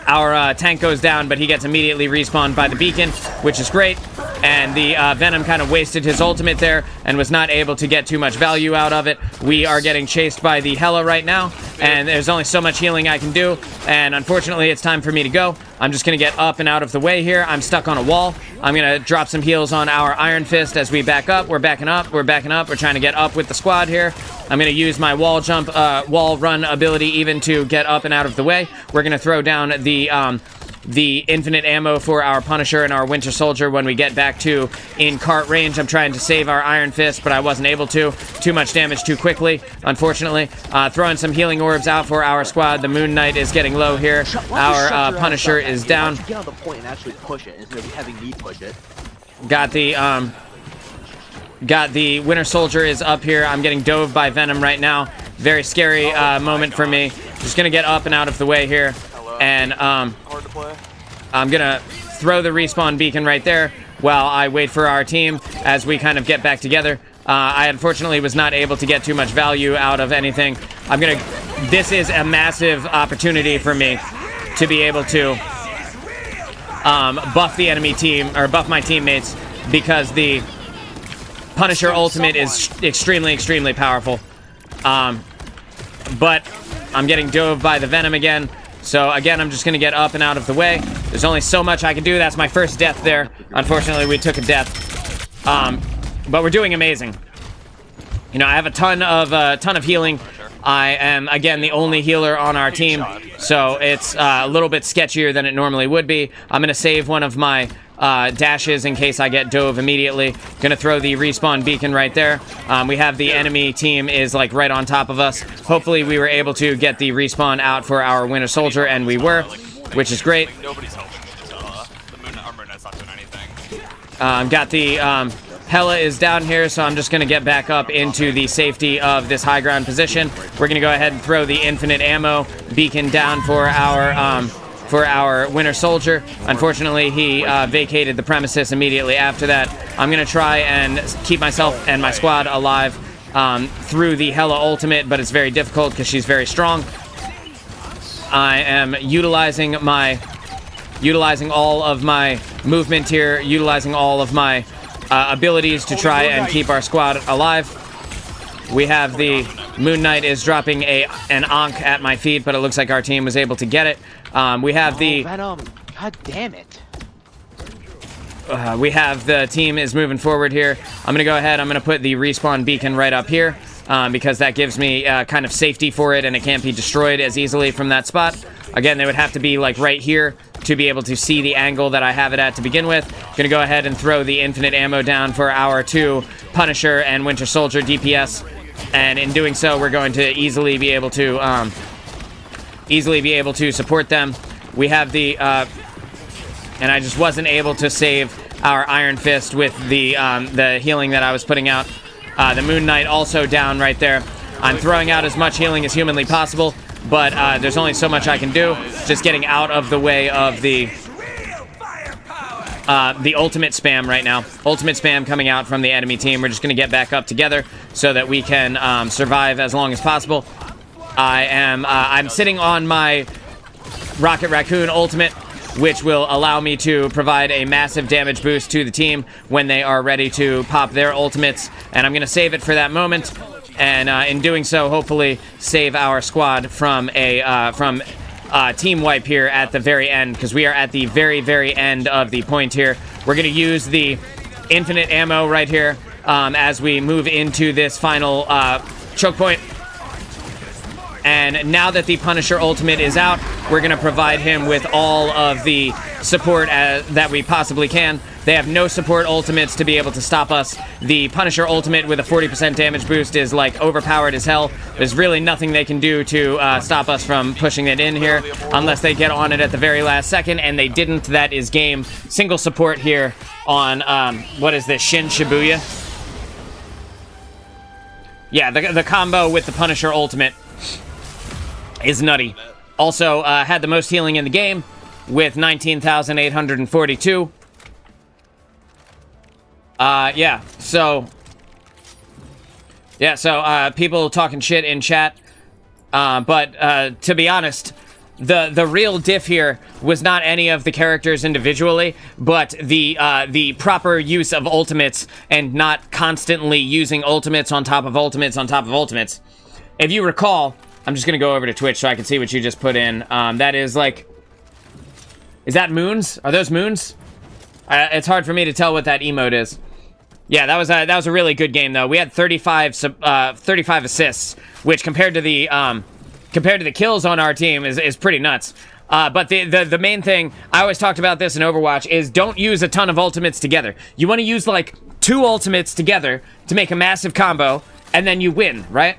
our tank goes down, but he gets immediately respawned by the beacon, which is great. And the Venom kind of wasted his ultimate there and was not able to get too much value out of it. We are getting chased by the Hela right now, and there's only so much healing I can do. And unfortunately, it's time for me to go. I'm just going to get up and out of the way here. I'm stuck on a wall. I'm going to drop some heals on our Iron Fist as we back up. We're backing up. We're backing up. We're trying to get up with the squad here. I'm going to use my wall jump, wall run ability even to get up and out of the way. We're going to throw down the infinite ammo for our Punisher and our Winter Soldier when we get back to in-cart range. I'm trying to save our Iron Fist, but I wasn't able to. Too much damage too quickly, unfortunately. Throwing some healing orbs out for our squad. The Moon Knight is getting low here. Our Punisher is down. Get on the point and actually push it instead of having me push it. Got the Winter Soldier is up here. I'm getting dove by Venom right now. Very scary moment for me. Just gonna get up and out of the way here. And I'm gonna throw the respawn beacon right there while I wait for our team as we kind of get back together. I unfortunately was not able to get too much value out of anything. This is a massive opportunity for me to be able to buff the enemy team, or buff my teammates, because the Punisher ultimate is extremely, extremely powerful. But I'm getting dove by the Venom again. So again, I'm just going to get up and out of the way. There's only so much I can do. That's my first death there. Unfortunately, we took a death. But we're doing amazing. You know, I have a ton of healing. I am, again, the only healer on our team, so it's a little bit sketchier than it normally would be. I'm going to save one of my dashes in case I get dove immediately. Going to throw the respawn beacon right there. We have the enemy team is, like, right on top of us. Hopefully we were able to get the respawn out for our Winter Soldier, and we were, which is great. Nobody's helping. The Moon Armor Knight's not doing anything. Got the... Hela is down here, so I'm just going to get back up into the safety of this high ground position. We're going to go ahead and throw the infinite ammo beacon down for our Winter Soldier. Unfortunately, he vacated the premises immediately after that. I'm going to try and keep myself and my squad alive through the Hela ultimate, but it's very difficult because she's very strong. I am utilizing all of my movement here, utilizing all of my abilities to try and keep our squad alive. We have the Moon Knight is dropping an Ankh at my feet, but it looks like our team was able to get it. We have the... Venom. God damn it. We have the team is moving forward here. I'm going to go ahead. I'm going to put the respawn beacon right up here because that gives me kind of safety for it, and it can't be destroyed as easily from that spot. Again, they would have to be like right here to be able to see the angle that I have it at to begin with. Gonna go ahead and throw the infinite ammo down for our 2 Punisher and Winter Soldier DPS, and in doing so, we're going to easily be able to support them. We have the and I just wasn't able to save our Iron Fist with the healing that I was putting out. The Moon Knight also down right there. I'm throwing out as much healing as humanly possible, but there's only so much I can do. Just getting out of the way of the ultimate spam right now. Ultimate spam coming out from the enemy team. We're just going to get back up together so that we can survive as long as possible. I'm sitting on my Rocket Raccoon ultimate, which will allow me to provide a massive damage boost to the team when they are ready to pop their ultimates. And I'm going to save it for that moment. And in doing so, hopefully save our squad from a team wipe here at the very end, because we are at the very, very end of the point here. We're going to use the infinite ammo right here as we move into this final choke point. And now that the Punisher ultimate is out, we're going to provide him with all of the support that we possibly can. They have no support ultimates to be able to stop us. The Punisher ultimate with a 40% damage boost is like overpowered as hell. There's really nothing they can do to stop us from pushing it in here unless they get on it at the very last second, and they didn't. That is game. Single support here on, what is this, Shin Shibuya? Yeah, the combo with the Punisher ultimate is nutty. Also, had the most healing in the game with 19,842. So people talking shit in chat. But to be honest, the real diff here was not any of the characters individually, but the proper use of ultimates and not constantly using ultimates on top of ultimates on top of ultimates. If you recall, I'm just going to go over to Twitch so I can see what you just put in. That is like... Is that moons? Are those moons? It's hard for me to tell what that emote is. Yeah, that was a really good game, though. We had 35 assists, which compared to the kills on our team is pretty nuts. But the main thing, I always talked about this in Overwatch, is don't use a ton of ultimates together. You want to use, like, 2 ultimates together to make a massive combo, and then you win, right?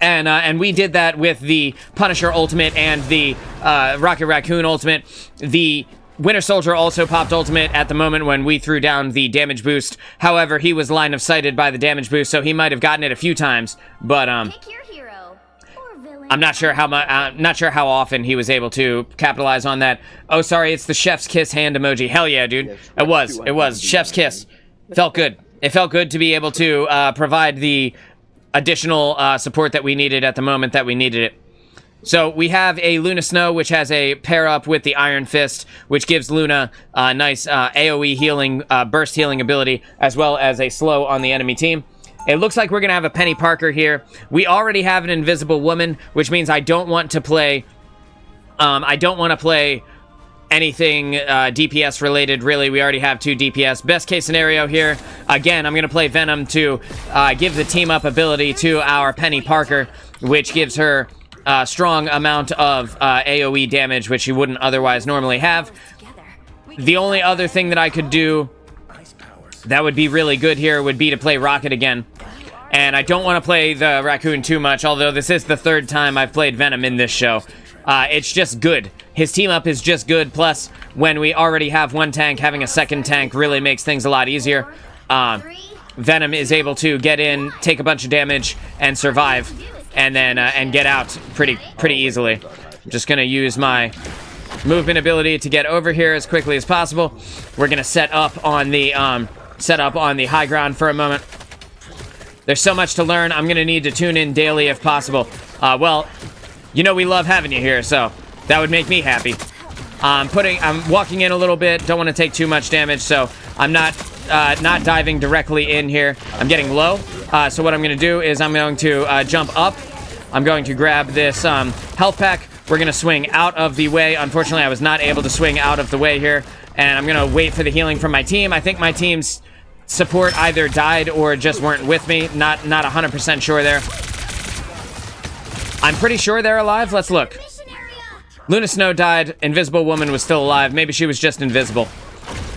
And we did that with the Punisher ultimate and the Rocket Raccoon ultimate. The Winter Soldier also popped ultimate at the moment when we threw down the damage boost. However, he was line of sighted by the damage boost, so he might have gotten it a few times. But Pick your hero or villain. I'm not sure how often he was able to capitalize on that. Oh, sorry, it's the chef's kiss hand emoji. Hell yeah, dude. It was chef's kiss. Felt good. It felt good to be able to provide the additional support that we needed at the moment that we needed it. So we have a Luna Snow, which has a pair up with the Iron Fist, which gives Luna a nice AoE healing, burst healing ability, as well as a slow on the enemy team. It looks like we're going to have a Penny Parker here. We already have an Invisible Woman, which means I don't want to play anything DPS related, really. We already have 2 DPS. Best case scenario here, again, I'm going to play Venom to give the team up ability to our Penny Parker, which gives her a strong amount of AoE damage, which she wouldn't otherwise normally have. The only other thing that I could do that would be really good here would be to play Rocket again. And I don't want to play the Raccoon too much, although this is the 3rd time I've played Venom in this show. It's just good. His team up is just good, plus when we already have 1 tank, having a 2nd tank really makes things a lot easier. Venom is able to get in, take a bunch of damage, and survive, and then and get out pretty easily. I'm just going to use my movement ability to get over here as quickly as possible. We're going to set up on the high ground for a moment. There's so much to learn. I'm going to need to tune in daily if possible. Well, you know we love having you here, so that would make me happy. I'm walking in a little bit. Don't want to take too much damage, so I'm not diving directly in here. I'm getting low, so what I'm going to do is I'm going to jump up. I'm going to grab this health pack. We're going to swing out of the way. Unfortunately, I was not able to swing out of the way here, and I'm going to wait for the healing from my team. I think my team's support either died or just weren't with me. Not 100% sure there. I'm pretty sure they're alive. Let's look. Luna Snow died. Invisible Woman was still alive. Maybe she was just invisible.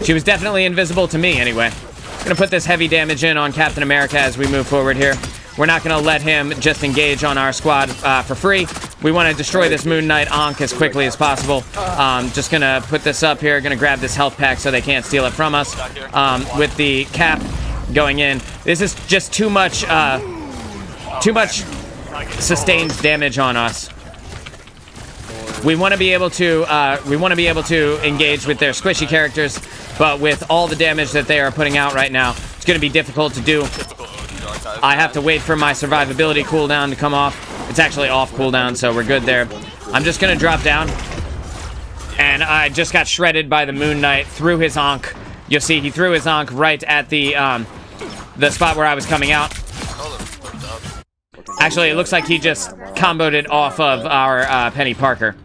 She was definitely invisible to me anyway. I'm going to put this heavy damage in on Captain America as we move forward here. We're not going to let him just engage on our squad for free. We want to destroy this Moon Knight Ankh as quickly as possible. Just going to put this up here. Going to grab this health pack so they can't steal it from us. With the cap going in. This is just too much sustained damage on us. We want to be able to engage with their squishy characters, but with all the damage that they are putting out right now, it's going to be difficult to do. I have to wait for my survivability cooldown to come off. It's actually off cooldown, so we're good there. I'm just going to drop down, and I just got shredded by the Moon Knight through his Ankh. You'll see he threw his Ankh right at the spot where I was coming out. Actually, it looks like he just comboed it off of our Penny Parker.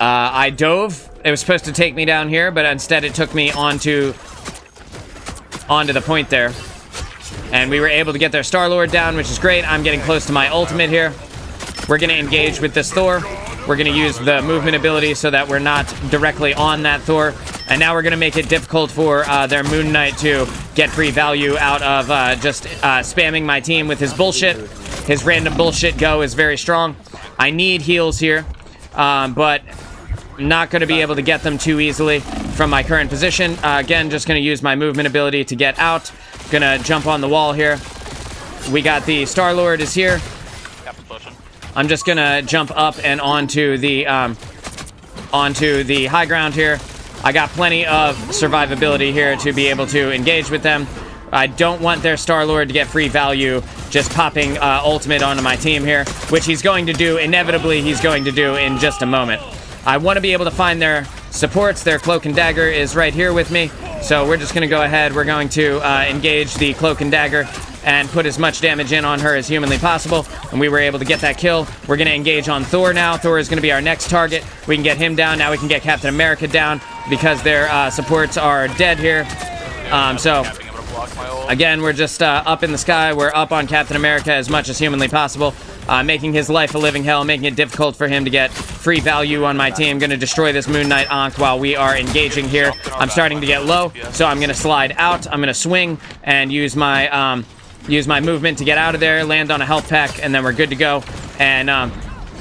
I dove. It was supposed to take me down here, but instead it took me onto the point there. And we were able to get their Star-Lord down, which is great. I'm getting close to my ultimate here. We're going to engage with this Thor. We're going to use the movement ability so that we're not directly on that Thor. And now we're going to make it difficult for their Moon Knight to get free value out of just spamming my team with his bullshit. His random bullshit go is very strong. I need heals here, but not going to be able to get them too easily from my current position. Again, just going to use my movement ability to get out. Going to jump on the wall here. We got the Star-Lord is here. I'm just going to jump up and onto the high ground here. I got plenty of survivability here to be able to engage with them. I don't want their Star-Lord to get free value just popping ultimate onto my team here, which he's going to do, inevitably he's going to do in just a moment. I want to be able to find their supports. Their Cloak and Dagger is right here with me, so we're just going to go ahead. We're going to engage the Cloak and Dagger and put as much damage in on her as humanly possible, and we were able to get that kill. We're going to engage on Thor now. Thor is going to be our next target. We can get him down. Now we can get Captain America down because their supports are dead here. So, again, we're just up in the sky. We're up on Captain America as much as humanly possible, making his life a living hell, making it difficult for him to get free value on my team. Going to destroy this Moon Knight Ankh while we are engaging here. I'm starting to get low, so I'm going to slide out. I'm going to swing and use my movement to get out of there, land on a health pack, and then we're good to go. And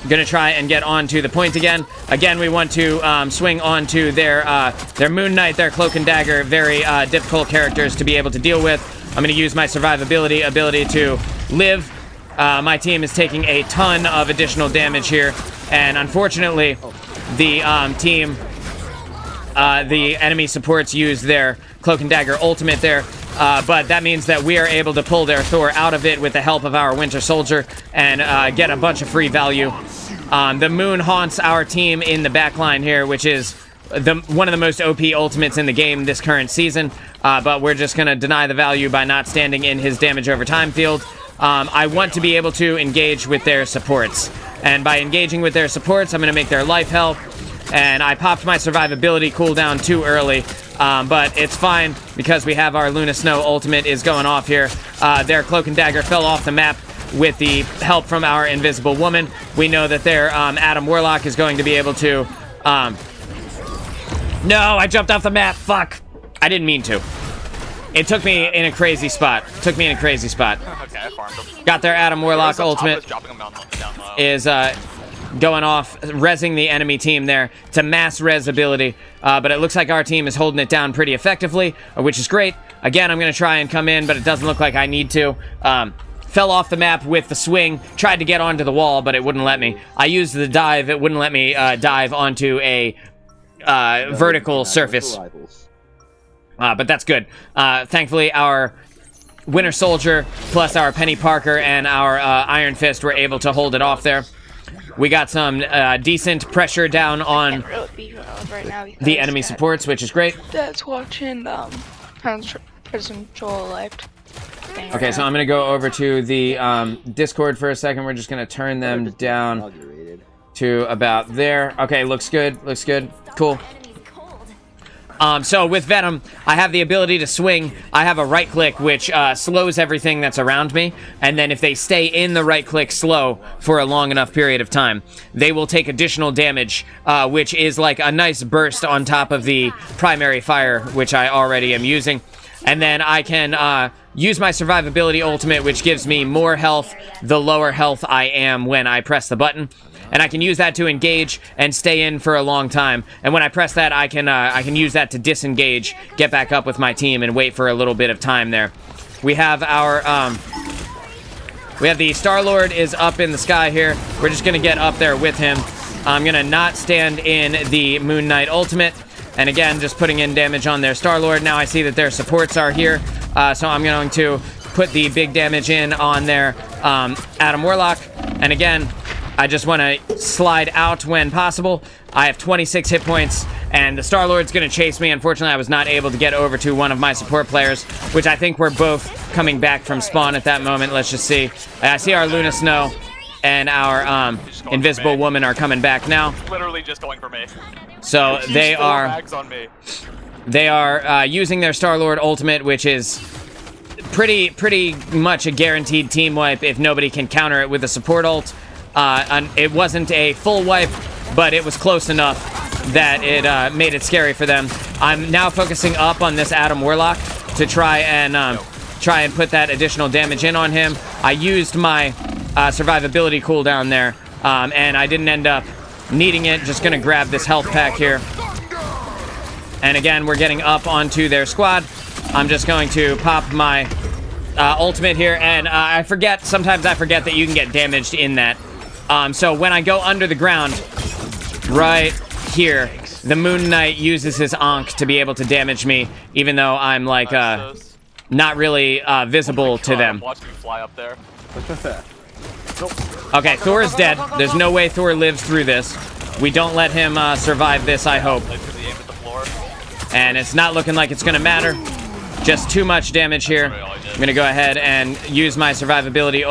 gonna try and get onto the point again. Again, we want to swing onto their Moon Knight, their Cloak and Dagger, very difficult characters to be able to deal with. I'm gonna use my survivability ability to live. My team is taking a ton of additional damage here, and unfortunately, the enemy supports use their Cloak and Dagger ultimate there. But that means that we are able to pull their Thor out of it with the help of our Winter Soldier and get a bunch of free value. The Moon haunts our team in the backline here, which is one of the most OP ultimates in the game this current season. But we're just going to deny the value by not standing in his damage over time field. I want to be able to engage with their supports. And by engaging with their supports, I'm going to make their life hell. and I popped my survivability cooldown too early. But it's fine because we have our Luna Snow ultimate is going off here. Their Cloak and Dagger fell off the map with the help from our Invisible Woman. We know that their Adam Warlock is going to be able to... No, I jumped off the map. Fuck. I didn't mean to. It took me in a crazy spot. Okay, I farmed him. Got their Adam Warlock ultimate. Dropping him down low. Is going off, rezzing the enemy team there. It's a mass res ability, but it looks like our team is holding it down pretty effectively, which is great. Again, I'm going to try and come in, but it doesn't look like I need to. Fell off the map with the swing, tried to get onto the wall, but it wouldn't let me. I used the dive, it wouldn't let me dive onto a vertical surface. But that's good. Thankfully, our Winter Soldier plus our Penny Parker and our Iron Fist were able to hold it off there. We got some decent pressure down on the enemy supports, which is great. Dad's watching Prison Control Live. Okay, so I'm going to go over to the Discord for a second. We're just going to turn them down to about there. Okay, looks good. Looks good. Cool. So with Venom, I have the ability to swing. I have a right click, which slows everything that's around me. And then if they stay in the right click slow for a long enough period of time, they will take additional damage, which is like a nice burst on top of the primary fire, which I already am using. And then I can use my survivability ultimate, which gives me more health the lower health I am when I press the button. And I can use that to engage and stay in for a long time. And when I press that, I can use that to disengage, get back up with my team, and wait for a little bit of time there. We have our we have the Star-Lord is up in the sky here. We're just gonna get up there with him. I'm gonna not stand in the Moon Knight ultimate. And again, just putting in damage on their Star-Lord. Now I see that their supports are here. So I'm going to put the big damage in on their Adam Warlock. And again, I just want to slide out when possible. I have 26 hit points, and the Star-Lord's going to chase me. Unfortunately, I was not able to get over to one of my support players, which I think we're both coming back from spawn at that moment. Let's just see. I see our Luna Snow and our Invisible Woman are coming back now. Literally just going for me. So they are using their Star-Lord ultimate, which is pretty much a guaranteed team wipe if nobody can counter it with a support ult. And it wasn't a full wipe, but it was close enough that it made it scary for them. I'm now focusing up on this Adam Warlock to try and put that additional damage in on him. I used my survivability cooldown there, and I didn't end up needing it. Just gonna grab this health pack here. And again, we're getting up onto their squad. I'm just going to pop my ultimate here, and sometimes I forget that you can get damaged in that. So when I go under the ground, right here, the Moon Knight uses his Ankh to be able to damage me, even though I'm like not really visible to them. Watch me fly up there. Okay, Thor is dead. There's no way Thor lives through this. We don't let him survive this, I hope. And it's not looking like it's going to matter. Just too much damage here. I'm going to go ahead and use my survivability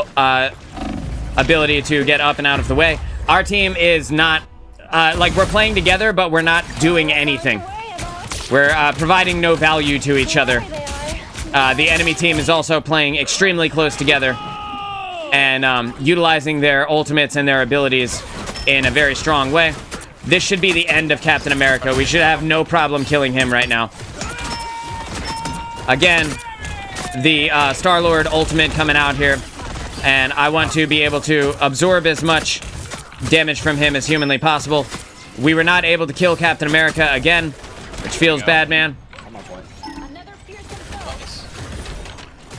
ability to get up and out of the way. Our team is not... we're playing together, but we're not doing anything. We're providing no value to each other. The enemy team is also playing extremely close together and utilizing their ultimates and their abilities in a very strong way. This should be the end of Captain America. We should have no problem killing him right now. Again, the Star-Lord ultimate coming out here, and I want to be able to absorb as much damage from him as humanly possible. We were not able to kill Captain America again, which feels bad, man.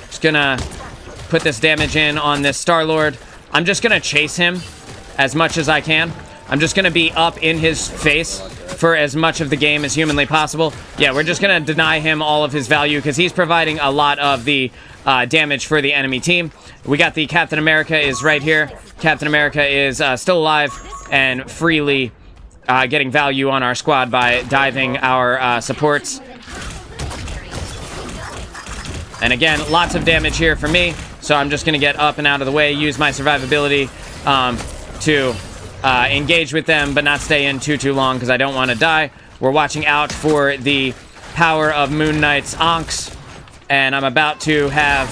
Just gonna put this damage in on this Star-Lord. I'm just gonna chase him as much as I can. I'm just gonna be up in his face for as much of the game as humanly possible. Yeah, we're just gonna deny him all of his value because he's providing a lot of the damage for the enemy team. We got the Captain America is right here. Captain America is still alive and freely getting value on our squad by diving our supports. And again, lots of damage here for me, so I'm just gonna get up and out of the way, use my survivability to engage with them, but not stay in too long because I don't want to die. We're watching out for the power of Moon Knight's Ankhs, and I'm about to have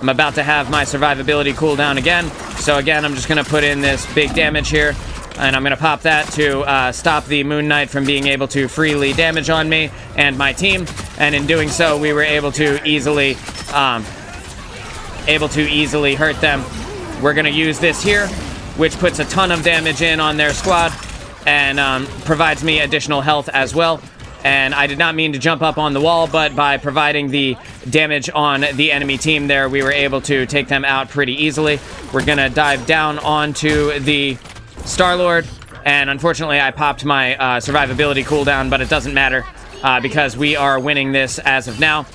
my survivability cooldown again. So again, I'm just gonna put in this big damage here, and I'm gonna pop that to stop the Moon Knight from being able to freely damage on me and my team. And in doing so, we were able to easily hurt them. We're gonna use this here, which puts a ton of damage in on their squad and provides me additional health as well. And I did not mean to jump up on the wall, but by providing the damage on the enemy team there, we were able to take them out pretty easily. We're gonna dive down onto the Star-Lord, and unfortunately I popped my survivability cooldown, but it doesn't matter because we are winning this as of now.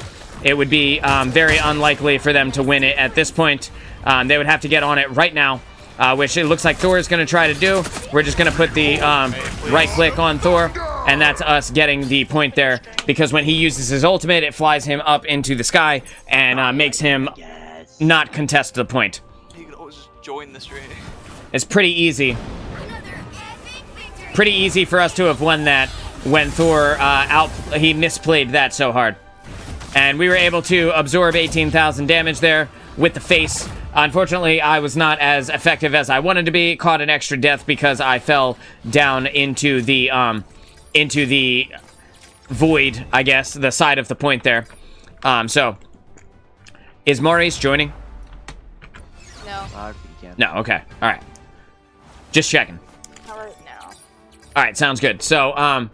It would be very unlikely for them to win it at this point. They would have to get on it right now, which it looks like Thor is going to try to do. We're just going to put the right click on Thor, and that's us getting the point there, because when he uses his ultimate, it flies him up into the sky and makes him not contest the point. He could always just join the stream. It's pretty easy. Pretty easy for us to have won that when Thor he misplayed that so hard. And we were able to absorb 18,000 damage there with the face. Unfortunately, I was not as effective as I wanted to be. Caught an extra death because I fell down into the void, I guess, the side of the point there. So, is Maurice joining? No, No, okay. All right. Just checking. not right now. All right, sounds good. So,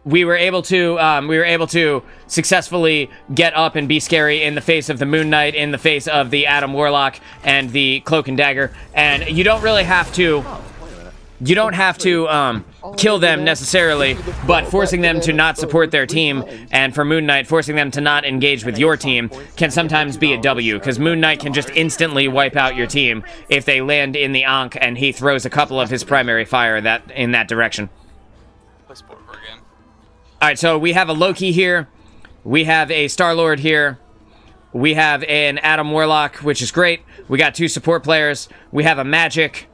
we were able to successfully get up and be scary in the face of the Moon Knight, in the face of the Adam Warlock and the Cloak and Dagger, and you don't really have to. You don't have to kill them necessarily, but forcing them to not support their team, and for Moon Knight, forcing them to not engage with your team can sometimes be a W, because Moon Knight can just instantly wipe out your team if they land in the Ankh and he throws a couple of his primary fire in that direction. Play sport for a game. Alright, so we have a Loki here, we have a Star-Lord here, we have an Adam Warlock, which is great, we got 2 support players, we have a Magic,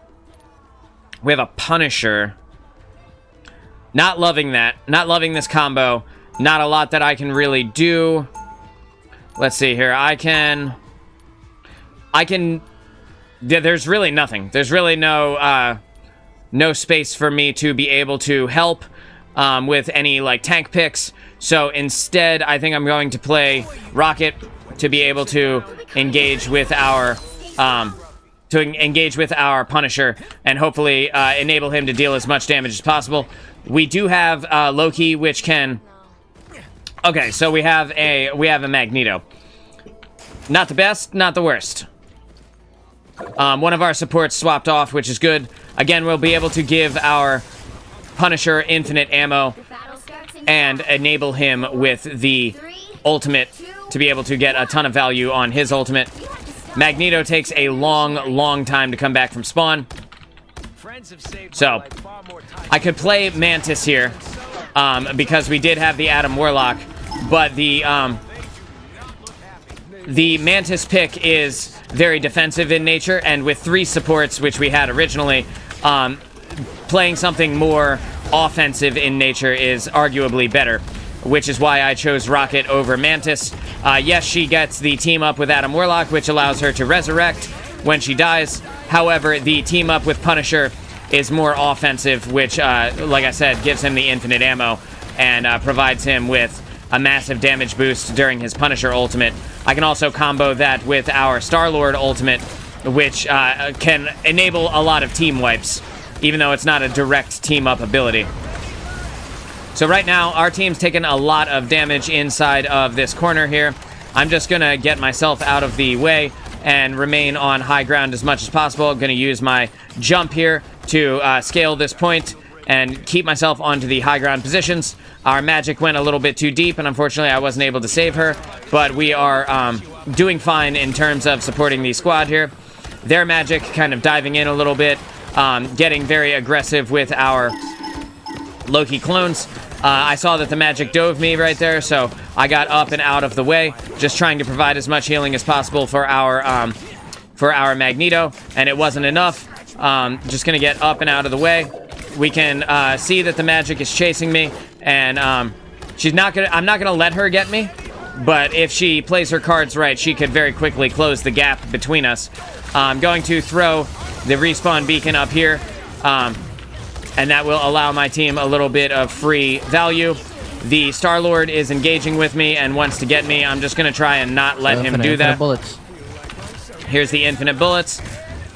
we have a Punisher. Not loving that. Not loving this combo. Not a lot that I can really do. Let's see here. I can... There's really nothing. There's really no space for me to be able to help with any, like, tank picks. So instead, I think I'm going to play Rocket to be able to engage with our... Punisher and hopefully enable him to deal as much damage as possible. We do have Loki, which can... Okay, so we have a Magneto. Not the best, not the worst. One of our supports swapped off, which is good. Again, we'll be able to give our Punisher infinite ammo and enable him with the ultimate to be able to get a ton of value on his ultimate. Magneto takes a long time to come back from spawn. So, I could play Mantis here, because we did have the Adam Warlock, but the Mantis pick is very defensive in nature, and with 3 supports, which we had originally, playing something more offensive in nature is arguably better, which is why I chose Rocket over Mantis. Yes, she gets the team up with Adam Warlock, which allows her to resurrect when she dies. However, the team up with Punisher is more offensive, which, like I said, gives him the infinite ammo and provides him with a massive damage boost during his Punisher ultimate. I can also combo that with our Star-Lord ultimate, which can enable a lot of team wipes, even though it's not a direct team-up ability. So right now, our team's taking a lot of damage inside of this corner here. I'm just going to get myself out of the way and remain on high ground as much as possible. I'm going to use my jump here to scale this point and keep myself onto the high ground positions. Our Magic went a little bit too deep, and unfortunately I wasn't able to save her, but we are doing fine in terms of supporting the squad here. Their Magic kind of diving in a little bit, getting very aggressive with our Loki clones. I saw that the Magic dove me right there, so I got up and out of the way, just trying to provide as much healing as possible for our Magneto, and it wasn't enough. Just gonna get up and out of the way. We can see that the magic is chasing me, and I'm not gonna let her get me. But if she plays her cards right, she could very quickly close the gap between us. I'm going to throw the respawn beacon up here, and that will allow my team a little bit of free value. The Star-Lord is engaging with me and wants to get me. I'm just going to try and not let him do that. Bullets. Here's the infinite bullets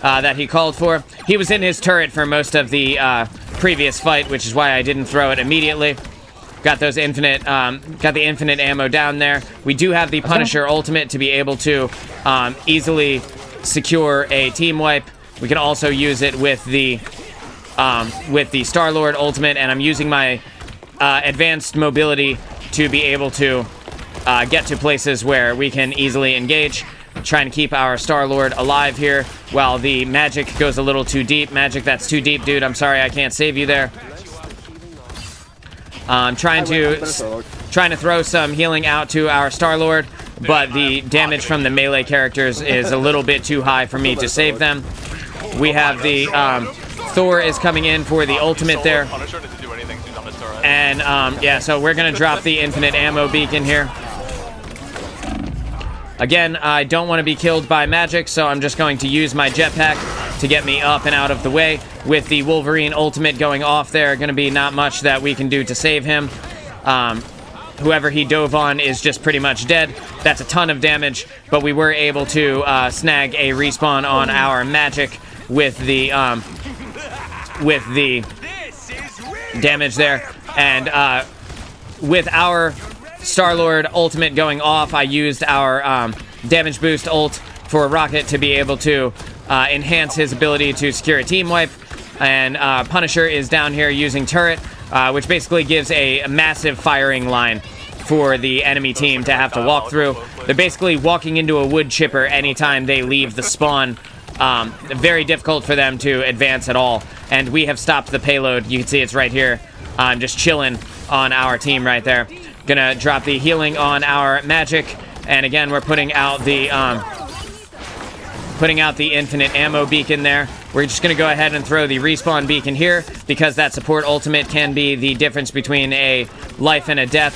that he called for. He was in his turret for most of the previous fight, which is why I didn't throw it immediately. Got those infinite, got the infinite ammo down there. We do have the Punisher ultimate to be able to easily secure a team wipe. We can also use it with the Star-Lord ultimate, and I'm using my advanced mobility to be able to get to places where we can easily engage. Trying to keep our Star-Lord alive here while the magic goes a little too deep. Magic, that's too deep, dude. I'm sorry, I can't save you there. Trying to throw some healing out to our Star-Lord, but the damage from the melee characters is a little bit too high for me to save them. We have the Thor is coming in for the ultimate there. And yeah, so we're gonna drop the infinite ammo beacon here. Again, I don't want to be killed by magic, so I'm just going to use my jetpack to get me up and out of the way. With the Wolverine ultimate going off there, going to be not much that we can do to save him. Whoever he dove on is just pretty much dead. That's a ton of damage, but we were able to snag a respawn on our magic with the damage there. And with our Star-Lord ultimate going off, I used our damage boost ult for Rocket to be able to enhance his ability to secure a team wipe. And Punisher is down here using turret, which basically gives a massive firing line for the enemy team to have to walk through. They're basically walking into a wood chipper anytime they leave the spawn. Very difficult for them to advance at all. And we have stopped the payload. You can see it's right here. Just chilling on our team right there. Gonna drop the healing on our magic, and again we're putting out the infinite ammo beacon there. We're just gonna go ahead and throw the respawn beacon here because that support ultimate can be the difference between a life and a death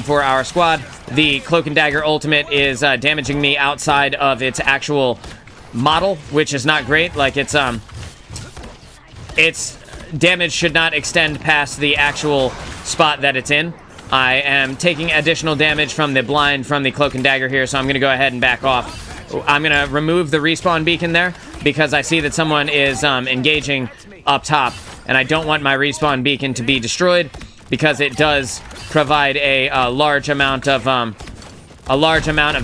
for our squad. The Cloak and Dagger ultimate is damaging me outside of its actual model, which is not great. Like its damage should not extend past the actual spot that it's in. I am taking additional damage from the blind from the Cloak and Dagger here, so I'm going to go ahead and back off. I'm going to remove the respawn beacon there because I see that someone is engaging up top, and I don't want my respawn beacon to be destroyed because it does provide a large amount of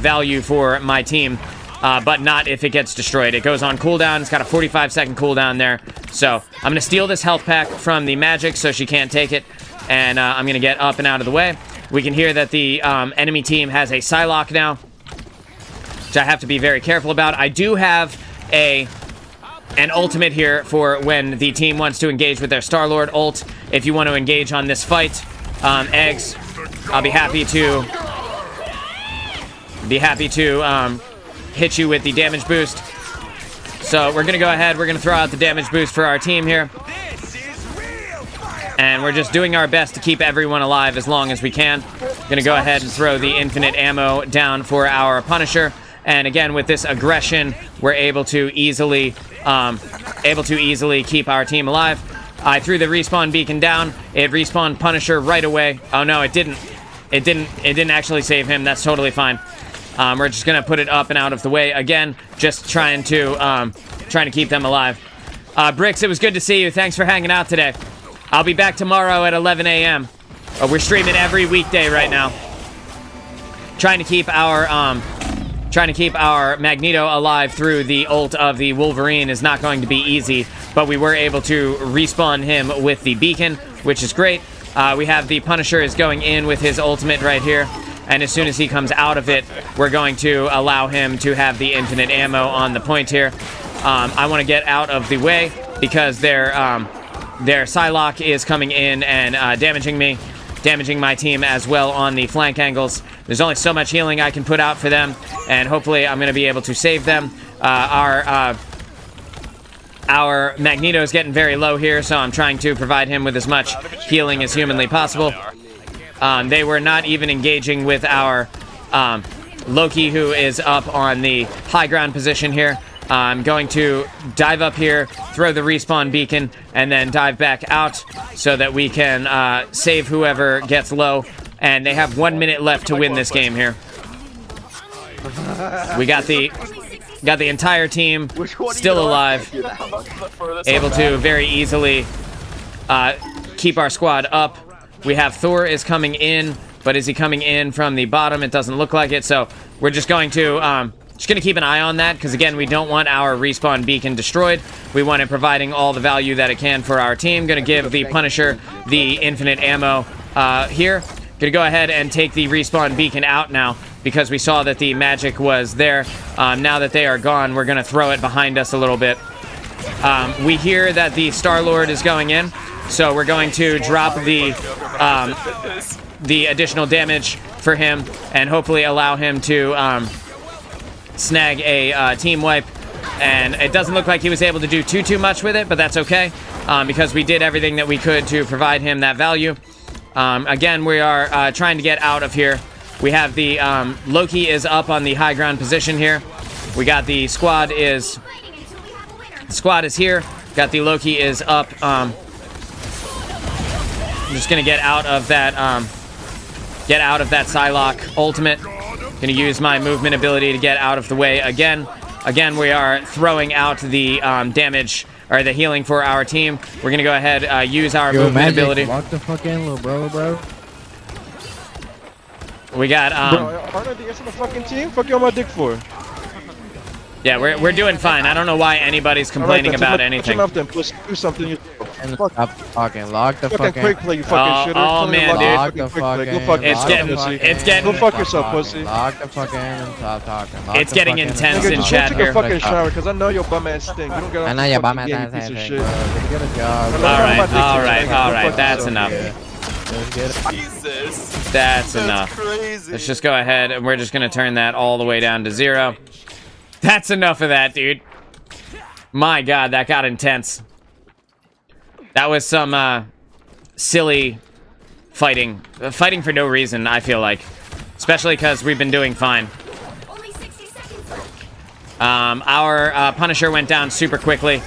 value for my team, but not if it gets destroyed. It goes on cooldown. It's got a 45-second cooldown there, so I'm going to steal this health pack from the magic so she can't take it. And I'm going to get up and out of the way. We can hear that the enemy team has a Psylocke now, which I have to be very careful about. I do have an ultimate here for when the team wants to engage with their Star-Lord ult. If you want to engage on this fight, Eggs, I'll be happy to hit you with the damage boost. So we're going to go ahead. We're going to throw out the damage boost for our team here. And we're just doing our best to keep everyone alive as long as we can. Gonna go ahead and throw the infinite ammo down for our Punisher. And again, with this aggression, we're able to easily keep our team alive. I threw the respawn beacon down. It respawned Punisher right away. Oh no, it didn't. It didn't actually save him. That's totally fine. We're just gonna put it up and out of the way again, just trying to keep them alive. Bricks, it was good to see you. Thanks for hanging out today. I'll be back tomorrow at 11 a.m. We're streaming every weekday right now. Trying to keep our Magneto alive through the ult of the Wolverine is not going to be easy, but we were able to respawn him with the beacon, which is great. We have the Punisher is going in with his ultimate right here, and as soon as he comes out of it, we're going to allow him to have the infinite ammo on the point here. I want to get out of the way because their Psylocke is coming in and damaging my team as well on the flank angles. There's only so much healing I can put out for them, and hopefully I'm going to be able to save them. Our Our Magneto is getting very low here, so I'm trying to provide him with as much healing as humanly possible. They were not even engaging with our Loki, who is up on the high ground position here. I'm going to dive up here, throw the respawn beacon, and then dive back out so that we can save whoever gets low. And they have 1 minute left to win this game here. We got the entire team still alive, able to very easily keep our squad up. We have Thor is coming in, but is he coming in from the bottom? It doesn't look like it, so we're just going to keep an eye on that, because again, we don't want our respawn beacon destroyed. We want it providing all the value that it can for our team. Gonna give the Punisher the infinite ammo here. Gonna go ahead and take the respawn beacon out now, because we saw that the magic was there. Now that they are gone, we're gonna throw it behind us a little bit. We hear that the Star-Lord is going in, so we're going to drop the additional damage for him and hopefully allow him to snag a team wipe. And it doesn't look like he was able to do too much with it, but that's okay, because we did everything that we could to provide him that value. Again, we are trying to get out of here. We have the Loki is up on the high ground position here. We got the squad is here. Got the Loki is up. I'm just gonna get out of that Psylocke ultimate. Gonna use my movement ability to get out of the way again. Again, we are throwing out the damage or the healing for our team. We're gonna go ahead use our movement ability. Walk the fuck in, little bro. We got Arnold, you guys on the fucking team? Fuck you on my dick for? Yeah, we're doing fine. I don't know why anybody's complaining about anything. Shut up then, push. Do something. Stop talking. Lock the fucking quick play, you fucking shitter. Oh man, dude. Lock the fucking. Go fuck it's getting. Go fuck yourself, pussy. Lock the fucking and stop talking. It's getting intense in Nigga, chat take here. a fucking shower, cause I know your bum ass stink. You don't get off I know the your bum fucking ass game, you piece of shit. Get a job. All right. That's enough. Jesus. That's enough. Crazy. Let's just go ahead and we're just gonna turn that all the way down to 0. That's enough of that, dude. My God, that got intense. That was some silly fighting. Fighting for no reason, I feel like. Especially because we've been doing fine. Our Punisher went down super quickly.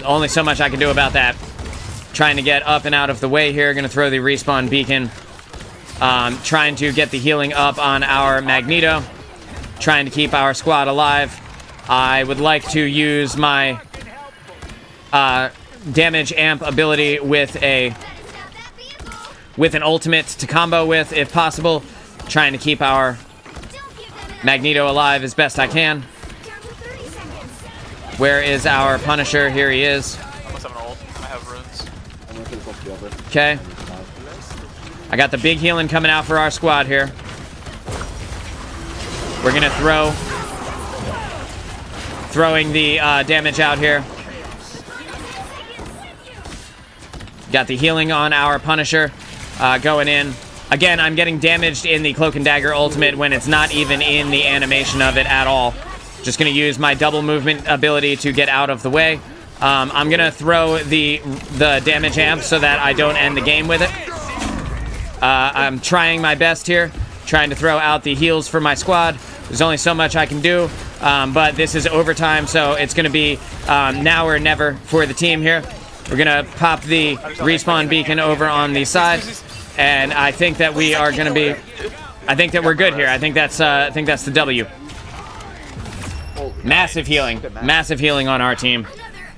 Only so much I can do about that. Trying to get up and out of the way here. Gonna throw the respawn beacon. Trying to get the healing up on our Magneto. Trying to keep our squad alive. I would like to use my damage amp ability with an ultimate to combo with, if possible. Trying to keep our Magneto alive as best I can. Where is our Punisher? Here he is. I must have an ult. I have runes. Okay. I got the big healing coming out for our squad here. We're gonna throwing the damage out here. Got the healing on our Punisher going in. Again, I'm getting damaged in the Cloak and Dagger ultimate when it's not even in the animation of it at all. Just gonna use my double movement ability to get out of the way. I'm gonna throw the damage amp so that I don't end the game with it. I'm trying my best here, trying to throw out the heals for my squad. There's only so much I can do, but this is overtime, so it's gonna be now or never for the team here. We're gonna pop the respawn beacon over on the side, and I think that we are gonna be. I think that we're good here. I think that's the W. Massive healing on our team,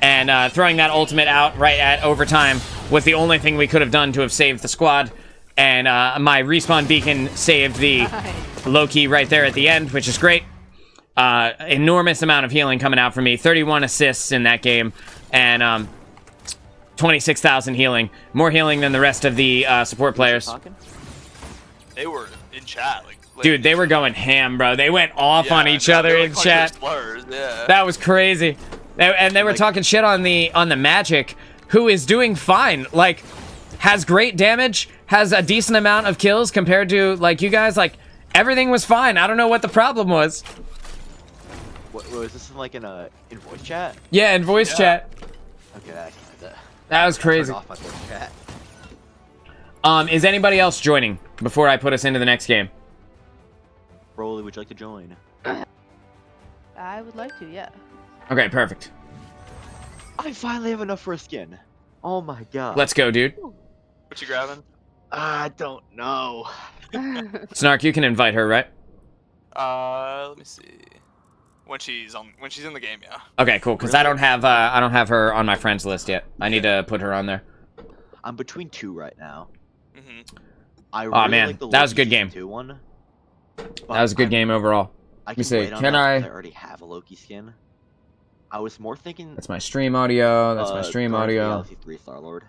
and throwing that ultimate out right at overtime was the only thing we could have done to have saved the squad. And my respawn beacon saved the Loki right there at the end, which is great. Enormous amount of healing coming out for me. 31 assists in that game, and 26,000 healing. More healing than the rest of the support players. They were in chat. Dude, they were going ham, bro. They went off on each other in chat. Yeah. That was crazy. And they were talking shit on the Magic, who is doing fine. Like, has great damage, has a decent amount of kills compared to, like, you guys. Like, everything was fine. I don't know what the problem was. What was this in, like, in voice chat? Yeah, in voice chat. Okay, that That was crazy. Off my voice chat. Is anybody else joining before I put us into the next game? Broly, would you like to join? I would like to, yeah. Okay, perfect. I finally have enough for a skin. Oh my god. Let's go, dude. What you grabbing? I don't know. Snark, you can invite her, right? Let me see. When she's in the game, yeah. Okay, cool. Because I don't have her on my friends list yet. I need to put her on there. I'm between two right now. Mm-hmm. I really man, like the that was a Loki good game. Season 2 one. That was a good game overall. I me can see, wait on can that I- 'cause I already have a Loki skin. I was more thinking. That's my stream audio. That's my stream audio. Galaxy 3 Star-Lord.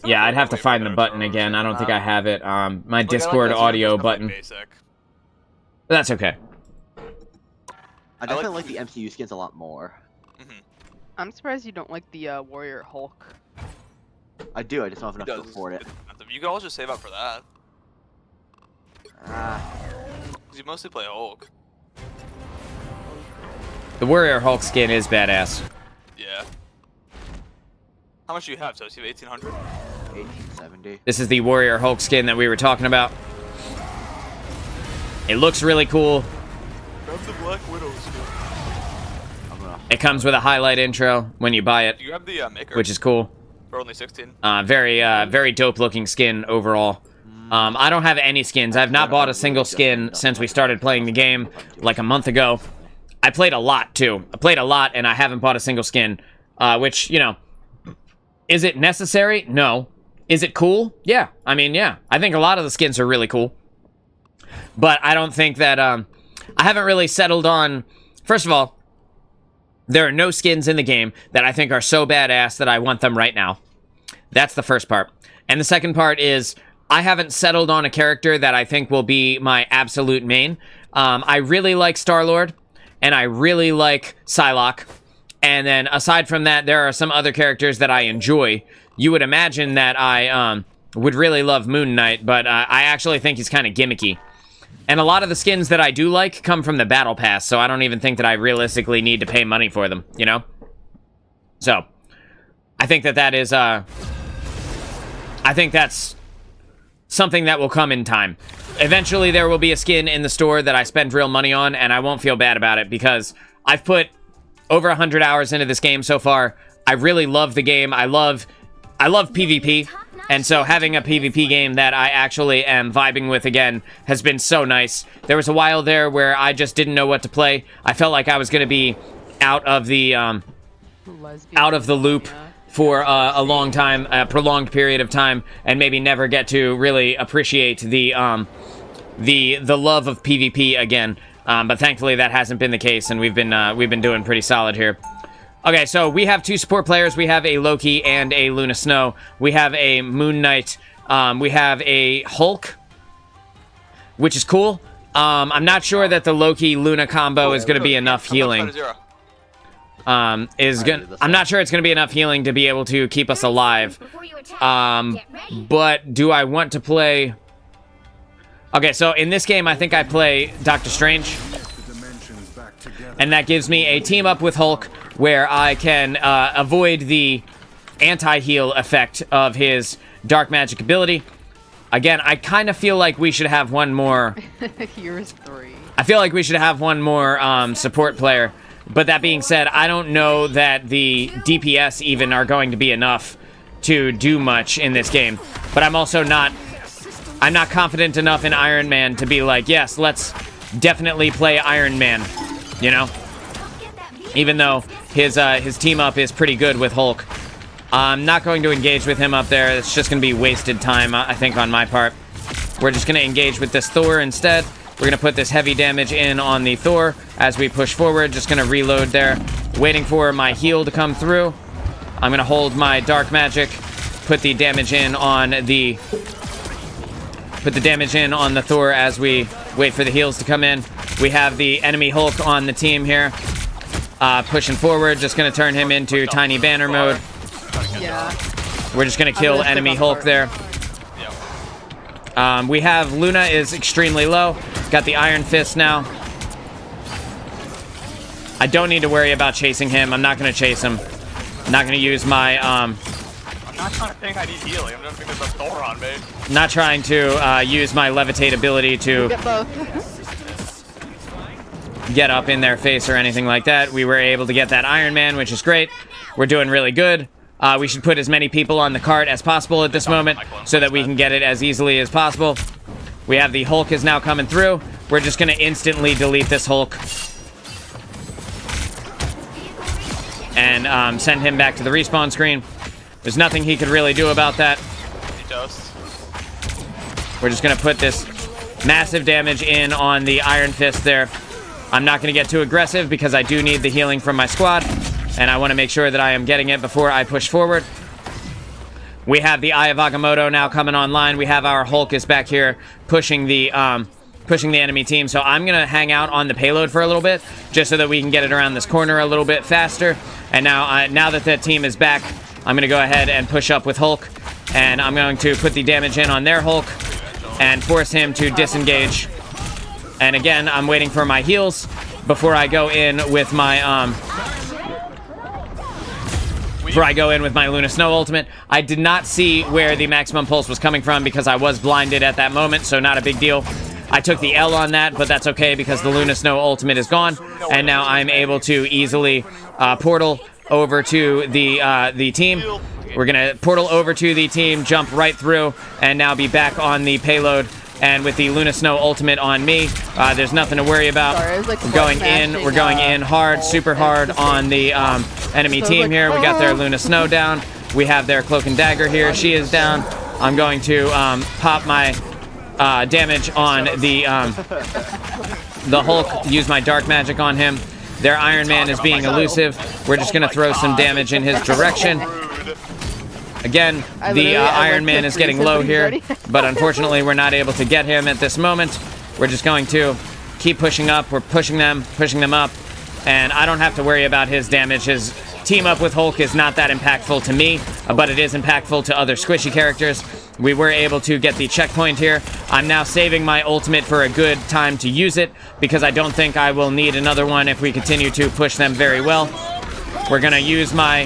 Yeah, I'd have to find the button again. I don't think I have it. My Discord audio button. Basic. That's okay. I definitely like the MCU skins a lot more. I'm surprised you don't like the Warrior Hulk. I do. I just don't have enough to Does. afford it. It's expensive. You can always just save up for that. Ah, Cause you mostly play Hulk. The Warrior Hulk skin is badass. Yeah. How much do you have, Toast? You have 1800? 1870. This is the Warrior Hulk skin that we were talking about. It looks really cool. Grab the Black Widow skin. I'm gonna. It comes with a highlight intro when you buy it, You grab the maker. which is cool. for only 16. Very dope looking skin overall. I don't have any skins. I've not bought a single skin since we started playing the game like a month ago. I played a lot too. I played a lot and I haven't bought a single skin, which, you know, is it necessary? No. Is it cool? Yeah. I mean, yeah. I think a lot of the skins are really cool. But I don't think that, I haven't really settled on, first of all, there are no skins in the game that I think are so badass that I want them right now. That's the first part. And the second part is, I haven't settled on a character that I think will be my absolute main. I really like Star-Lord, and I really like Psylocke. And then aside from that, there are some other characters that I enjoy. You would imagine that I would really love Moon Knight, but I actually think he's kind of gimmicky. And a lot of the skins that I do like come from the Battle Pass, so I don't even think that I realistically need to pay money for them, you know? So, I think that is, I think that's something that will come in time. Eventually, there will be a skin in the store that I spend real money on, and I won't feel bad about it, because I've put over 100 hours into this game so far. I really love the game. I love PvP. And so having a PvP game that I actually am vibing with again has been so nice. There was a while there where I just didn't know what to play. I felt like I was going to be out of the loop for a long time, a prolonged period of time, and maybe never get to really appreciate the love of PvP again. But thankfully that hasn't been the case, and we've been doing pretty solid here. Okay, so we have two support players. We have a Loki and a Luna Snow. We have a Moon Knight. We have a Hulk, which is cool. I'm not sure that the Loki-Luna combo is going to be enough healing. I'm not sure it's going to be enough healing to be able to keep us alive. But do I want to play... Okay, so in this game, I think I play Doctor Strange. And that gives me a team up with Hulk, where I can avoid the anti-heal effect of his dark magic ability. Again, I kind of feel like we should have one more... Here's 3. I feel like we should have one more support player. But that being said, I don't know that the DPS even are going to be enough to do much in this game. But I'm also not... I'm not confident enough in Iron Man to be like, yes, let's definitely play Iron Man. You know? Even though his team up is pretty good with Hulk. I'm not going to engage with him up there. It's just going to be wasted time, I think, on my part. We're just going to engage with this Thor instead. We're going to put this heavy damage in on the Thor as we push forward. Just going to reload there. Waiting for my heal to come through. I'm going to hold my dark magic. Put the damage in on the... Put the damage in on the Thor as we wait for the heals to come in. We have the enemy Hulk on the team here. Pushing forward, just going to turn him into tiny banner mode. Yeah. We're just going to kill enemy Hulk there. We have Luna is extremely low. Got the Iron Fist now. I don't need to worry about chasing him. I'm not going to chase him. Not gonna use my I'm not trying to think I need healing. I'm just thinking there's a Thor on me. not trying to use my levitate ability to Get both. get up in their face or anything like that. We were able to get that Iron Man, which is great. We're doing really good. We should put as many people on the cart as possible at this moment so that we can get it as easily as possible. We have the Hulk is now coming through. We're just going to instantly delete this Hulk and send him back to the respawn screen. There's nothing he could really do about that. He toast. We're just going to put this massive damage in on the Iron Fist there. I'm not going to get too aggressive because I do need the healing from my squad, and I want to make sure that I am getting it before I push forward. We have the Eye of Agamotto now coming online. We have our Hulkus back here pushing the enemy team. So I'm going to hang out on the payload for a little bit just so that we can get it around this corner a little bit faster. And now that the team is back, I'm going to go ahead and push up with Hulk. And I'm going to put the damage in on their Hulk and force him to disengage. And again, I'm waiting for my heals before I go in with my Luna Snow ultimate. I did not see where the maximum pulse was coming from because I was blinded at that moment, so not a big deal. I took the L on that, but that's okay because the Luna Snow ultimate is gone, and now I'm able to easily portal over to the team. We're gonna portal over to the team, jump right through, and now be back on the payload. And with the Luna Snow ultimate on me, there's nothing to worry about. We're going in hard, super hard on the enemy team here. We got their Luna Snow down. We have their Cloak and Dagger here. She is down. I'm going to pop my damage on the Hulk, use my dark magic on him. Their Iron Man is being elusive. We're just going to throw some damage in his direction. Again, the Iron Man is getting low here, but unfortunately we're not able to get him at this moment. We're just going to keep pushing up. We're pushing them up, and I don't have to worry about his damage. His team up with Hulk is not that impactful to me, but it is impactful to other squishy characters. We were able to get the checkpoint here. I'm now saving my ultimate for a good time to use it because I don't think I will need another one if we continue to push them very well. We're going to use my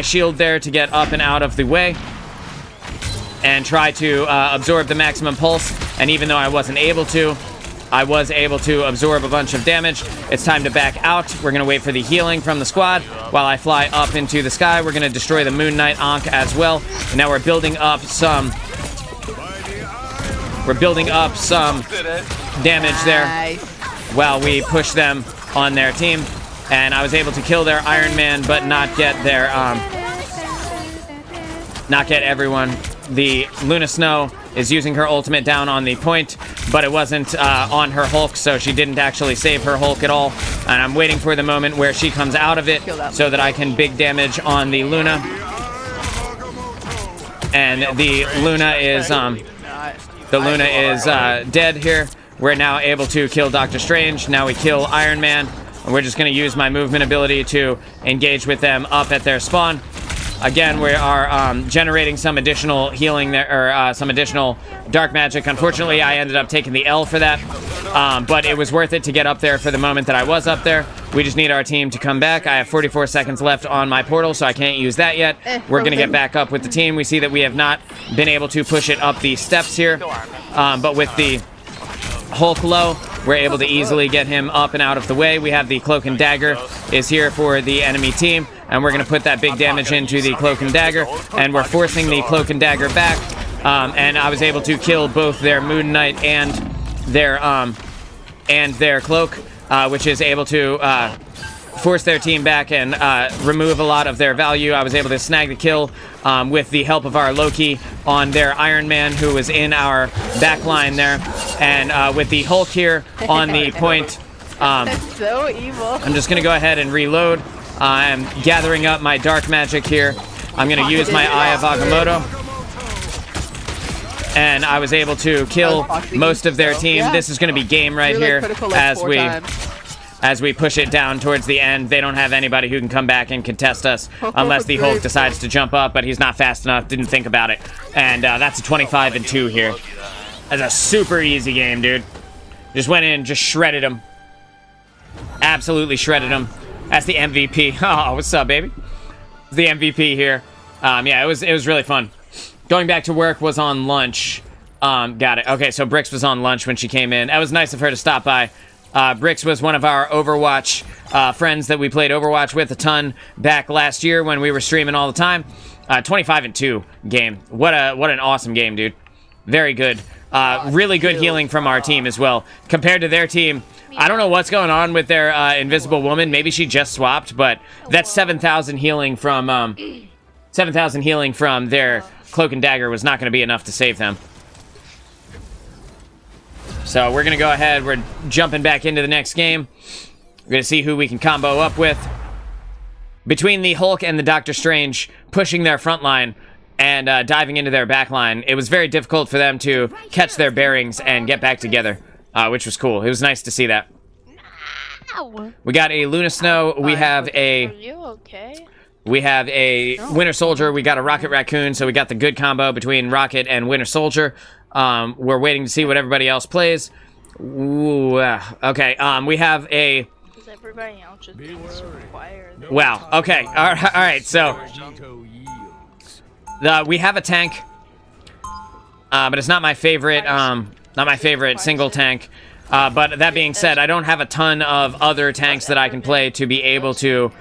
shield there to get up and out of the way and try to absorb the maximum pulse. And even though I wasn't able to, I was able to absorb a bunch of damage. It's time to back out. We're going to wait for the healing from the squad while I fly up into the sky. We're going to destroy the Moon Knight Ankh as well. And now we're building up some damage there while we push them on their team. And I was able to kill their Iron Man, but not get everyone. The Luna Snow is using her ultimate down on the point, but it wasn't on her Hulk, so she didn't actually save her Hulk at all. And I'm waiting for the moment where she comes out of it so that I can big damage on the Luna. And the Luna is dead here. We're now able to kill Doctor Strange. Now we kill Iron Man. We're just going to use my movement ability to engage with them up at their spawn. Again, we are generating some additional healing there, or some additional dark magic. Unfortunately, I ended up taking the L for that, but it was worth it to get up there for the moment that I was up there. We just need our team to come back. I have 44 seconds left on my portal, so I can't use that yet. We're going to get back up with the team. We see that we have not been able to push it up the steps here, but with the Hulk low, we're able to easily get him up and out of the way. We have the Cloak and Dagger is here for the enemy team, and we're going to put that big damage into the Cloak and Dagger, and we're forcing the Cloak and Dagger back, and I was able to kill both their Moon Knight and their Cloak, which is able to force their team back and remove a lot of their value. I was able to snag the kill with the help of our Loki on their Iron Man, who was in our back line there. And with the Hulk here on the point, That's so evil. I'm just going to go ahead and reload. I'm gathering up my dark magic here. I'm going to use my Eye of Agamotto. And I was able to kill most of their team. This is going to be game right here as we push it down towards the end. They don't have anybody who can come back and contest us unless the Hulk decides to jump up, but he's not fast enough, didn't think about it. And that's a 25-2 here. That's a super easy game, dude. Just went in, just shredded him. Absolutely shredded him. That's the MVP. Oh, what's up, baby? the MVP here. Yeah, it was really fun. Going back to work was on lunch. Got it. Okay, so Brix was on lunch when she came in. That was nice of her to stop by. Brix was one of our Overwatch friends that we played Overwatch with a ton back last year when we were streaming all the time. 25-2 game. What an awesome game, dude. Very good. Really good healing from our team as well. Compared to their team, I don't know what's going on with their Invisible Woman. Maybe she just swapped, but that's 7,000 healing from 7,000 healing from their Cloak and Dagger was not going to be enough to save them. So we're going to go ahead. We're jumping back into the next game. We're going to see who we can combo up with. Between the Hulk and the Doctor Strange pushing their front line and diving into their back line, it was very difficult for them to catch their bearings and get back together, which was cool. It was nice to see that. We got a Luna Snow. We have a... Are you okay? We have a Winter Soldier. We got a Rocket Raccoon, so we got the good combo between Rocket and Winter Soldier. We're waiting to see what everybody else plays. Ooh, okay, we have a... Is everybody else just being super quiet? Wow, okay, all right, so... we have a tank, but it's not my favorite, single tank. But that being said, I don't have a ton of other tanks that I can play to be able to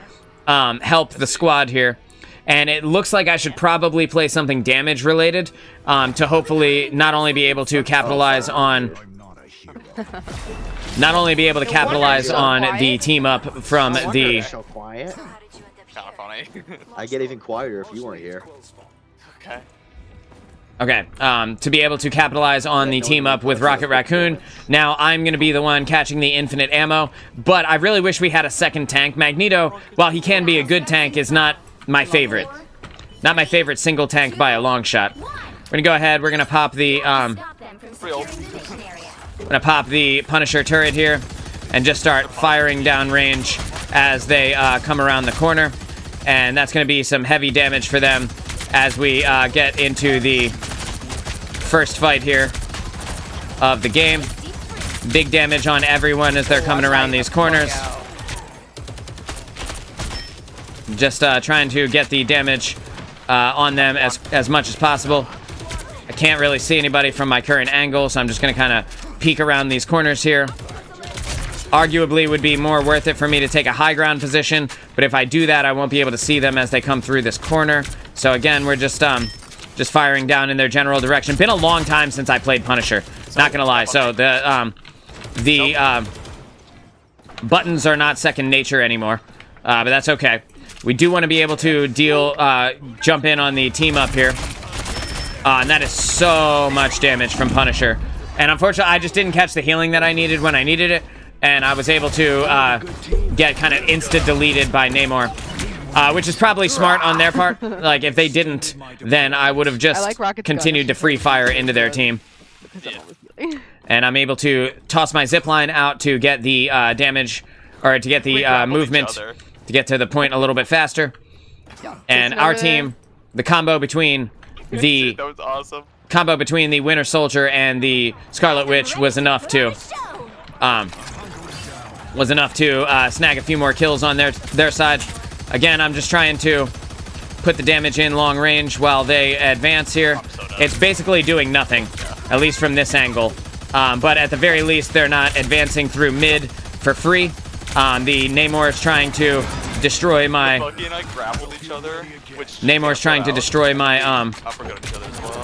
help the squad here. And it looks like I should probably play something damage related to hopefully not only be able to capitalize on the team up from the... So quiet. Kind of funny. I get even quieter if you weren't here. Okay. Okay, to be able to capitalize on the team up with Rocket Raccoon. Now I'm going to be the one catching the infinite ammo, but I really wish we had a second tank. Magneto, while he can be a good tank, is not my favorite. Not my favorite single tank by a long shot. We're going to go ahead, we're going to pop the, Punisher turret here and just start firing downrange as they come around the corner. And that's going to be some heavy damage for them as we get into the first fight here of the game. Big damage on everyone as they're coming around these corners. Just trying to get the damage on them as much as possible. I can't really see anybody from my current angle, so I'm just going to kind of peek around these corners here. Arguably would be more worth it for me to take a high ground position, but if I do that, I won't be able to see them as they come through this corner. So again, we're just firing down in their general direction. Been a long time since I played Punisher, not gonna lie. So the buttons are not second nature anymore, but that's okay. We do want to be able to jump in on the team up here, and that is so much damage from Punisher. And unfortunately, I just didn't catch the healing that I needed when I needed it. And I was able to get kind of insta-deleted by Namor, which is probably smart on their part. Like, if they didn't, then I would have just continued to free fire into their team. And I'm able to toss my zipline out to get the damage, or to get the movement, to get to the point a little bit faster. And our team, the combo between the... That was awesome. Combo between the Winter Soldier and the Scarlet Witch was enough to... snag a few more kills on their side. Again, I'm just trying to put the damage in long range while they advance here. It's basically doing nothing, at least from this angle. But at the very least, they're not advancing through mid for free. The Namor is trying to destroy my... Namor's trying to destroy my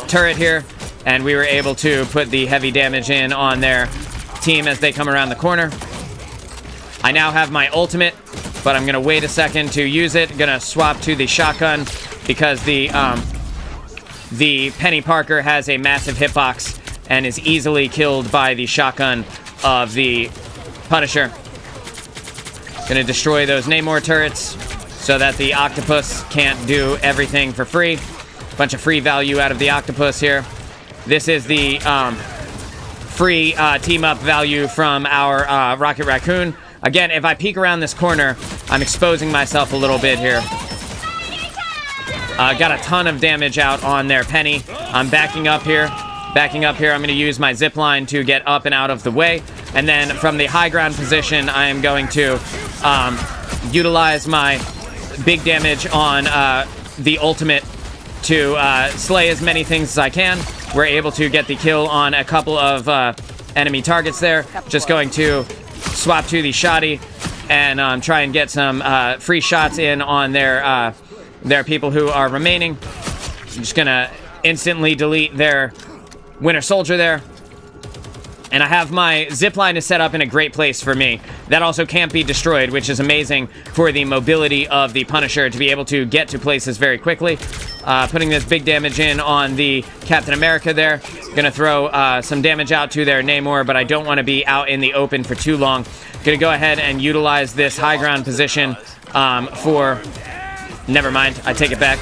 turret here, and we were able to put the heavy damage in on their team as they come around the corner. I now have my ultimate, but I'm gonna wait a second to use it. I'm gonna swap to the shotgun because the Penny Parker has a massive hitbox and is easily killed by the shotgun of the Punisher. Gonna destroy those Namor turrets so that the Octopus can't do everything for free. Bunch of free value out of the Octopus here. This is the free team-up value from our Rocket Raccoon. Again, if I peek around this corner, I'm exposing myself a little bit here. Got a ton of damage out on their Penny. I'm backing up here. I'm going to use my zipline to get up and out of the way. And then from the high ground position, I am going to utilize my big damage on the ultimate to slay as many things as I can. We're able to get the kill on a couple of enemy targets there. Just going to swap to the shoddy and try and get some free shots in on their people who are remaining. I'm just gonna instantly delete their Winter Soldier there. And I have my zipline is set up in a great place for me. That also can't be destroyed, which is amazing for the mobility of the Punisher to be able to get to places very quickly. Putting this big damage in on the Captain America there. Gonna throw some damage out to their Namor, but I don't want to be out in the open for too long. Gonna go ahead and utilize this high ground position for... Never mind, I take it back.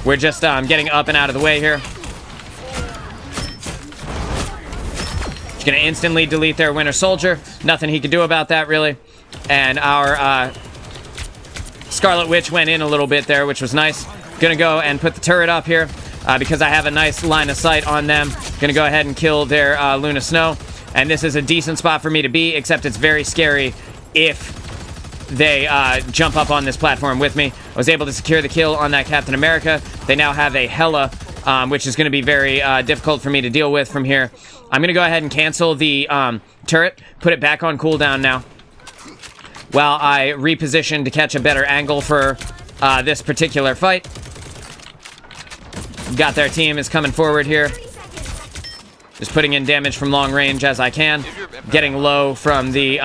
We're just getting up and out of the way here. Gonna instantly delete their Winter Soldier. Nothing he can do about that, really. And our Scarlet Witch went in a little bit there, which was nice. Gonna go and put the turret up here because I have a nice line of sight on them. Gonna go ahead and kill their Luna Snow. And this is a decent spot for me to be, except it's very scary if they jump up on this platform with me. I was able to secure the kill on that Captain America. They now have a Hela, which is going to be very difficult for me to deal with from here. I'm going to go ahead and cancel the turret, put it back on cooldown now, while I reposition to catch a better angle for this particular fight. Got their team is coming forward here. Just putting in damage from long range as I can. Getting low from the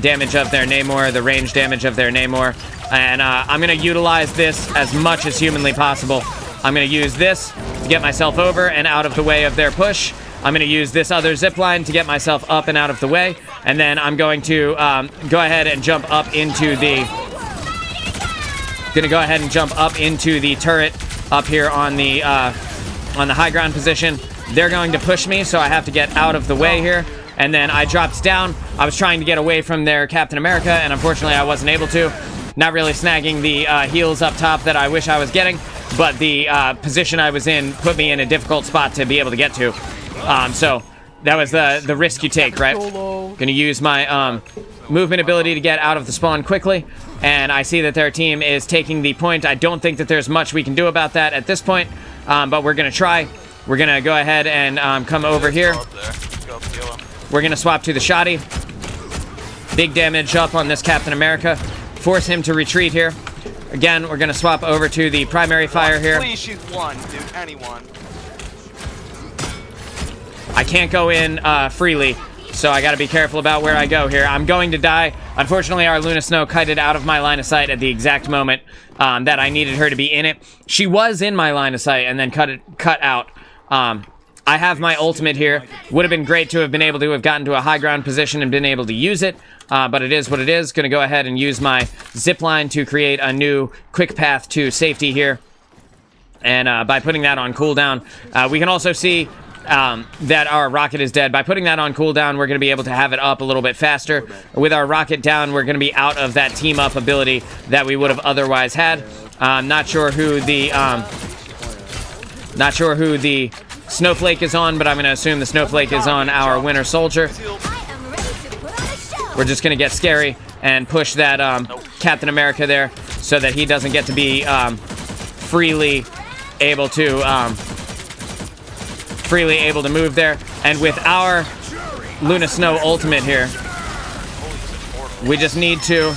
damage of their Namor, the range damage of their Namor. And I'm going to utilize this as much as humanly possible. I'm going to use this to get myself over and out of the way of their push. I'm going to use this other zip line to get myself up and out of the way. And then I'm going to go ahead and jump up into the... turret up here on the high ground position. They're going to push me, so I have to get out of the way here. And then I dropped down. I was trying to get away from their Captain America, and unfortunately I wasn't able to. Not really snagging the heals up top that I wish I was getting, but the position I was in put me in a difficult spot to be able to get to. So that was the risk you take, right? Gonna use my movement ability to get out of the spawn quickly, and I see that their team is taking the point. I don't think that there's much we can do about that at this point, but we're gonna try. We're gonna go ahead and come over here. We're gonna swap to the shoddy. Big damage up on this Captain America. Force him to retreat here. Again, we're gonna swap over to the primary fire here. Please shoot one, dude. Anyone. I can't go in freely, so I gotta be careful about where I go here. I'm going to die. Unfortunately, our Luna Snow kited out of my line of sight at the exact moment that I needed her to be in it. She was in my line of sight and then cut out. I have my ultimate here. Would have been great to have been able to have gotten to a high ground position and been able to use it, but it is what it is. Gonna go ahead and use my zip line to create a new quick path to safety here. And by putting that on cooldown, we can also see that our rocket is dead. By putting that on cooldown, we're going to be able to have it up a little bit faster. With our rocket down, we're going to be out of that team up ability that we would have otherwise had. Not sure who the Snowflake is on, but I'm going to assume the Snowflake is on our Winter Soldier. We're just going to get scary and push that Captain America there so that he doesn't get to be freely able to move there. And with our Luna Snow ultimate here, we just need to...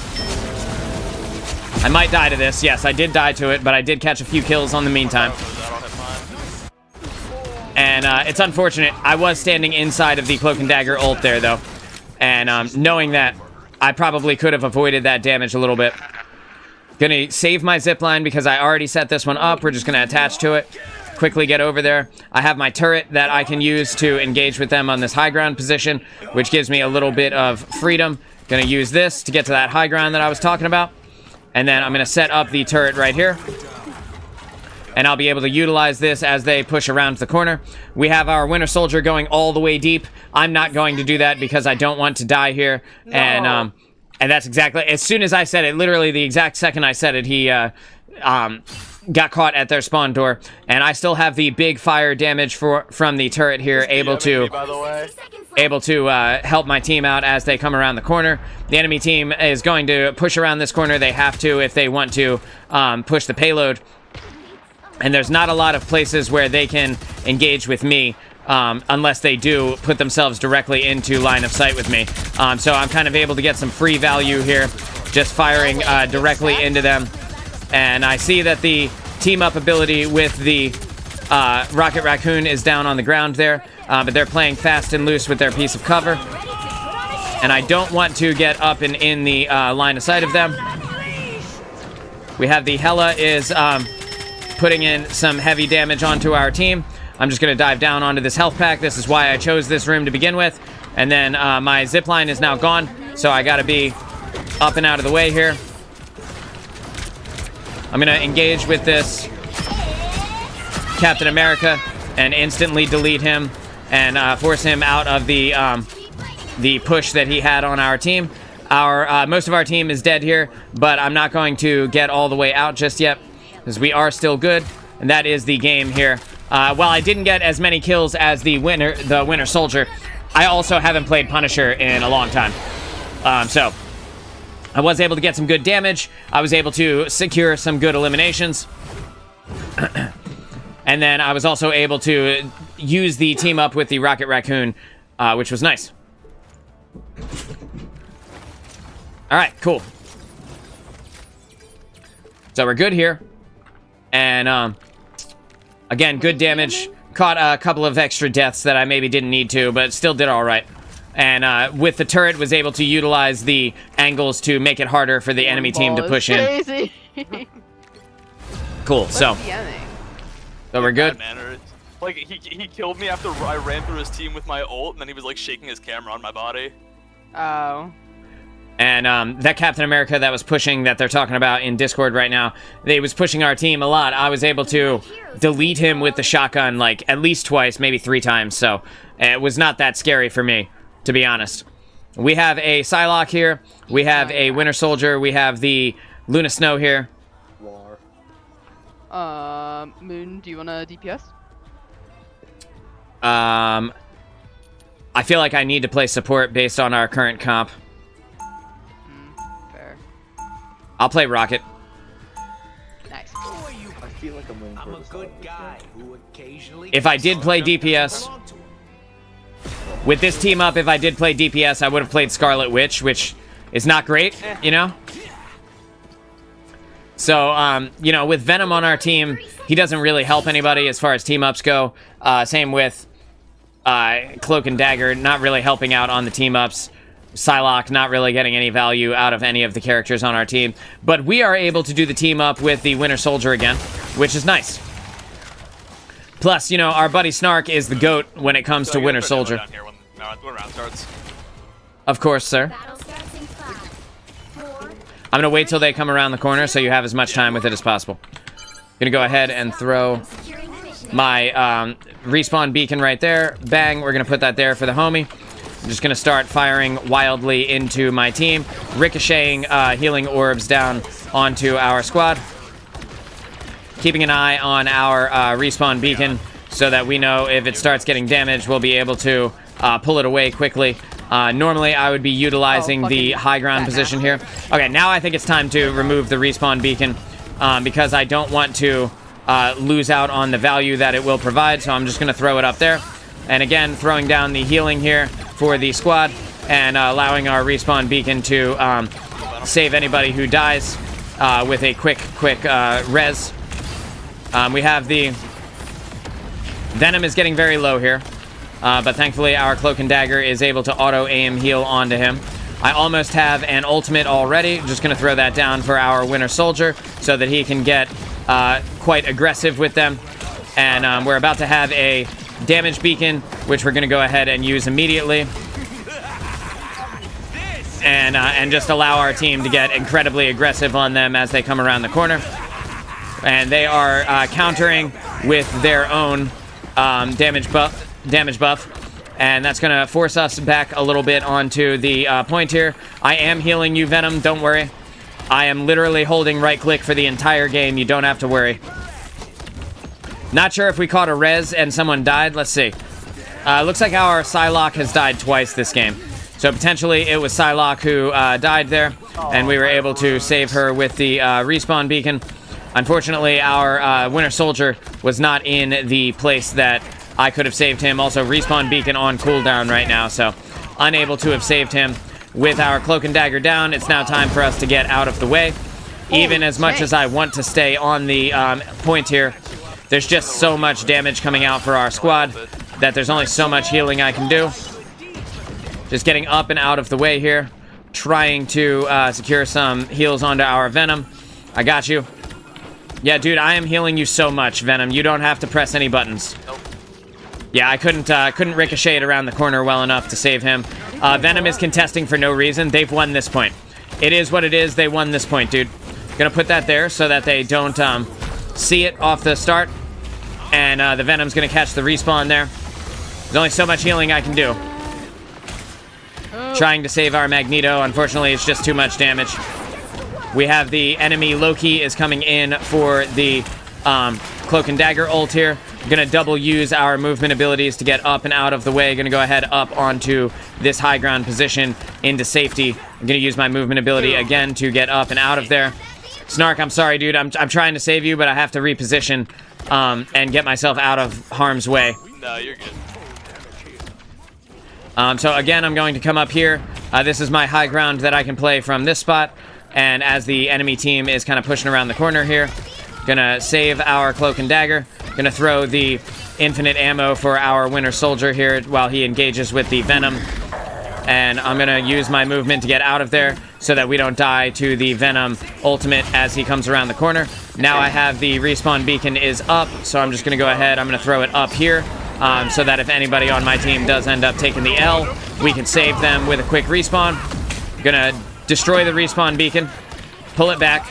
I might die to this. Yes, I did die to it, but I did catch a few kills on the meantime. And it's unfortunate. I was standing inside of the Cloak and Dagger ult there, though. And knowing that, I probably could have avoided that damage a little bit. Gonna save my zipline because I already set this one up. We're just gonna attach to it. Quickly get over there. I have my turret that I can use to engage with them on this high ground position, which gives me a little bit of freedom. Gonna use this to get to that high ground that I was talking about. And then I'm gonna set up the turret right here. And I'll be able to utilize this as they push around the corner. We have our Winter Soldier going all the way deep. I'm not going to do that because I don't want to die here. No. And that's exactly, as soon as I said it, literally the exact second I said it, he got caught at their spawn door, and I still have the big fire damage from the turret here, able to help my team out as they come around the corner. The enemy team is going to push around this corner. They have to if they want to push the payload. And there's not a lot of places where they can engage with me unless they do put themselves directly into line of sight with me. So I'm kind of able to get some free value here, just firing directly into them. And I see that the team-up ability with the Rocket Raccoon is down on the ground there, but they're playing fast and loose with their piece of cover. And I don't want to get up and in the line of sight of them. We have the Hela is putting in some heavy damage onto our team. I'm just going to dive down onto this health pack. This is why I chose this room to begin with. And then my zipline is now gone, so I got to be up and out of the way here. I'm going to engage with this Captain America and instantly delete him and force him out of the push that he had on our team. Most of our team is dead here, but I'm not going to get all the way out just yet because we are still good, and that is the game here. While I didn't get as many kills as the Winter Soldier, I also haven't played Punisher in a long time. So I was able to get some good damage. I was able to secure some good eliminations. And then I was also able to use the team up with the Rocket Raccoon, which was nice. All right, cool. So we're good here. And again, good damage. Caught a couple of extra deaths that I maybe didn't need to, but still did all right. And with the turret, was able to utilize the angles to make it harder for the enemy team to push in. Crazy. Cool. So we're good. Like he killed me after I ran through his team with my ult, and then he was like shaking his camera on my body. Oh. And that Captain America that was pushing, that they're talking about in Discord right now, they was pushing our team a lot. I was able to delete him with the shotgun like at least twice, maybe 3 times. So it was not that scary for me, to be honest. We have a Psylocke here. We have a Winter Soldier. We have the Luna Snow here. Moon, do you want a DPS? I feel like I need to play support based on our current comp. Fair. I'll play Rocket. Nice. I feel like I'm a good guy who occasionally If I did play DPS, with this team up, if I did play DPS, I would have played Scarlet Witch, which is not great, you know? So, you know, with Venom on our team, he doesn't really help anybody as far as team-ups go. Same with Cloak and Dagger, not really helping out on the team-ups. Psylocke, not really getting any value out of any of the characters on our team. But we are able to do the team-up with the Winter Soldier again, which is nice. Plus, you know, our buddy Snark is the GOAT when it comes to Winter Soldier. Down here when round starts. Of course, sir. Battle starts in 5, 4. I'm gonna wait till they come around the corner so you have as much time with it as possible. Gonna go ahead and throw my respawn beacon right there. Bang, we're gonna put that there for the homie. I'm just gonna start firing wildly into my team, ricocheting healing orbs down onto our squad. Keeping an eye on our respawn beacon so that we know if it starts getting damaged, we'll be able to pull it away quickly. Normally, I would be utilizing the high ground position here. Okay, now I think it's time to remove the respawn beacon because I don't want to lose out on the value that it will provide, so I'm just going to throw it up there. And again, throwing down the healing here for the squad and allowing our respawn beacon to save anybody who dies with a quick res. We have the Venom is getting very low here. But thankfully, our Cloak and Dagger is able to auto-aim heal onto him. I almost have an ultimate already. Just going to throw that down for our Winter Soldier so that he can get quite aggressive with them. And we're about to have a damage beacon, which we're going to go ahead and use immediately. And just allow our team to get incredibly aggressive on them as they come around the corner. And they are countering with their own damage buff, and that's gonna force us back a little bit onto the point here. I am healing you, Venom, don't worry. I am literally holding right click for the entire game. You don't have to worry. Not sure if we caught a res and someone died. Let's see. Looks like our Psylocke has died twice this game. So potentially it was Psylocke who died there, and we were able to save her with the respawn beacon. Unfortunately, our Winter Soldier was not in the place that I could have saved him. Also, respawn beacon on cooldown right now, so unable to have saved him. With our Cloak and Dagger down, it's now time for us to get out of the way. Even as much as I want to stay on the point here, there's just so much damage coming out for our squad that there's only so much healing I can do. Just getting up and out of the way here. Trying to secure some heals onto our Venom. I got you. Yeah, dude, I am healing you so much, Venom. You don't have to press any buttons. Yeah, I couldn't ricochet it around the corner well enough to save him. Venom is contesting for no reason. They've won this point. It is what it is. They won this point, dude. Gonna put that there so that they don't see it off the start. And the Venom's gonna catch the respawn there. There's only so much healing I can do. Trying to save our Magneto. Unfortunately, it's just too much damage. We have the enemy Loki is coming in for the Cloak and Dagger ult here. Gonna double use our movement abilities to get up and out of the way. Gonna go ahead up onto this high ground position into safety. I'm gonna use my movement ability again to get up and out of there. Snark, I'm sorry, dude. I'm trying to save you, but I have to reposition and get myself out of harm's way. No, you're good. So again, I'm going to come up here. This is my high ground that I can play from this spot. And as the enemy team is kind of pushing around the corner here, gonna save our Cloak and Dagger. Gonna throw the infinite ammo for our Winter Soldier here while he engages with the Venom. And I'm gonna use my movement to get out of there so that we don't die to the Venom ultimate as he comes around the corner. Now I have the respawn beacon is up, so I'm just gonna go ahead. I'm gonna throw it up here so that if anybody on my team does end up taking the L, we can save them with a quick respawn. Gonna destroy the respawn beacon, pull it back.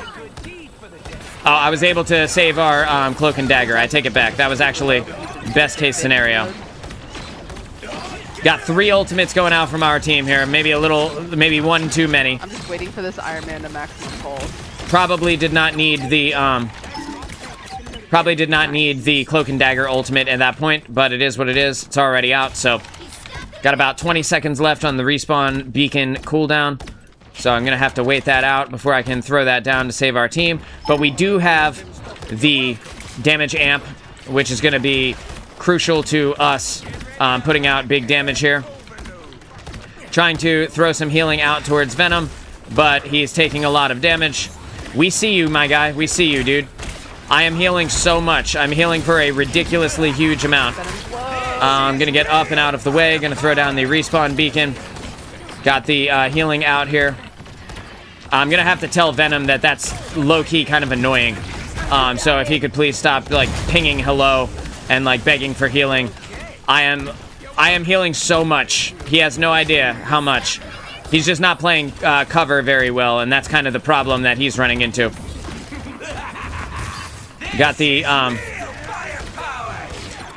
Oh, I was able to save our Cloak and Dagger. I take it back. That was actually best case scenario. Got 3 ultimates going out from our team here. Maybe one too many. I'm just waiting for this Iron Man to maximum pull. Probably did not need the Cloak and Dagger ultimate at that point, but it is what it is. It's already out, so got about 20 seconds left on the respawn beacon cooldown. So I'm going to have to wait that out before I can throw that down to save our team. But we do have the damage amp, which is going to be crucial to us putting out big damage here. Trying to throw some healing out towards Venom, but he's taking a lot of damage. We see you, my guy. We see you, dude. I am healing so much. I'm healing for a ridiculously huge amount. I'm going to get up and out of the way. Going to throw down the respawn beacon. Got the healing out here. I'm going to have to tell Venom that that's low-key kind of annoying. So if he could please stop, like, pinging hello and, like, begging for healing. I am healing so much. He has no idea how much. He's just not playing cover very well, and that's kind of the problem that he's running into. Got the...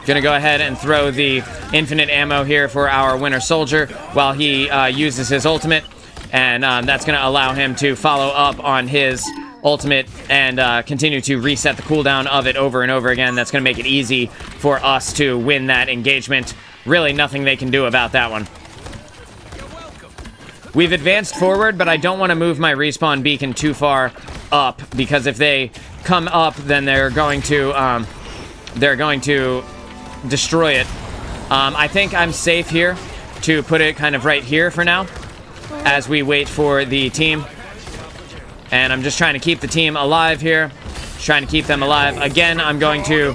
Gonna go ahead and throw the infinite ammo here for our Winter Soldier while he uses his ultimate. And that's gonna allow him to follow up on his ultimate and continue to reset the cooldown of it over and over again. That's gonna make it easy for us to win that engagement. Really nothing they can do about that one. We've advanced forward, but I don't want to move my respawn beacon too far up, because if they come up, then they're going to destroy it. I think I'm safe here to put it kind of right here for now as we wait for the team. And I'm just trying to keep the team alive here. Trying to keep them alive. Again, I'm going to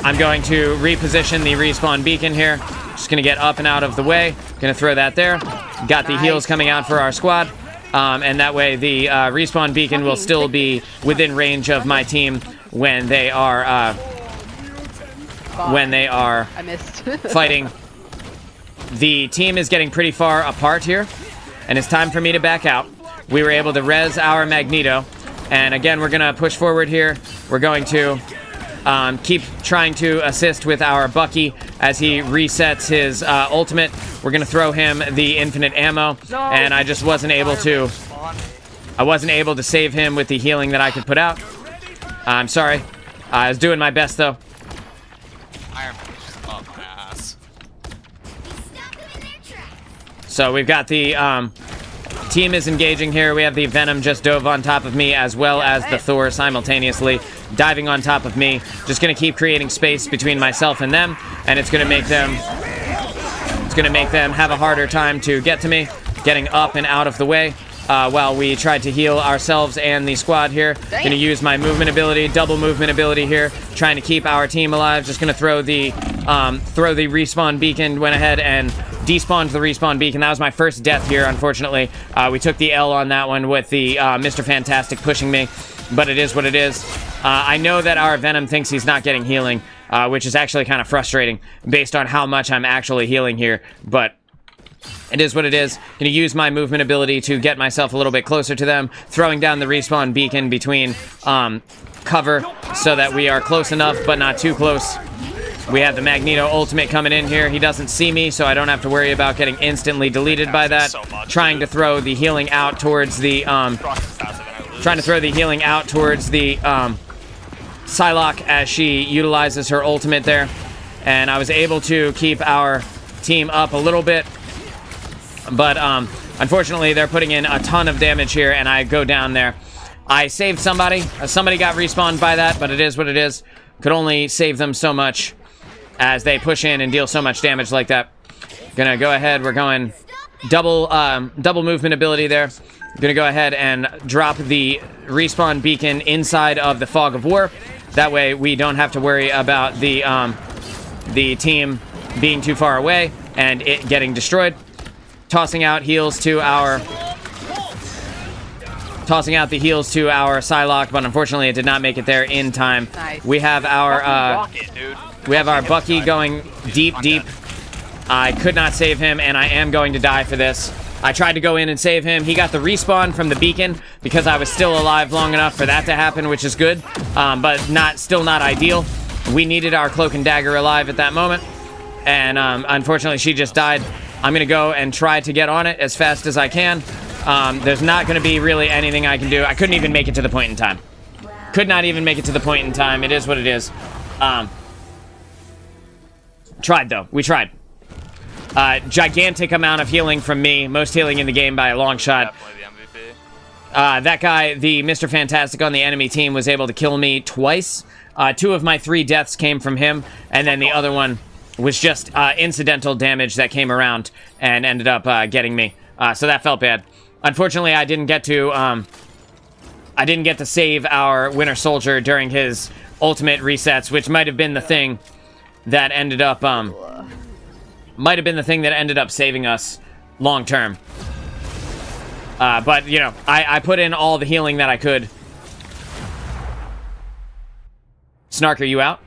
reposition the respawn beacon here. Just gonna get up and out of the way. Gonna throw that there. Got the heals coming out for our squad. And that way the respawn beacon will still be within range of my team when they are I missed. fighting. The team is getting pretty far apart here, and it's time for me to back out. We were able to res our Magneto, and again, we're gonna push forward here. We're going to keep trying to assist with our Bucky as he resets his ultimate. We're gonna throw him the infinite ammo, and I just wasn't able to I wasn't able to save him with the healing that I could put out. I'm sorry. I was doing my best, though. Iron Man is just up my ass. So we've got the team is engaging here. We have the Venom just dove on top of me, as well as the Thor simultaneously diving on top of me. Just gonna keep creating space between myself and them, and it's gonna make them have a harder time to get to me, getting up and out of the way. While we tried to heal ourselves and the squad here. Gonna use my movement ability, double movement ability here, trying to keep our team alive. Just gonna throw the respawn beacon, went ahead and despawned the respawn beacon. That was my first death here, unfortunately. We took the L on that one with the Mr. Fantastic pushing me, but it is what it is. I know that our Venom thinks he's not getting healing, which is actually kind of frustrating based on how much I'm actually healing here, but it is what it is. Gonna use my movement ability to get myself a little bit closer to them, throwing down the respawn beacon between cover so that we are close enough but not too close. We have the Magneto ultimate coming in here. He doesn't see me, so I don't have to worry about getting instantly deleted by that. Trying to throw the healing out towards the Psylocke as she utilizes her ultimate there. And I was able to keep our team up a little bit. But unfortunately, they're putting in a ton of damage here, and I go down there. I saved somebody. Somebody got respawned by that, but it is what it is. Could only save them so much as they push in and deal so much damage like that. Gonna go ahead. We're going double movement ability there. Gonna go ahead and drop the respawn beacon inside of the Fog of War. That way, we don't have to worry about the team being too far away and it getting destroyed. Tossing out the heals to our Psylocke, but unfortunately it did not make it there in time. Nice. We have our Bucky going deep. I could not save him, and I am going to die for this. I tried to go in and save him. He got the respawn from the beacon because I was still alive long enough for that to happen, which is good, but still not ideal. We needed our Cloak and Dagger alive at that moment, and unfortunately she just died. I'm going to go and try to get on it as fast as I can. There's not going to be really anything I can do. I couldn't even make it to the point in time. Could not even make it to the point in time. It is what it is. Tried, though. We tried. Gigantic amount of healing from me. Most healing in the game by a long shot. Definitely the MVP. That guy, the Mr. Fantastic on the enemy team, was able to kill me twice. 2 of my 3 deaths came from him, and then the other one was just incidental damage that came around and ended up getting me. So that felt bad. Unfortunately, I didn't get to save our Winter Soldier during his ultimate resets, which might have been the thing that ended up saving us long term. But you know, I put in all the healing that I could. Snark, are you out?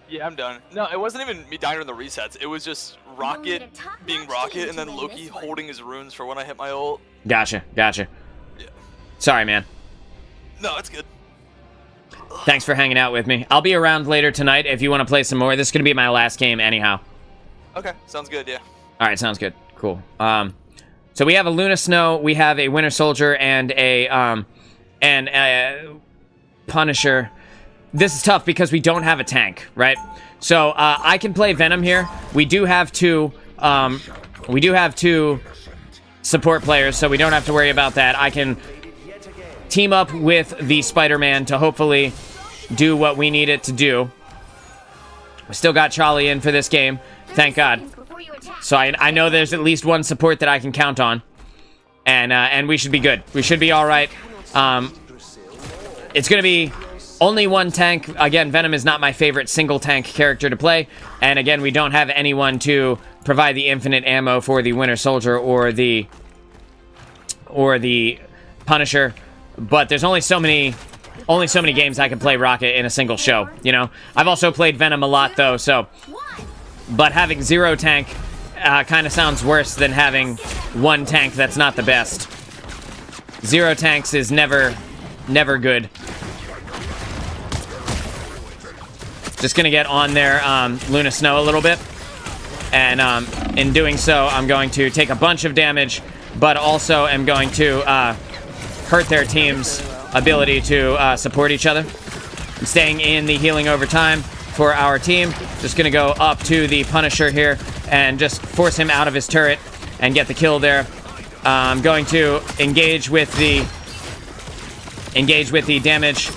Yeah, I'm done. No, it wasn't even me dying during the resets. It was just Rocket being Rocket and then Loki holding his runes for when I hit my ult. Gotcha. Yeah. Sorry, man. No, it's good. Thanks for hanging out with me. I'll be around later tonight if you want to play some more. This is going to be my last game anyhow. Okay, sounds good, yeah. All right, sounds good. Cool. So we have a Luna Snow, we have a Winter Soldier, and a Punisher. This is tough because we don't have a tank, right? So I can play Venom here. We do have two support players, so we don't have to worry about that. I can team up with the Spider-Man to hopefully do what we need it to do. We still got Charlie in for this game, thank God. So I know there's at least one support that I can count on, and we should be good. We should be all right. It's gonna be only one tank. Again, Venom is not my favorite single tank character to play, and again, we don't have anyone to provide the infinite ammo for the Winter Soldier or the Punisher. But there's only so many games I can play Rocket in a single show, you know? I've also played Venom a lot, though, so... But having 0 tank kind of sounds worse than having 1 tank that's not the best. 0 tanks is never good. Just gonna get on there, Luna Snow a little bit. And in doing so, I'm going to take a bunch of damage, but also am going to hurt their team's ability to support each other. I'm staying in the healing over time for our team. Just gonna go up to the Punisher here and just force him out of his turret and get the kill there. I'm going to engage with the damage.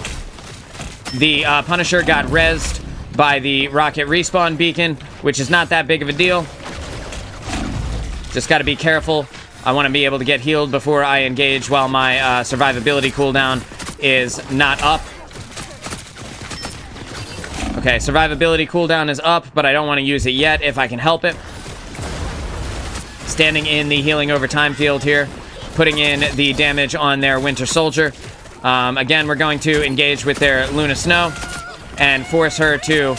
The Punisher got rezzed by the rocket respawn beacon, which is not that big of a deal. Just got to be careful. I want to be able to get healed before I engage while my survivability cooldown is not up. Okay, survivability cooldown is up, but I don't want to use it yet if I can help it. Standing in the healing over time field here, putting in the damage on their Winter Soldier. Again, we're going to engage with their Luna Snow and force her to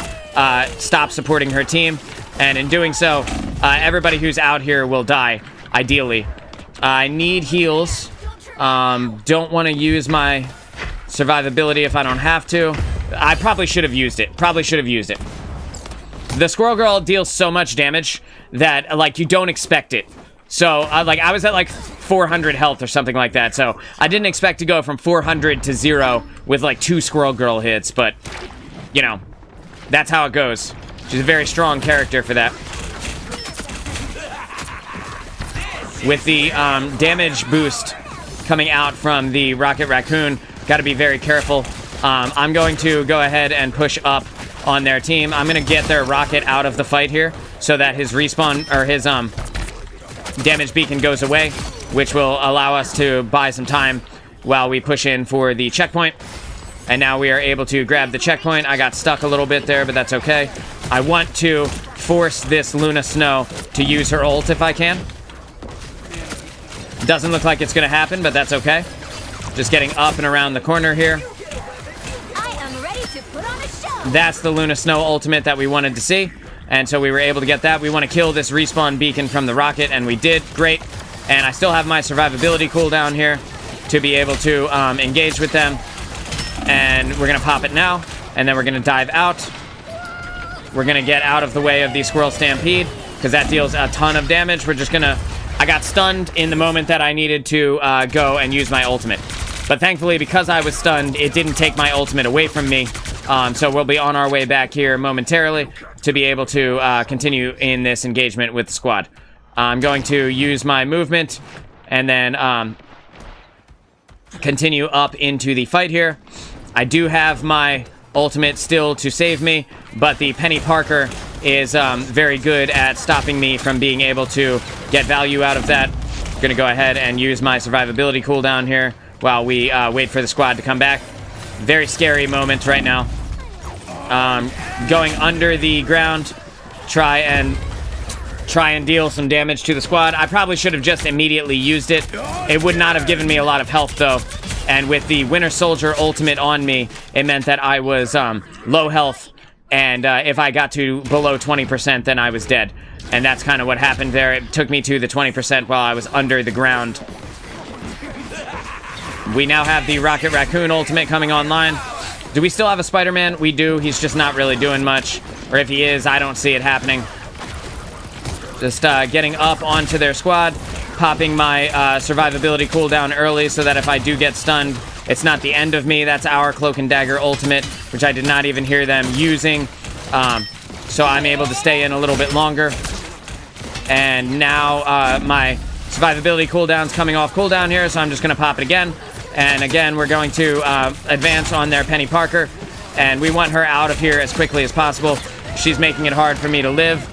stop supporting her team. And in doing so, everybody who's out here will die, ideally. I need heals. Don't want to use my survivability if I don't have to. I probably should have used it. The Squirrel Girl deals so much damage that, like, you don't expect it. So, I was at, like, 400 health or something like that. So, I didn't expect to go from 400 to 0 with, like, 2 Squirrel Girl hits. But, you know, that's how it goes. She's a very strong character for that. With the damage boost coming out from the Rocket Raccoon, got to be very careful. I'm going to go ahead and push up on their team. I'm going to get their rocket out of the fight here so that his respawn, or his damage beacon goes away, which will allow us to buy some time while we push in for the checkpoint. And now we are able to grab the checkpoint. I got stuck a little bit there, but that's okay. I want to force this Luna Snow to use her ult if I can. Doesn't look like it's going to happen, but that's okay. Just getting up and around the corner here. I am ready to put on a show. That's the Luna Snow ultimate that we wanted to see. And so we were able to get that. We want to kill this respawn beacon from the rocket, and we did. Great. And I still have my survivability cooldown here to be able to engage with them. And we're going to pop it now, and then we're going to dive out. We're going to get out of the way of the Squirrel Stampede, because that deals a ton of damage. We're just going to... I got stunned in the moment that I needed to go and use my ultimate. But thankfully, because I was stunned, it didn't take my ultimate away from me. So we'll be on our way back here momentarily to be able to continue in this engagement with the squad. I'm going to use my movement and then continue up into the fight here. I do have my ultimate still to save me, but the Penny Parker is very good at stopping me from being able to get value out of that. I'm gonna go ahead and use my survivability cooldown here while we wait for the squad to come back. Very scary moment right now. Going under the ground, try and deal some damage to the squad. I probably should have just immediately used it. It would not have given me a lot of health though. And with the Winter Soldier ultimate on me, it meant that I was low health. And if I got to below 20%, then I was dead. And that's kind of what happened there. It took me to the 20% while I was under the ground. We now have the Rocket Raccoon ultimate coming online. Do we still have a Spider-Man? We do. He's just not really doing much. Or if he is, I don't see it happening. Just getting up onto their squad. Popping my survivability cooldown early so that if I do get stunned, it's not the end of me. That's our Cloak and Dagger ultimate, which I did not even hear them using. So I'm able to stay in a little bit longer. And now my survivability cooldown's coming off cooldown here, so I'm just going to pop it again. And again, we're going to advance on their Penny Parker. And we want her out of here as quickly as possible. She's making it hard for me to live.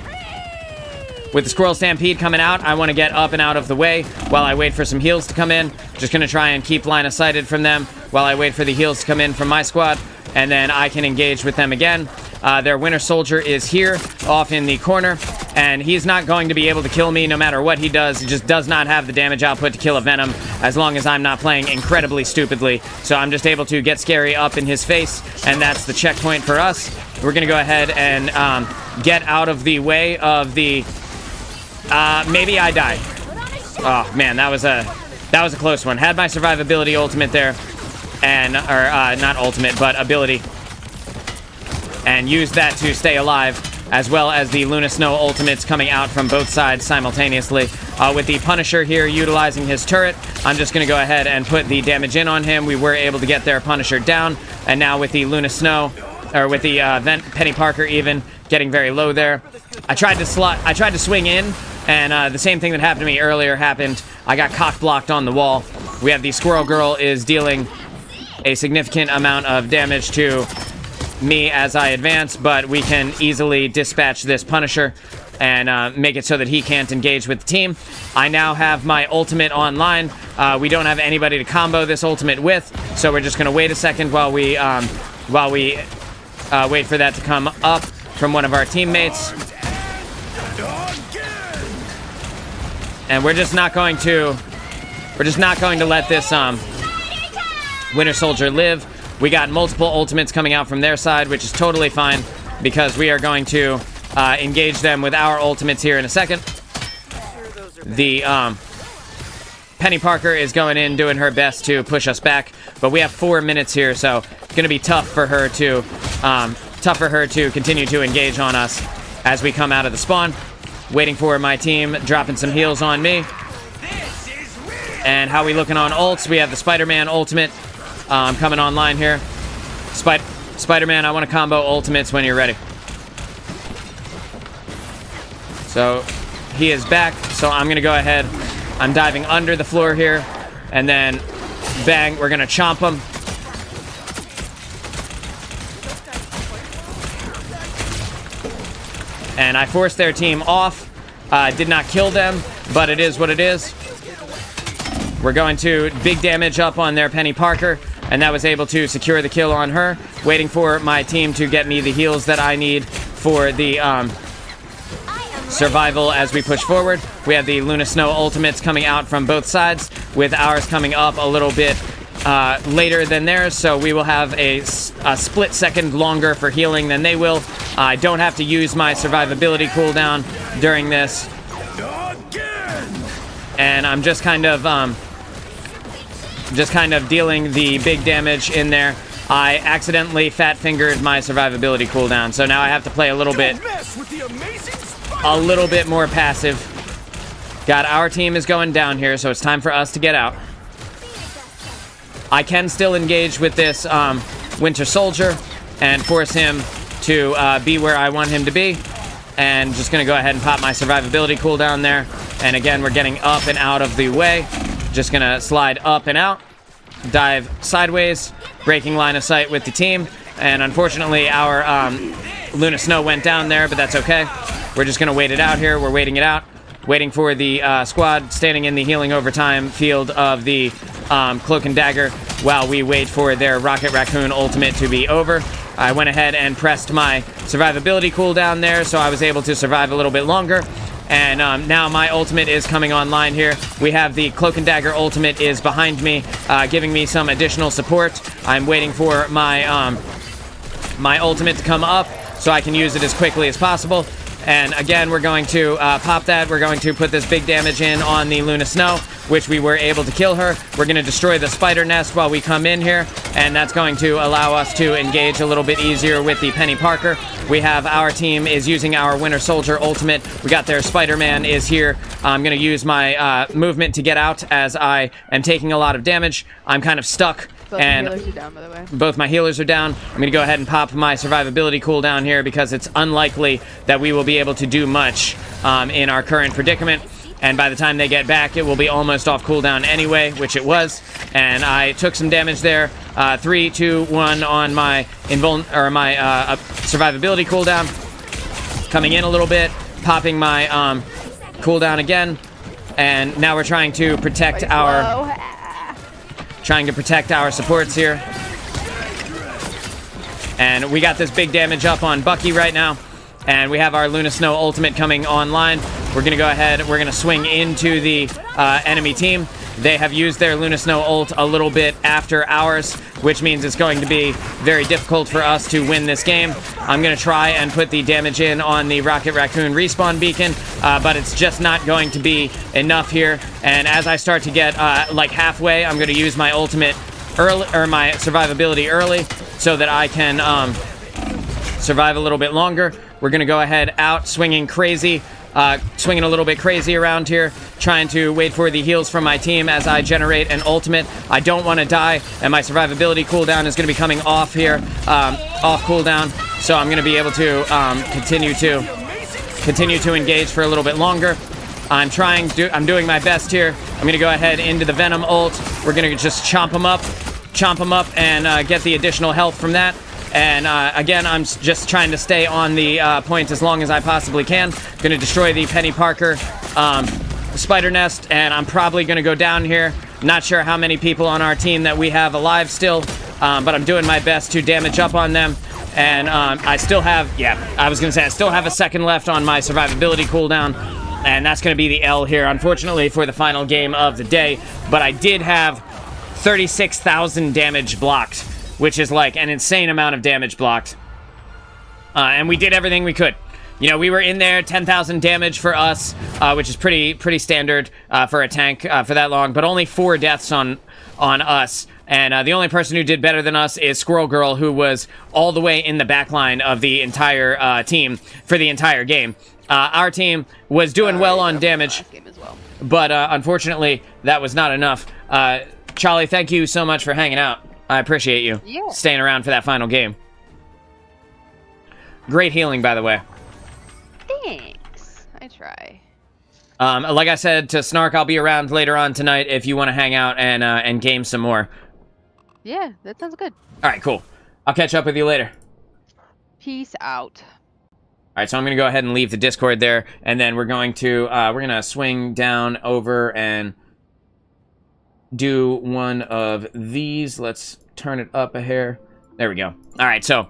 With the Squirrel Stampede coming out, I want to get up and out of the way while I wait for some heals to come in. Just going to try and keep line of sighted from them while I wait for the heals to come in from my squad. And then I can engage with them again. Their Winter Soldier is here, off in the corner. And he's not going to be able to kill me no matter what he does. He just does not have the damage output to kill a Venom, as long as I'm not playing incredibly stupidly. So I'm just able to get Scary up in his face, and that's the checkpoint for us. We're going to go ahead and get out of the way of the... maybe I die. Oh, man, that was a close one. Had my survivability ultimate there. And, or, not ultimate, but ability. And used that to stay alive. as well as the Luna Snow ultimates coming out from both sides simultaneously. With the Punisher here utilizing his turret, I'm just going to go ahead and put the damage in on him. We were able to get their Punisher down, and now with the Luna Snow, or with the Penny Parker even, getting very low there. I tried to swing in, and the same thing that happened to me earlier happened. I got cock blocked on the wall. We have the Squirrel Girl is dealing a significant amount of damage to me as I advance, but we can easily dispatch this Punisher and make it so that he can't engage with the team. I now have my ultimate online. We don't have anybody to combo this ultimate with, so we're just going to wait a second while we wait for that to come up from one of our teammates. And we're just not going to let this Winter Soldier live. We got multiple ultimates coming out from their side, which is totally fine because we are going to engage them with our ultimates here in a second. The Penny Parker is going in, doing her best to push us back, but we have 4 minutes here, so it's going to be tough for her to continue to engage on us as we come out of the spawn. Waiting for my team, dropping some heals on me. And how we looking on ults? We have the Spider-Man ultimate coming online here. Spider-Man, I want to combo ultimates when you're ready. So he is back, so I'm going to go ahead. I'm diving under the floor here, and then bang, we're going to chomp him. And I forced their team off. Did not kill them, but it is what it is. We're going to big damage up on their Penny Parker, and that was able to secure the kill on her. Waiting for my team to get me the heals that I need for the survival as we push forward. We have the Luna Snow ultimates coming out from both sides, with ours coming up a little bit later than theirs, so we will have a split second longer for healing than they will. I don't have to use my survivability cooldown during this, and I'm just kind of dealing the big damage in there. I accidentally fat-fingered my survivability cooldown, so now I have to play a little bit more passive. Got our team is going down here, so it's time for us to get out. I can still engage with this Winter Soldier and force him to be where I want him to be. And just going to go ahead and pop my survivability cooldown there. And again, we're getting up and out of the way. Just going to slide up and out. Dive sideways. Breaking line of sight with the team. And unfortunately, our Luna Snow went down there, but that's okay. We're just going to wait it out here. We're waiting it out. Waiting for the squad standing in the healing overtime field of the Cloak and Dagger while we wait for their Rocket Raccoon ultimate to be over. I went ahead and pressed my survivability cooldown there, so I was able to survive a little bit longer. And now my ultimate is coming online here. We have the Cloak and Dagger ultimate is behind me, giving me some additional support. I'm waiting for my my ultimate to come up so I can use it as quickly as possible. And again, we're going to pop that. We're going to put this big damage in on the Luna Snow, which we were able to kill her. We're going to destroy the spider nest while we come in here, and that's going to allow us to engage a little bit easier with the Penny Parker. We have our team is using our Winter Soldier ultimate. We got their Spider-Man is here. I'm going to use my movement to get out as I am taking a lot of damage. I'm kind of stuck. Both and my healers are down, by the way. Both my healers are down. I'm going to go ahead and pop my survivability cooldown here because it's unlikely that we will be able to do much in our current predicament. And by the time they get back, it will be almost off cooldown anyway, which it was. And I took some damage there. 3, 2, 1 on my survivability cooldown. Coming in a little bit, popping my cooldown again. And now we're trying to protect our supports here. And we got this big damage up on Bucky right now. And we have our Luna Snow ultimate coming online. We're going to go ahead, we're going to swing into the enemy team. They have used their Luna Snow ult a little bit after ours, which means it's going to be very difficult for us to win this game. I'm going to try and put the damage in on the Rocket Raccoon respawn beacon, but it's just not going to be enough here. And as I start to get like halfway, I'm going to use my ultimate early, or my survivability early, so that I can survive a little bit longer. we're going to go ahead out swinging crazy. Swinging a little bit crazy around here, trying to wait for the heals from my team as I generate an ultimate. I don't want to die, and my survivability cooldown is going to be coming off here, off cooldown, so I'm going to be able to continue to engage for a little bit longer. I'm doing my best here. I'm going to go ahead into the Venom ult. We're going to just chomp him up, and get the additional health from that. And again, I'm just trying to stay on the point as long as I possibly can. Going to destroy the Penny Parker spider nest, and I'm probably going to go down here. Not sure how many people on our team that we have alive still, but I'm doing my best to damage up on them. And I still have, I still have a second left on my survivability cooldown, and that's going to be the L here, unfortunately, for the final game of the day. But I did have 36,000 damage blocked, which is like an insane amount of damage blocked. And we did everything we could. You know, we were in there, 10,000 damage for us, which is pretty standard for a tank for that long, but only 4 deaths on us. And the only person who did better than us is Squirrel Girl, who was all the way in the back line of the entire team for the entire game. Our team was doing well on damage, but unfortunately, that was not enough. Charlie, thank you so much for hanging out. I appreciate you staying around for that final game. Great healing, by the way. Thanks. I try. Like I said to Snark, I'll be around later on tonight if you want to hang out and game some more. Yeah, that sounds good. All right, cool. I'll catch up with you later. Peace out. All right, so I'm going to go ahead and leave the Discord there, and then we're going to swing down over and do one of these. Let's turn it up a hair. There we go. All right, so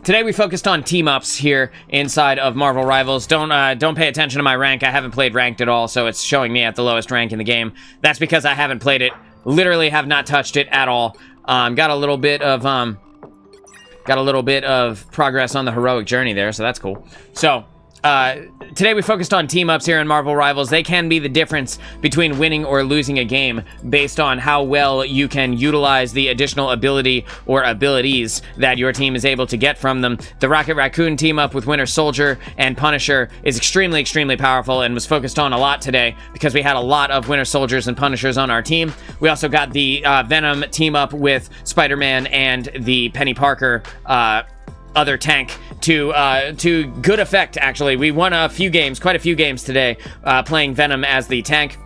today we focused on team ups here inside of Marvel Rivals. Don't pay attention to my rank. I haven't played ranked at all, so it's showing me at the lowest rank in the game. That's because I haven't played it. Literally have not touched it at all. Got a little bit of progress on the heroic journey there, so that's cool. So today we focused on team-ups here in Marvel Rivals. They can be the difference between winning or losing a game based on how well you can utilize the additional ability or abilities that your team is able to get from them. The Rocket Raccoon team-up with Winter Soldier and Punisher is extremely, extremely powerful and was focused on a lot today because we had a lot of Winter Soldiers and Punishers on our team. We also got the Venom team-up with Spider-Man and the Penny Parker other tank to good effect, actually. We won quite a few games today, playing Venom as the tank.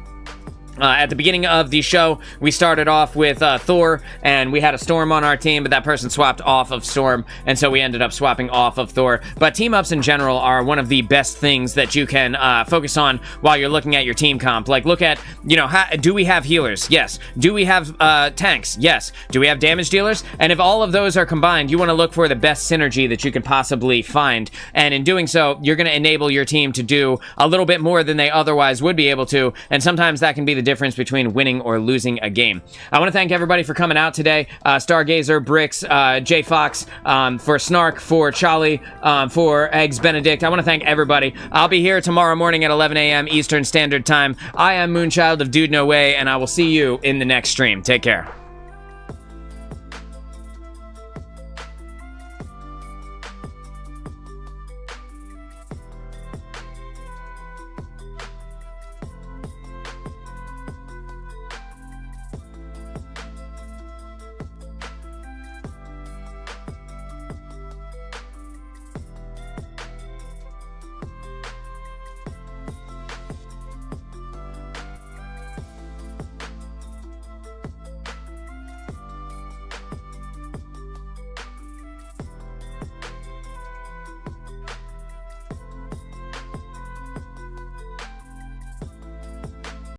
At the beginning of the show, we started off with Thor, and we had a Storm on our team, but that person swapped off of Storm, and so we ended up swapping off of Thor. But team-ups in general are one of the best things that you can focus on while you're looking at your team comp. Like, look at, do we have healers? Yes. Do we have tanks? Yes. Do we have damage dealers? And if all of those are combined, you want to look for the best synergy that you can possibly find. And in doing so, you're going to enable your team to do a little bit more than they otherwise would be able to, and sometimes that can be the difference between winning or losing a game. I want to thank everybody for coming out today. Stargazer, Bricks, J Fox, for Snark, for Charlie, for Eggs Benedict. I want to thank everybody. I'll be here tomorrow morning at 11 a.m. Eastern Standard Time. I am Moonchild of Dude No Way, and I will see you in the next stream. Take care.